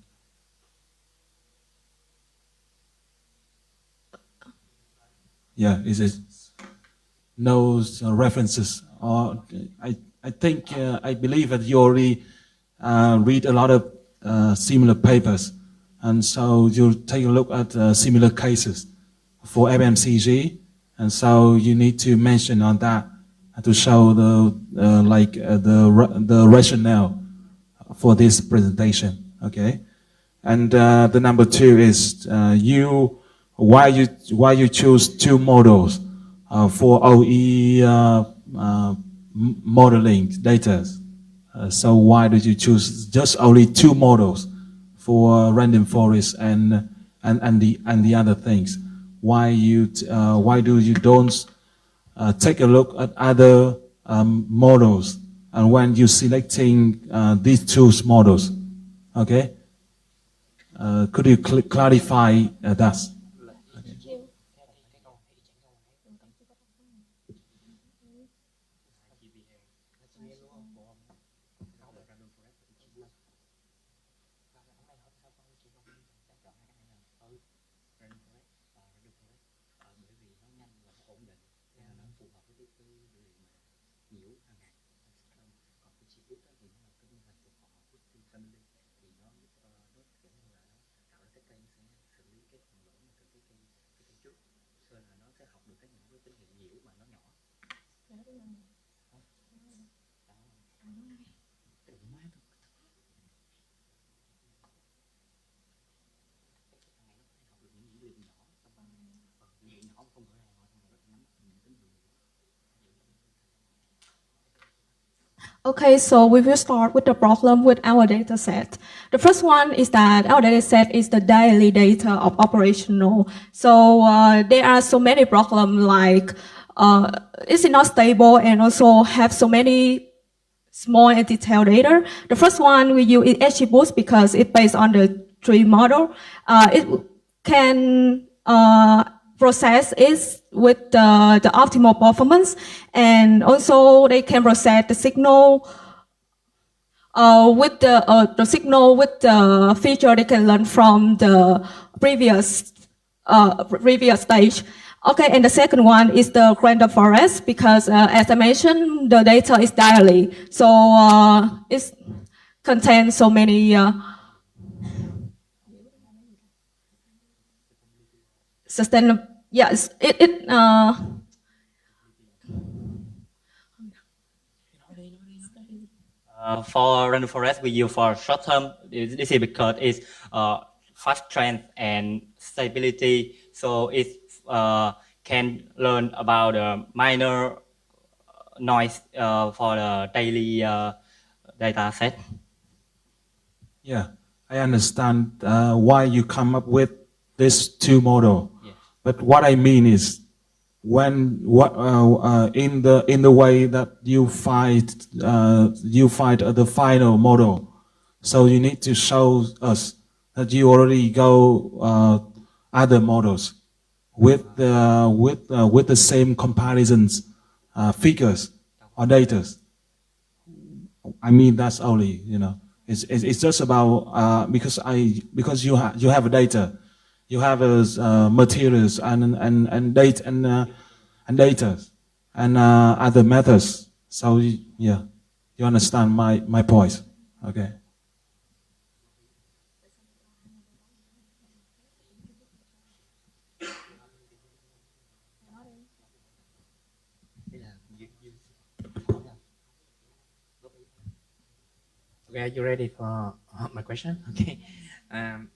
Yeah, is it no references? Or I think I believe that you already read a lot of similar papers, and so you take a look at similar cases for FMCG, and so you need to mention on that to show the rationale for this presentation. Okay, and the number two is why you choose two models for OE modeling data. So why did you choose just only two models for random forest and the other things? Why do you don't take a look at other models, and when you selecting these two models? Okay, could you clarify that? Okay, so we will start with the problem with our data set. The first one is that our data set is the daily data of operational. So there are so many problems like is it not stable and also have so many small and detailed data. The first one we use is XGBoost because it's based on the tree model. It can process is with the optimal performance, and also they can process the signal with the signal with the feature they can learn from the previous stage. Okay, and the second one is the random forest because as I mentioned, the data is daily, so it contains so many sustainable. Yes, for random forest, we use for short term. This is because it's fast trend and stability, so it can learn about the minor noise for the daily data set. Yeah, I understand why you come up with this two model. Yes. But what I mean is, in the way that you find the final model, so you need to show us that you already go other models with the same comparisons figures or data. I mean, that's only, it's just about because you have a data. You have materials and data and data and other methods. So yeah, You understand my point? Okay. Okay, are you ready for my question? Okay,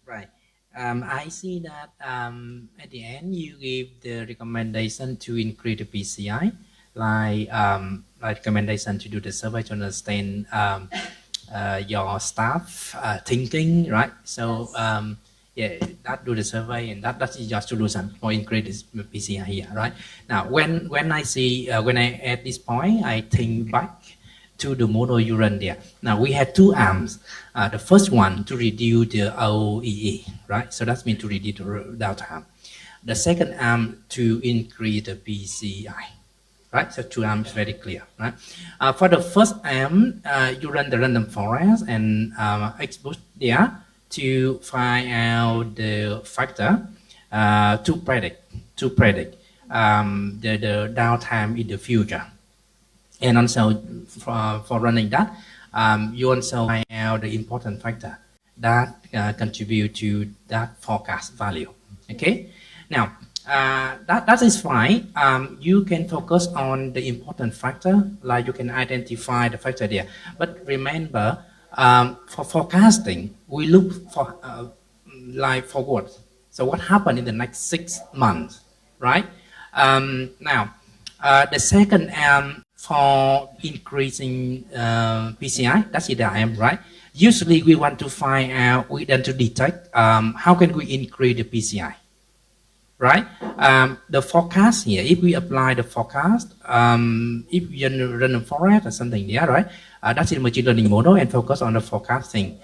right. I see that at the end you give the recommendation to increase the PCI, like recommendation to do the survey to understand your staff thinking, right? So yeah, that do the survey, and that's your solution for increase the PCI here, right? Now, when I see when I at this point, I think back to the model you run there. Now we have two arms. The first one to reduce the OEE, right? So that's mean to reduce the downtime. The second arm to increase the PCI, right? So two arms very clear, right? For the first arm, you run the random forest and expose there to find out the factor to predict the downtime in the future. And also for running that, you also find out the important factor that contribute to that forecast value. Okay, now that is fine. You can focus on the important factor, like you can identify the factor there. But remember, for forecasting, we look for like forward. So what happened in the next 6 months, right? Now, the second for increasing PCI, that's the IM, right? Usually we want to find out, we want to detect how can we increase the PCI, right? The forecast here, if we apply the forecast, if we run a forest or something there, right? That's in machine learning model and focus on the forecasting.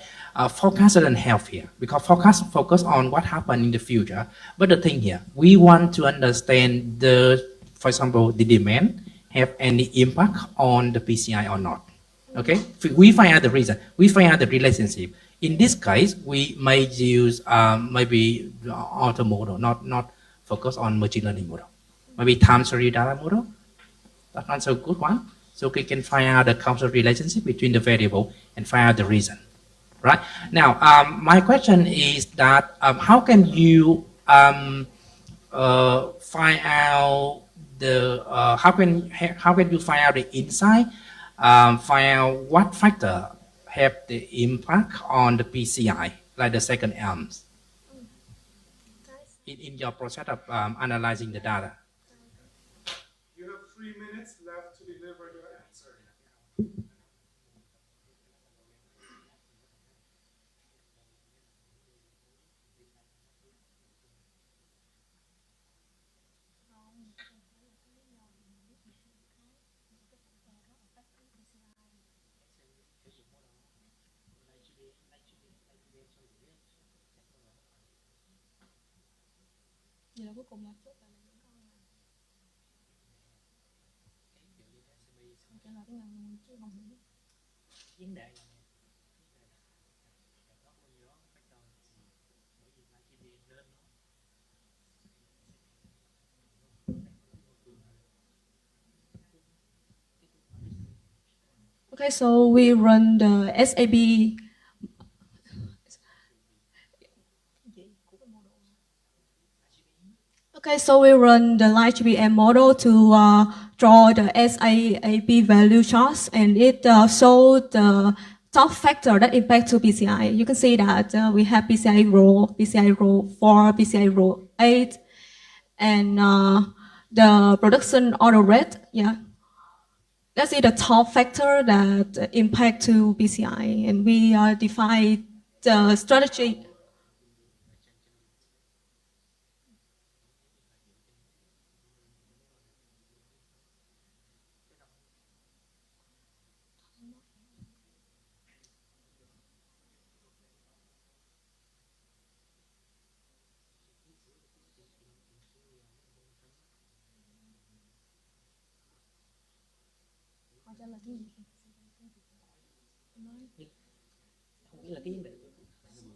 Forecast doesn't help here because forecast focus on what happened in the future. But the thing here, we want to understand for example, the demand have any impact on the PCI or not. Okay, we find out the reason, we find out the relationship. In this case, we may use maybe auto model, not focus on machine learning model. Maybe time series data model. That's not so good one. So we can find out the causal relationship between the variable and find out the reason. Right now, my question is that how can you find out how can you find out the insight, find out what factor have the impact on the PCI, like the second arms, in your process of analyzing the data? You have 3 minutes left to deliver your answer. Okay, so we run the SAB. Okay, so we run the live GBM model to draw the SAB value charts, and it shows the top factor that impact to PCI. You can see that we have PCI row 4, PCI row 8, and the production order rate. Yeah, that's the top factor that impact to PCI, and we define the strategy.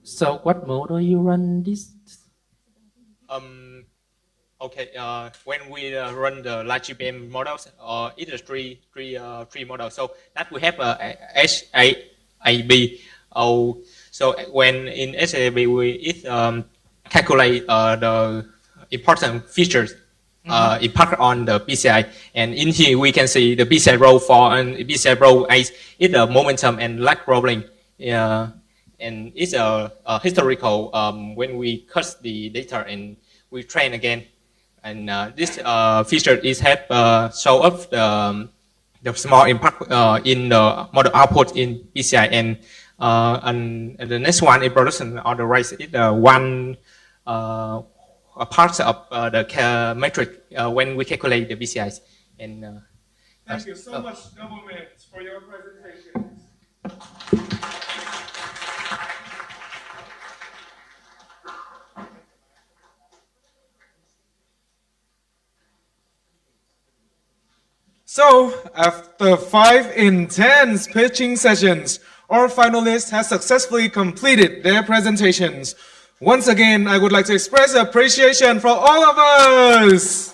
So what model you run this? Okay, when we run the large GPM models, it's a three models. So that we have HAB. So when in HAB we calculate the important features impact on the PCI, and in here we can see the PCI row 4 and PCI row 8 is a momentum and lag rolling. And it's a historical when we cut the data and we train again. And this feature is have show up the small impact in the model output in PCI, and the next one in production on the right is one part of the metric when we calculate the PCIs. And thank you so much, Nobleman, for your presentation. So, after 5 intense pitching sessions, our finalists have successfully completed their presentations. Once again, I would like to express appreciation for all of us.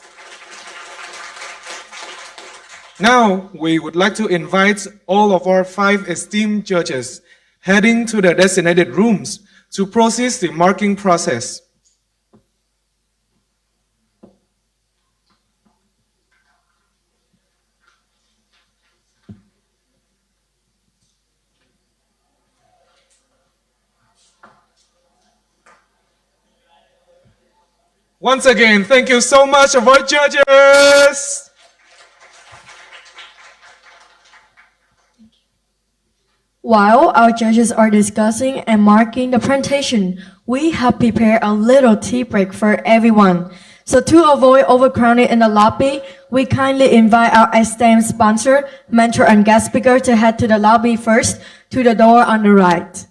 Now, we would like to invite all of our 5 esteemed judges heading to the designated rooms to proceed the marking process. Once again, thank you so much of our judges. While our judges are discussing and marking the presentation, we have prepared a little tea break for everyone. So to avoid overcrowding in the lobby, we kindly invite our esteemed sponsor, mentor, and guest speaker to head to the lobby first, to the door on the right.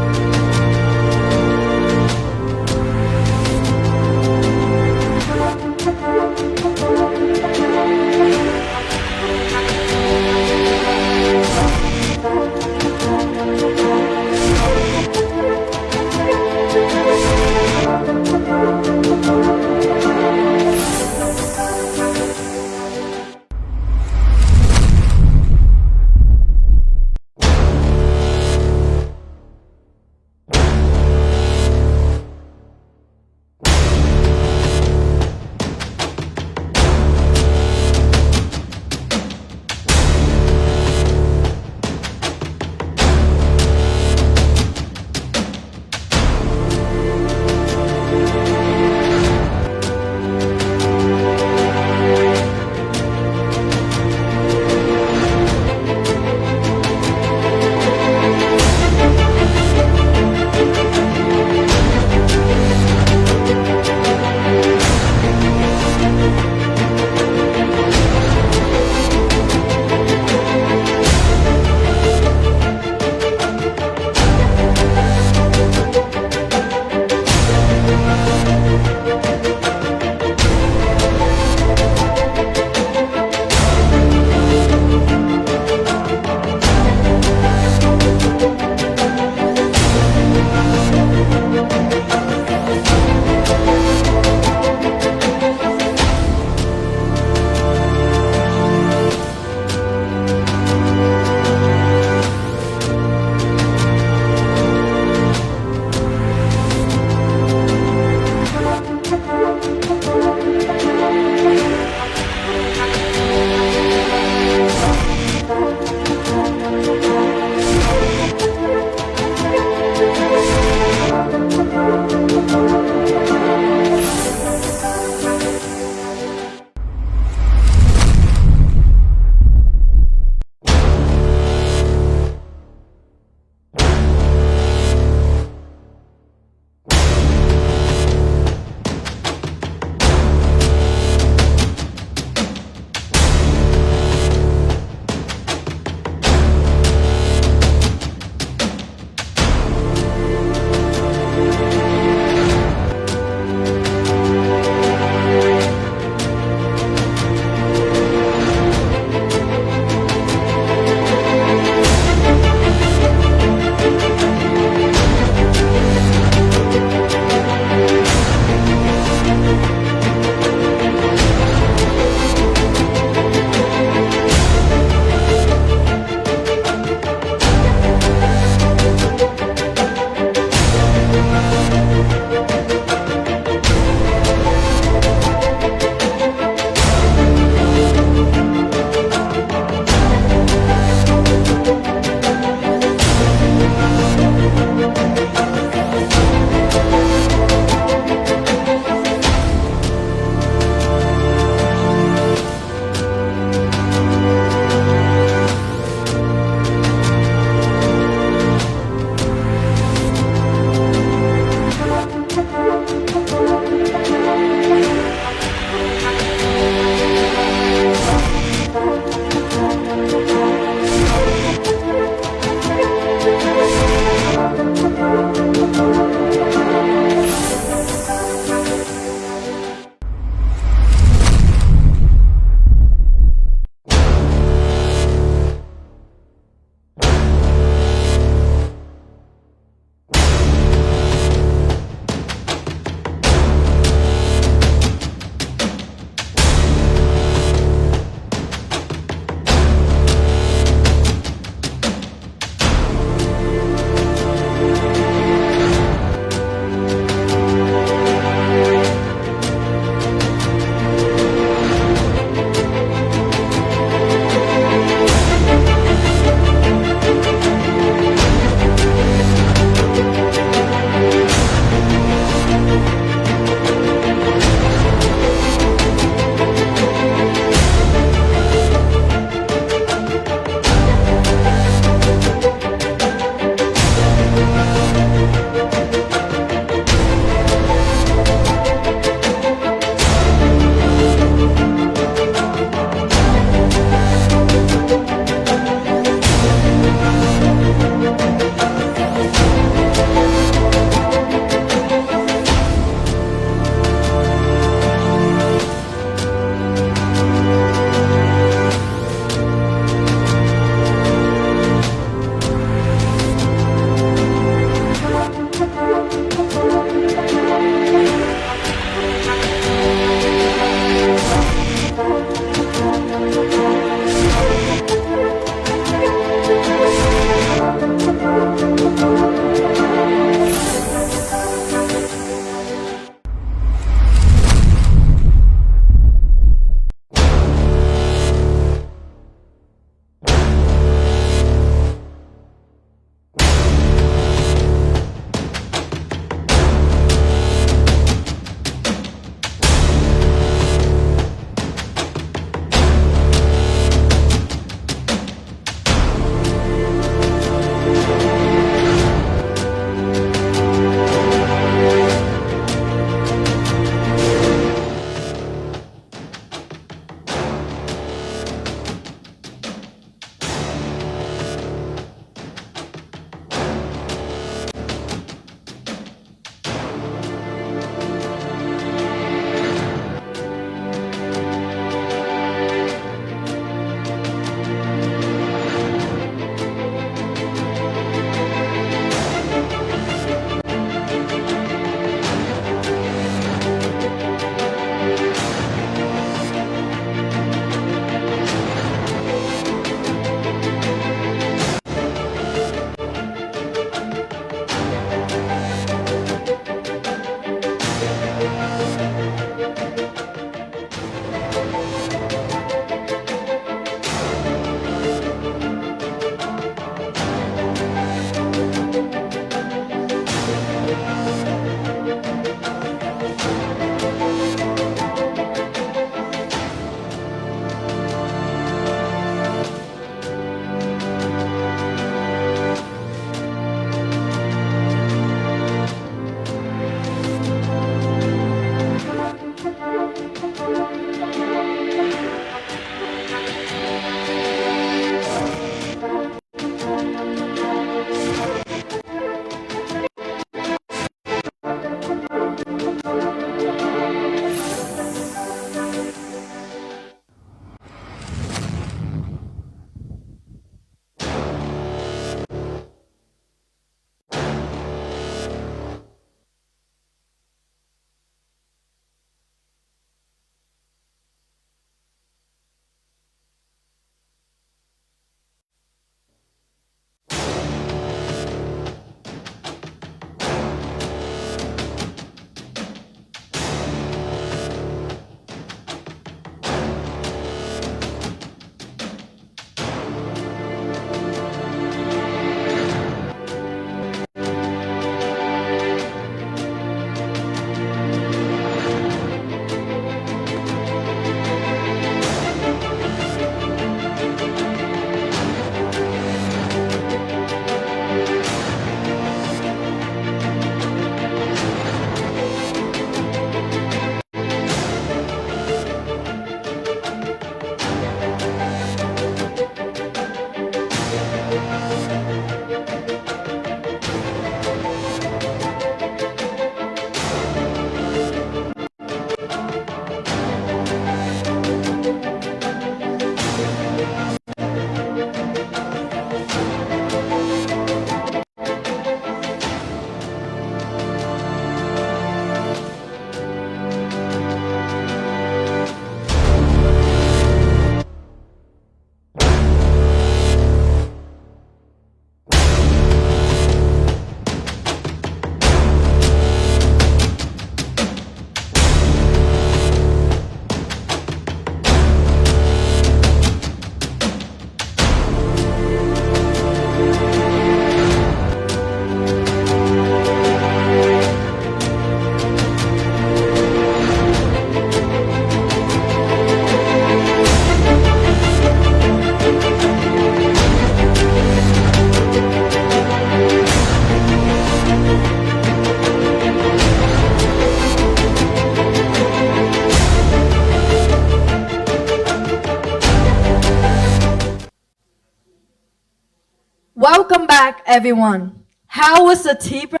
Welcome back, everyone. How was the tea break?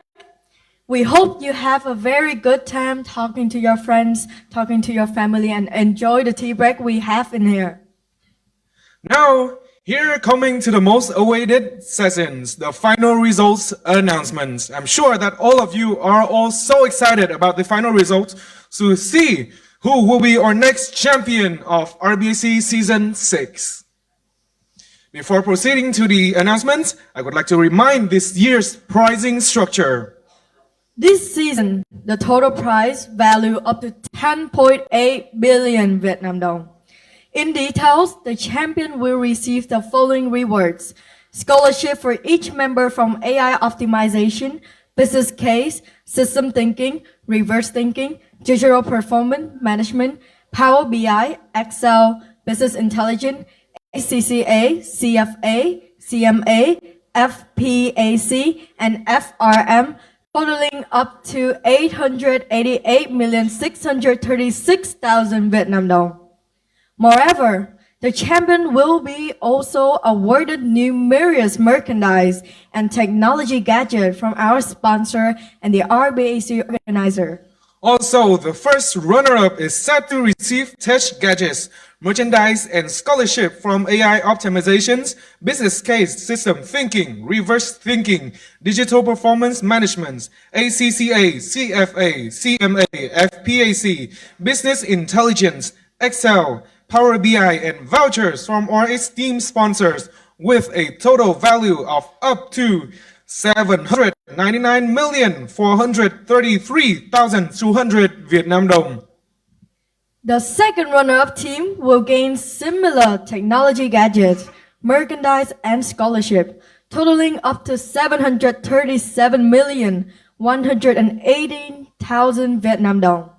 We hope you have a very good time talking to your friends, talking to your family, and enjoy the tea break we have in here. Now, here coming to the most awaited sessions, the final results announcements. I'm sure that all of you are all so excited about the final results to see who will be our next champion of RBAC Season 6. Before proceeding to the announcements, I would like to remind this year's pricing structure. This season, the total prize value up to 10.8 billion Vietnam dong. In details, the champion will receive the following rewards: scholarship for each member from AI optimization, business case, system thinking, reverse thinking, digital performance management, Power BI, Excel, business intelligence, ACCA, CFA, CMA, FPAC, and FRM, totaling up to 888,636,000 Vietnam dong. Moreover, the champion will be also awarded numerous merchandise and technology gadgets from our sponsor and the RBAC organizer. Also, the first runner-up is set to receive tech gadgets, merchandise, and scholarship from AI optimizations, business case, system thinking, reverse thinking, digital performance management, ACCA, CFA, CMA, FPAC, business intelligence, Excel, Power BI, and vouchers from our esteemed sponsors with a total value of up to 799,433,200 Vietnam dong. The second runner-up team will gain similar technology gadgets, merchandise, and scholarship, totaling up to 737,118,000 Vietnam dong.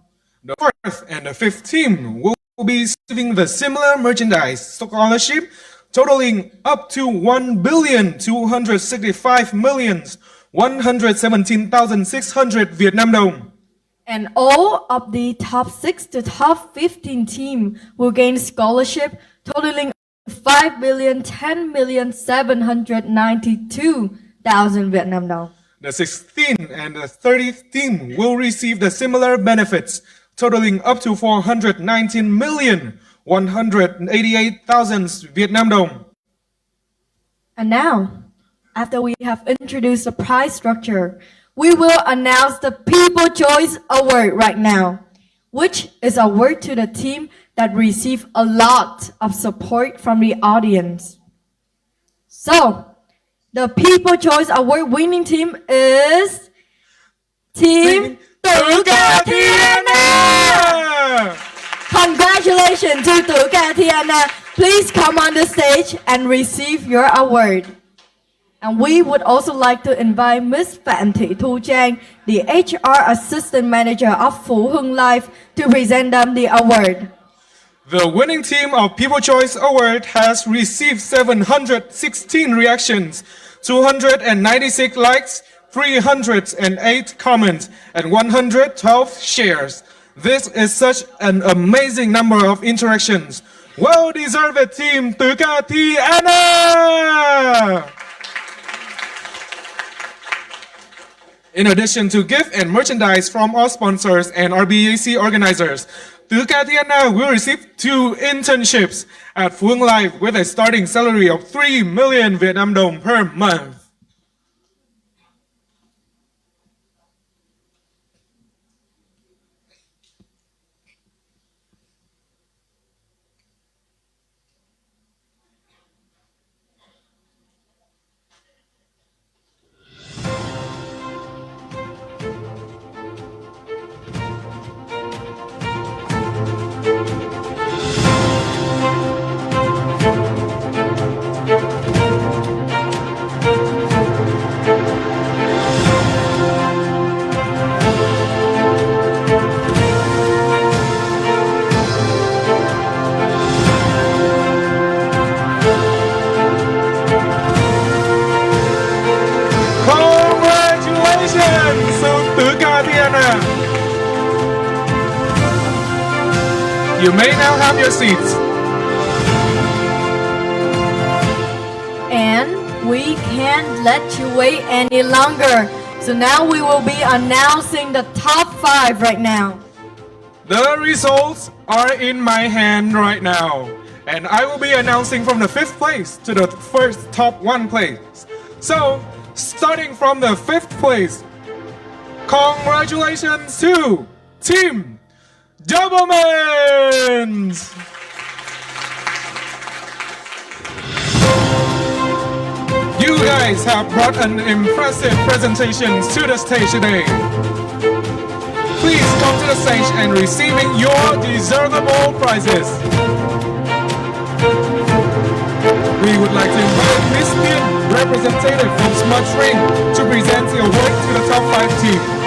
The fourth and the fifth team will be receiving the similar merchandise scholarship, totaling up to 1,265,117,600 Vietnam dong. And all of the top 6 to top 15 team will gain scholarship totaling 5,010,792,000 Vietnam dong. The 16th and the 30th team will receive the similar benefits, totaling up to 419,188,000 Vietnam dong. And now, after we have introduced the prize structure, we will announce the People Choice Award right now, which is a award to the team that received a lot of support from the audience. So, the People Choice Award winning team is Team Tử Ca Thiên Anh. Congratulations to Tử Ca Thiên Anh. Please come on the stage and receive your award. And we would also like to invite Ms. Phạm Thị Thu Trang, the HR Assistant Manager of Phú Hưng Life, to present them the award. The winning team of People Choice Award has received 716 reactions, 296 likes, 308 comments, and 112 shares. This is such an amazing number of interactions. Well-deserved team Tử Ca Thiên Anh! In addition to gift and merchandise from our sponsors and RBAC organizers, Tử Ca Thiên Anh will receive 2 internships at Phú Hưng Life with a starting salary of 3 million Vietnam dong per month. You may now have your seats. And We can't let you wait any longer. So now we will be announcing the top 5 right now. The results are in my hand right now. And I will be announcing from the 5th place to the first top 1 place. So, starting from the 5th place, congratulations to Team Doublemans! You guys have brought an impressive presentation to the stage today. Please come to the stage and receiving your deservable prizes. We would like to invite Miss Viên, representative from Smart Train, to present the award to the top 5 team.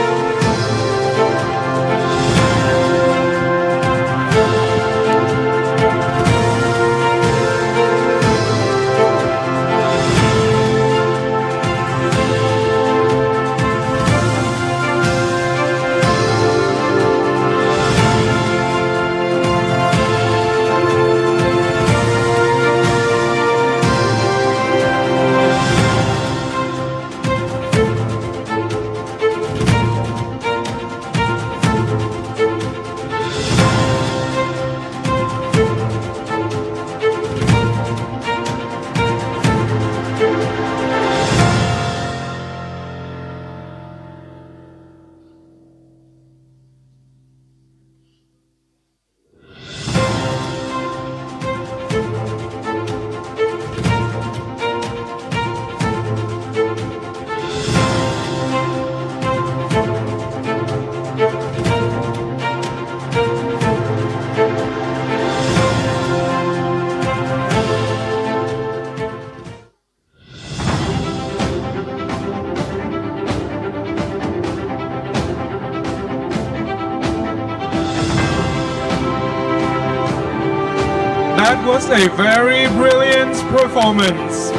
That was a very brilliant performance.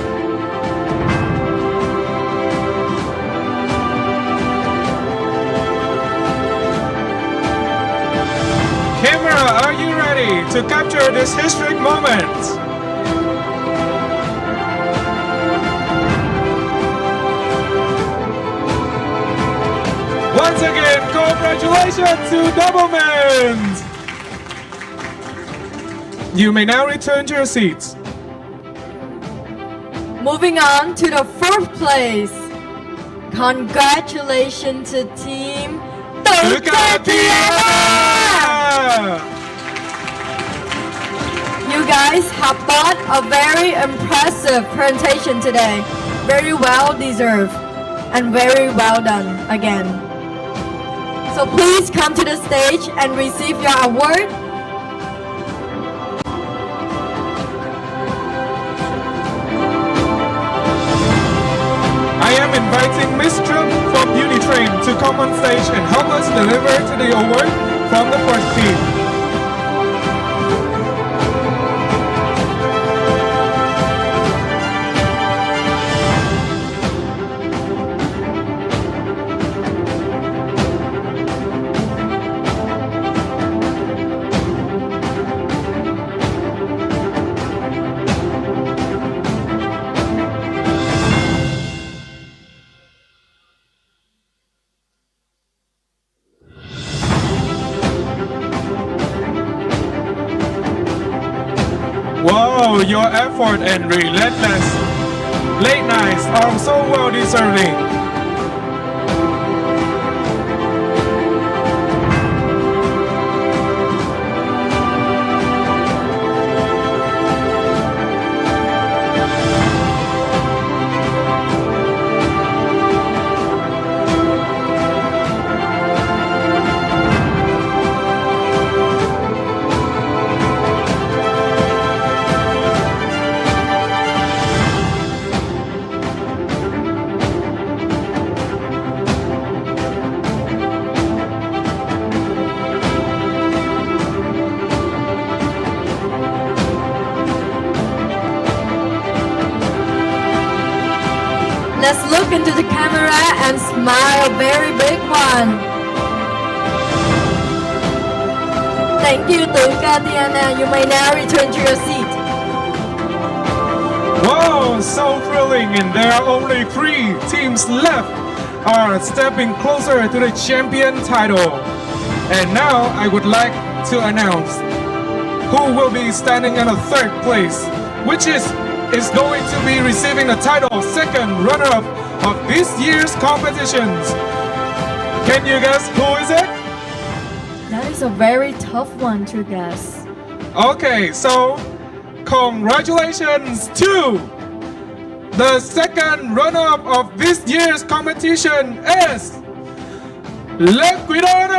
Camera, are you ready to capture this historic moment? Once again, congratulations to Doublemans! You may now return to your seats. Moving on to the 4th place. Congratulations to Team You guys have brought a very impressive presentation today. Very well deserved and very well done again. So please come to the stage and receive your award. I am inviting Miss Trong from Beauty Train to come on stage and help us deliver to the award from the first team. Wow, your effort and relentless late nights are so well deserving. Let's look into the camera and smile a very big one. Thank you, Tatiana. You may now return to your seat. Wow, so thrilling, and there are only 3 teams left are stepping closer to the champion title. And now I would like to announce who will be standing in a 3rd place, which is going to be receiving the title second runner-up of this year's competitions. Can you guess who is it? That is a very tough one to guess. Okay, so congratulations to the second runner-up of this year's competition is Liquidanos!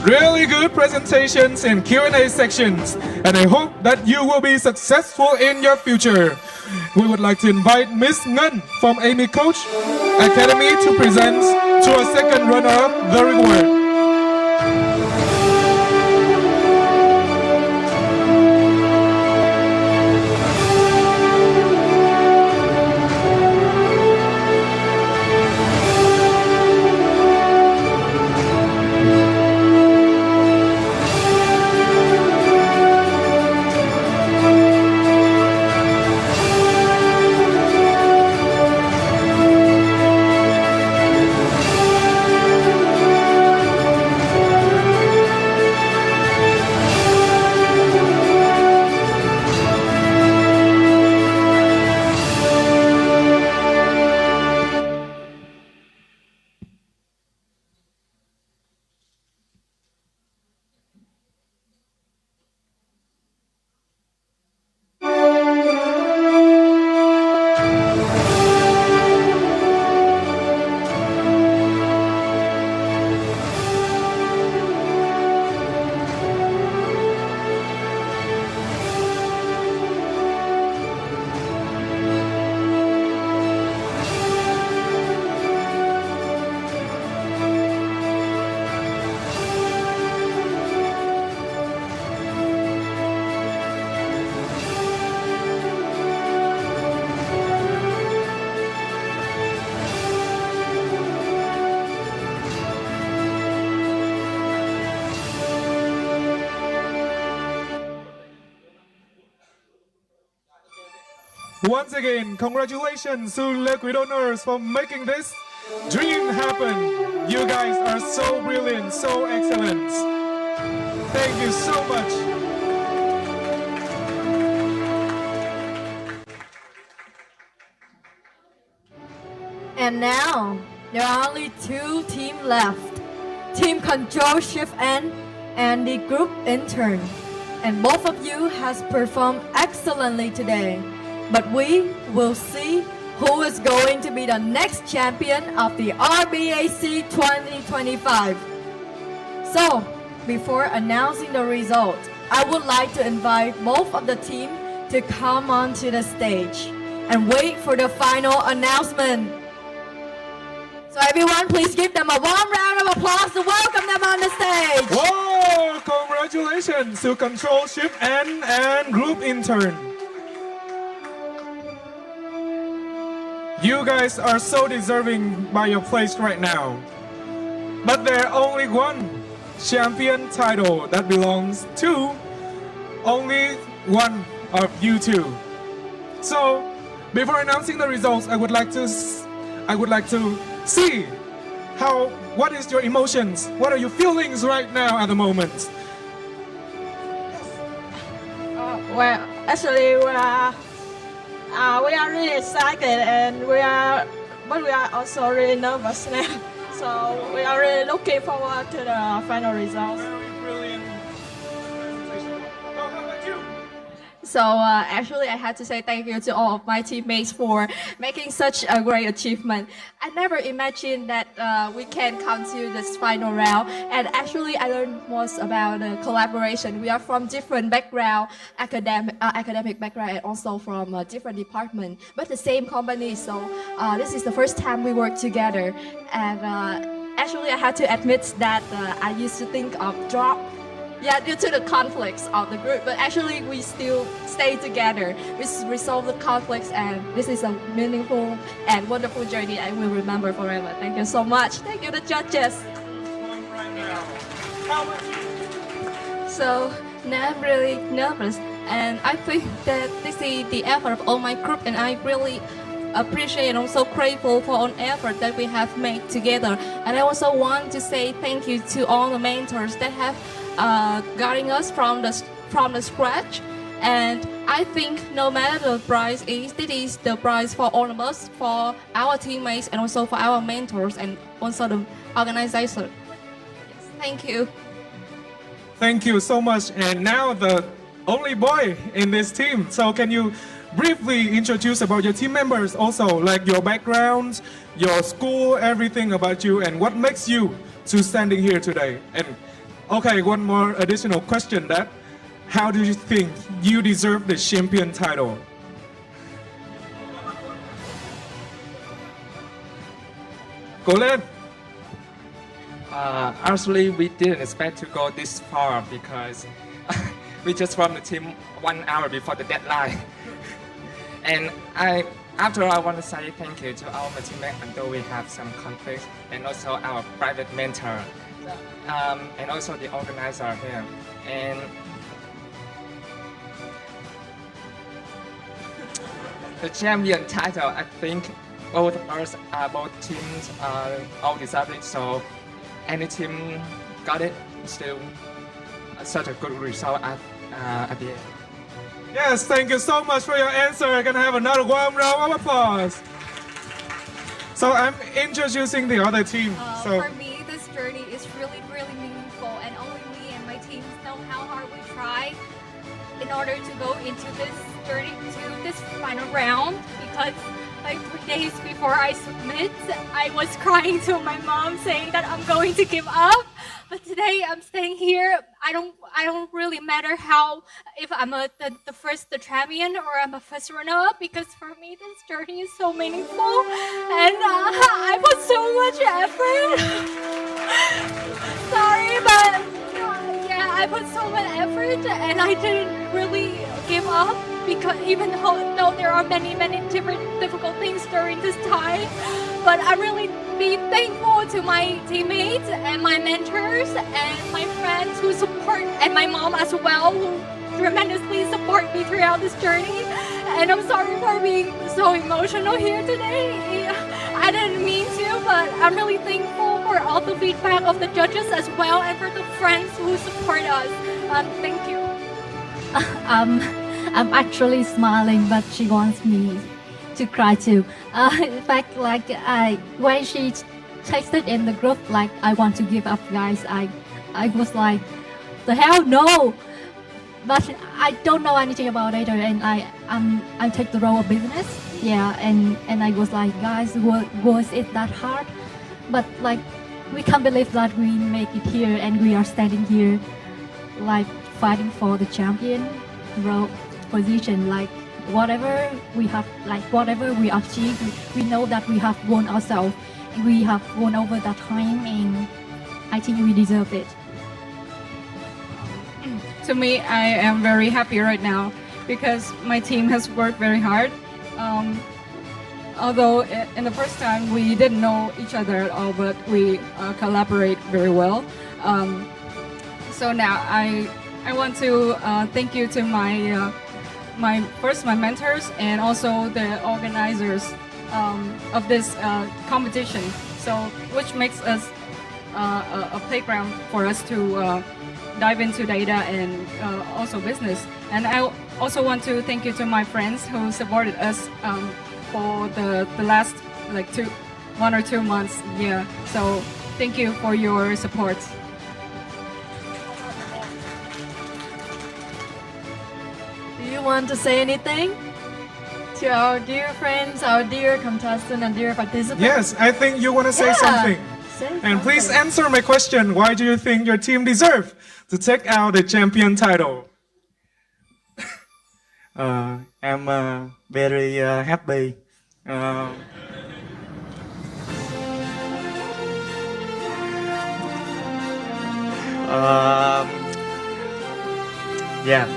Really good presentations and Q&A sections, and I hope that you will be successful in your future. We would like to invite Miss Ngân from RMIT Coach Academy to present to a second runner-up the reward. Once again, congratulations to Liquidanos for making this dream happen. You guys are so brilliant, so excellent. Thank you so much. And now, there are only 2 teams left. Team Control Shift N and the group intern. And both of you has performed excellently today. But we will see who is going to be the next champion of the RBAC 2025. So, before announcing the result, I would like to invite both of the team to come onto the stage and wait for the final announcement. So everyone, please give them a warm round of applause to welcome them on the stage. Whoa! Congratulations to Control Shift N and Group Intern. You guys are so deserving by your place right now. But there are only one champion title that belongs to only one of you two. So, before announcing the results, I would like to see what is your emotions? What are your feelings right now at the moment? Well, actually, we are really excited, and we are also really nervous now. So we are really looking forward to the final results. So actually, I had to say thank you to all of my teammates for making such a great achievement. I never imagined that we can come to this final round. And actually, I learned most about collaboration. We are from different background, academic background, and also from different departments, but the same company. So this is the first time we work together. And actually, I had to admit that I used to think of drop. Yeah, due to the conflicts of the group, but actually we still stay together. We resolve the conflicts, and this is a meaningful and wonderful journey I will remember forever. Thank you so much. Thank you, the judges. How much So now I'm really nervous, and I think that this is the effort of all my group, and I really appreciate and also grateful for all effort that we have made together. And I also want to say thank you to all the mentors that have guiding us from the scratch. And I think no matter the prize is, this is the prize for all of us, for our teammates, and also for our mentors, and also the organizer. Yes, thank you. Thank you so much. And now the only boy in this team. So can you briefly introduce about your team members also, like your backgrounds, your school, everything about you, and what makes you to standing here today? And okay, one more additional question, that how do you think you deserve the champion title? Cố lên. Actually, we didn't expect to go this far because we just formed the team 1 hour before the deadline. And after I want to say thank you to all my teammates, although we have some conflicts, and also our private mentor, and also the organizer here. And the champion title, I think both teams all deserve it. So any team got it, still such a good result at the end. Yes, thank you so much for your answer. I can have another warm round of applause. So I'm introducing the other team. For me, this journey is really, really meaningful, and only me and my team know how hard we try in order to go into this journey, to this final round, because like 3 days before I submit, I was crying to my mom saying that I'm going to give up. But today I'm staying here. I don't really matter how, if I'm the champion or I'm a first runner-up, because for me this journey is so meaningful, and I put so much effort. Sorry, but yeah, I put so much effort, and I didn't really give up, because even though there are many different difficult things during this time, but I'm really be thankful to my teammates and my mentors and my friends who support, and my mom as well, who tremendously support me throughout this journey. And I'm sorry for being so emotional here today. I didn't mean to, but I'm really thankful for all the feedback of the judges as well, and for the friends who support us. Thank you. I'm actually smiling, but she wants me to cry too. In fact, when she texted in the group, like, I want to give up, guys, I was like, the hell no! But I don't know anything about it, and I take the role of business, yeah, and I was like, guys, was it that hard? But like, we can't believe that we make it here, and we are standing here, like, fighting for the champion role position. Like, whatever we have, like, whatever we achieve, we know that we have won ourselves, and we have won over that time, and I think we deserve it. To me, I am very happy right now because my team has worked very hard. Although in the first time we didn't know each other at all, but we collaborate very well. So now I want to thank you to my my mentors, and also the organizers of this competition. So which makes us a playground for us to dive into data and also business. And I also want to thank you to my friends who supported us for the last like 1 or 2 months. Yeah. So thank you for your support. Do you want to say anything to our dear friends, our dear contestants, and dear participants? Yes, I think you want to say something. And please answer my question. Why do you think your team deserves to take out the champion title? I'm very happy. Yeah.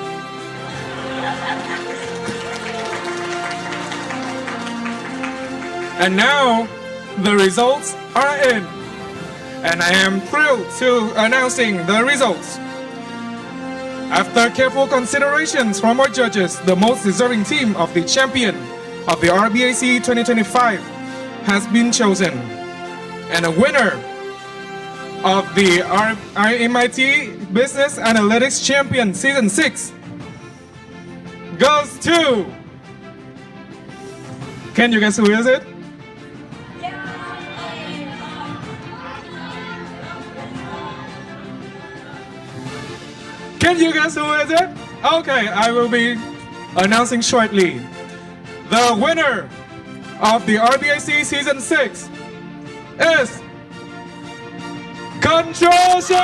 And now the results are in. And I am thrilled to announcing the results. After careful considerations from our judges, the most deserving team of the champion of the RBAC 2025 has been chosen. And a winner of the RMIT Business Analytics Champion Season 6 goes to... Can you guess who is it? Can you guess who is it? Okay, I will be announcing shortly. The winner of the RBAC Season 6 is Control 7!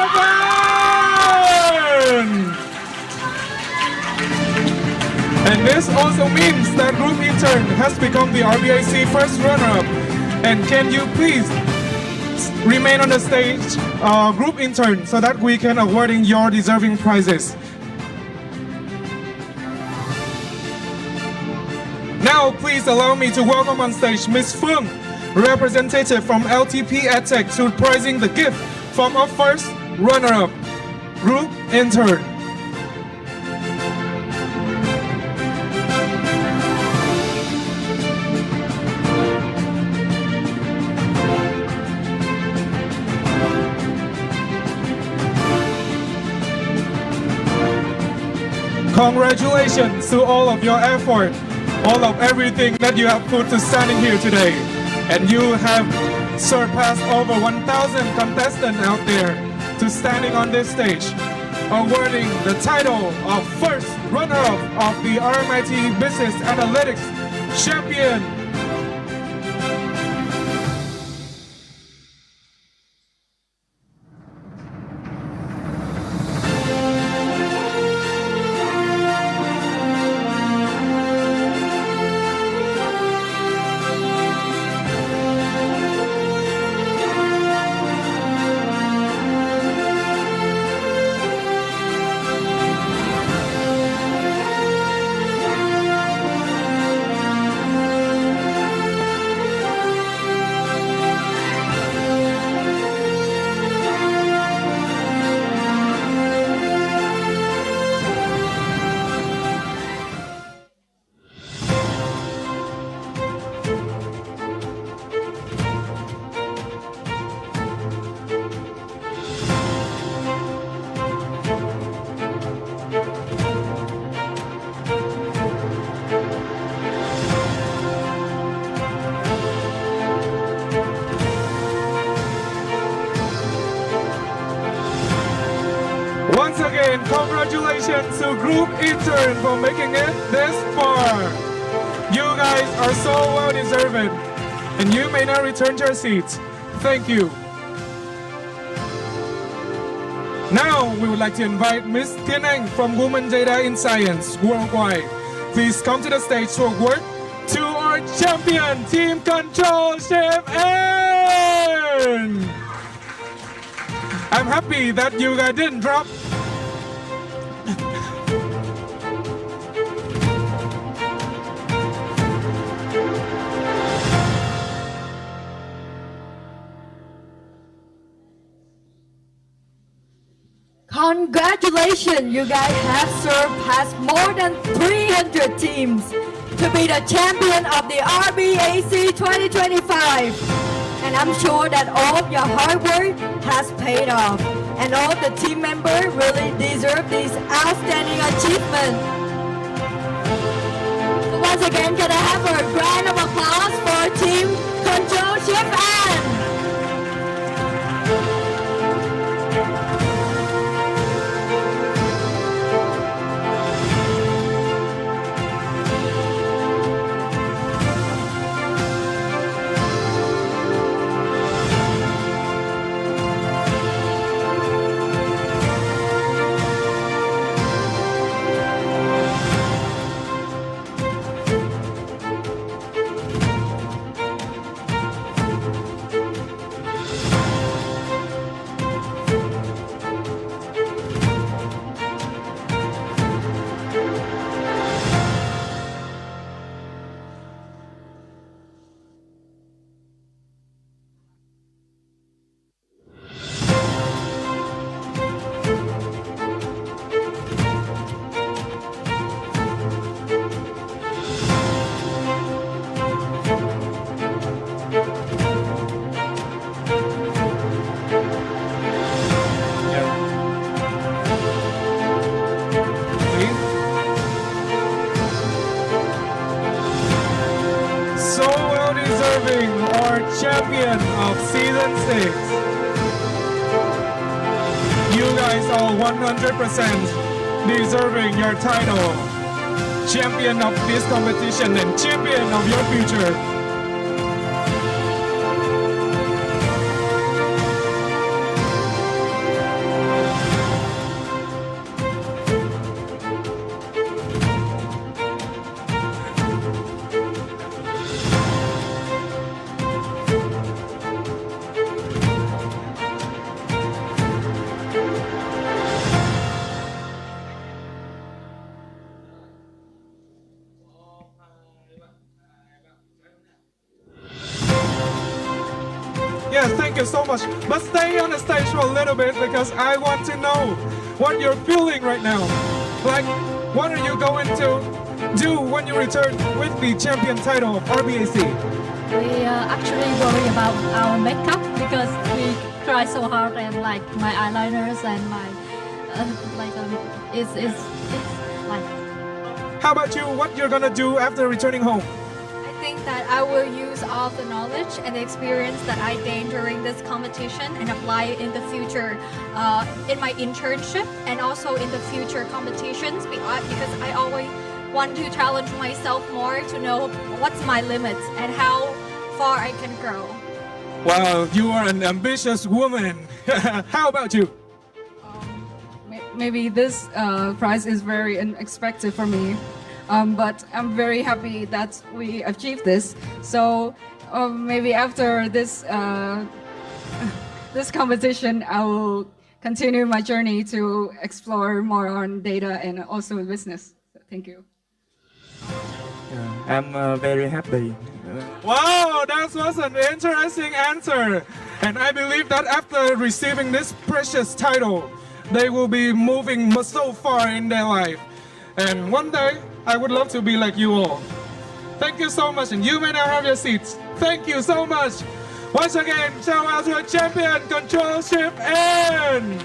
And this also means that Group Intern has become the RBAC first runner-up. And can you please remain on the stage, Group Intern, so that we can awarding your deserving prizes. Now, please allow me to welcome on stage Ms. Fung, representative from LTP EdTech, to prizing the gift from our first runner-up, Group Intern. Congratulations to all of your effort, all of everything that you have put to standing here today. And you have surpassed over 1,000 contestants out there to standing on this stage, awarding the title of first runner-up of the RMIT Business Analytics Champion. Once again, congratulations to Group Intern for making it this far. You guys are so well deserved, and you may now return to your seats. Thank you. Now, we would like to invite Ms. Tiên Anh from Women Data in Science Worldwide. Please come to the stage to award to our champion, Team Control Shift N! I'm happy that you guys didn't drop. Congratulations, you guys have surpassed more than 300 teams to be the champion of the RBAC 2025. And I'm sure that all of your hard work has paid off. And all the team members really deserve this outstanding achievement. So once again, can I have a round of applause for Team Control Shift N? deserving our champion of season 6. You guys are 100% deserving your title. Champion of this competition and champion of your future. Yes, thank you so much. But stay on the stage for a little bit because I want to know what you're feeling right now. Like, what are you going to do when you return with the champion title of RBAC? We actually worry about our makeup because we try so hard and like my eyeliners and my it's like. How about you? What you're gonna do after returning home? I think that I will use all the knowledge and the experience that I gained during this competition and apply it in the future in my internship and also in the future competitions because I always want to challenge myself more to know what's my limits and how far I can grow. Wow, you are an ambitious woman. How about you? Maybe this prize is very unexpected for me. But I'm very happy that we achieved this. So maybe after this this competition, I will continue my journey to explore more on data and also business. So thank you. I'm very happy. Wow, that was an interesting answer. And I believe that after receiving this precious title, they will be moving so far in their life. And one day, I would love to be like you all. Thank you so much, and you may now have your seats. Thank you so much. Once again, shout out to our champion, Control Shift N.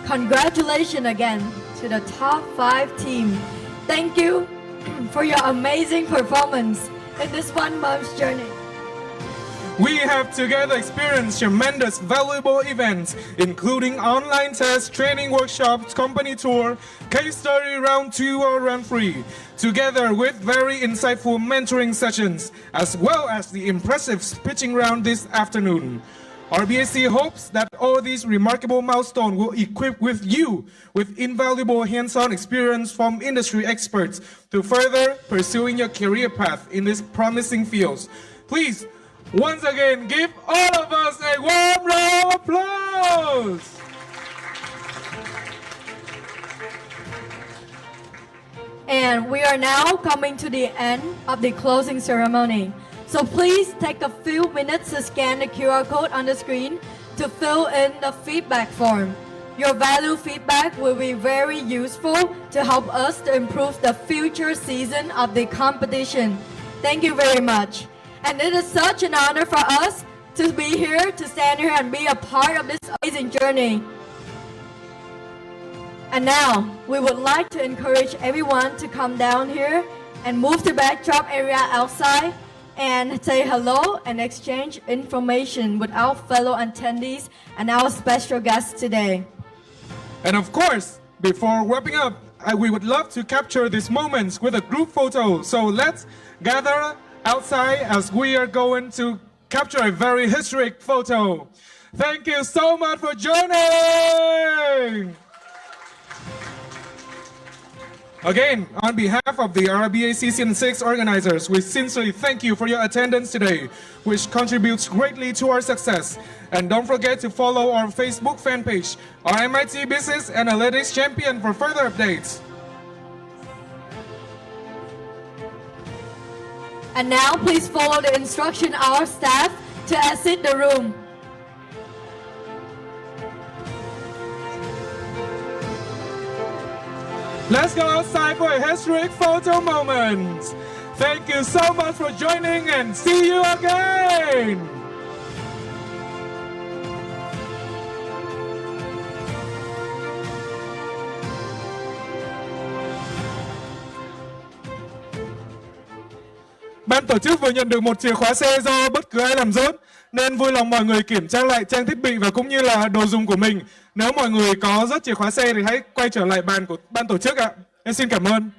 Congratulations again to the top 5 team. Thank you for your amazing performance in this 1 month's journey. We have together experienced tremendous valuable events, including online tests, training workshops, company tour, case study round 2 or round 3, together with very insightful mentoring sessions, as well as the impressive pitching round this afternoon. RBAC hopes that all these remarkable milestones will equip with you with invaluable hands-on experience from industry experts to further pursuing your career path in these promising fields. Please, once again, give all of us a warm round of applause! And we are now coming to the end of the closing ceremony. So please take a few minutes to scan the QR code on the screen to fill in the feedback form. Your valued feedback will be very useful to help us to improve the future season of the competition. Thank you very much. And it is such an honor for us to be here, to stand here and be a part of this amazing journey. And now, we would like to encourage everyone to come down here and move to backdrop area outside and say hello and exchange information with our fellow attendees and our special guests today. And of course, before wrapping up, we would love to capture these moments with a group photo. So let's gather outside as we are going to capture a very historic photo. Thank you so much for joining! Again, on behalf of the RBAC Season 6 organizers, we sincerely thank you for your attendance today, which contributes greatly to our success. And don't forget to follow our Facebook fan page, RMIT Business Analytics Champion, for further updates. And now, please follow the instruction of our staff to exit the room. Let's go outside for a historic photo moment. Thank you so much for joining and see you again. tổ chức vừa nhận được một chìa khóa xe do bất cứ ai làm rớt, nên vui lòng mọi người kiểm tra lại trang thiết bị và cũng như là đồ dùng của mình. Nếu mọi người có rớt chìa khóa xe thì hãy quay trở lại bàn của ban tổ chức ạ. Em xin cảm ơn.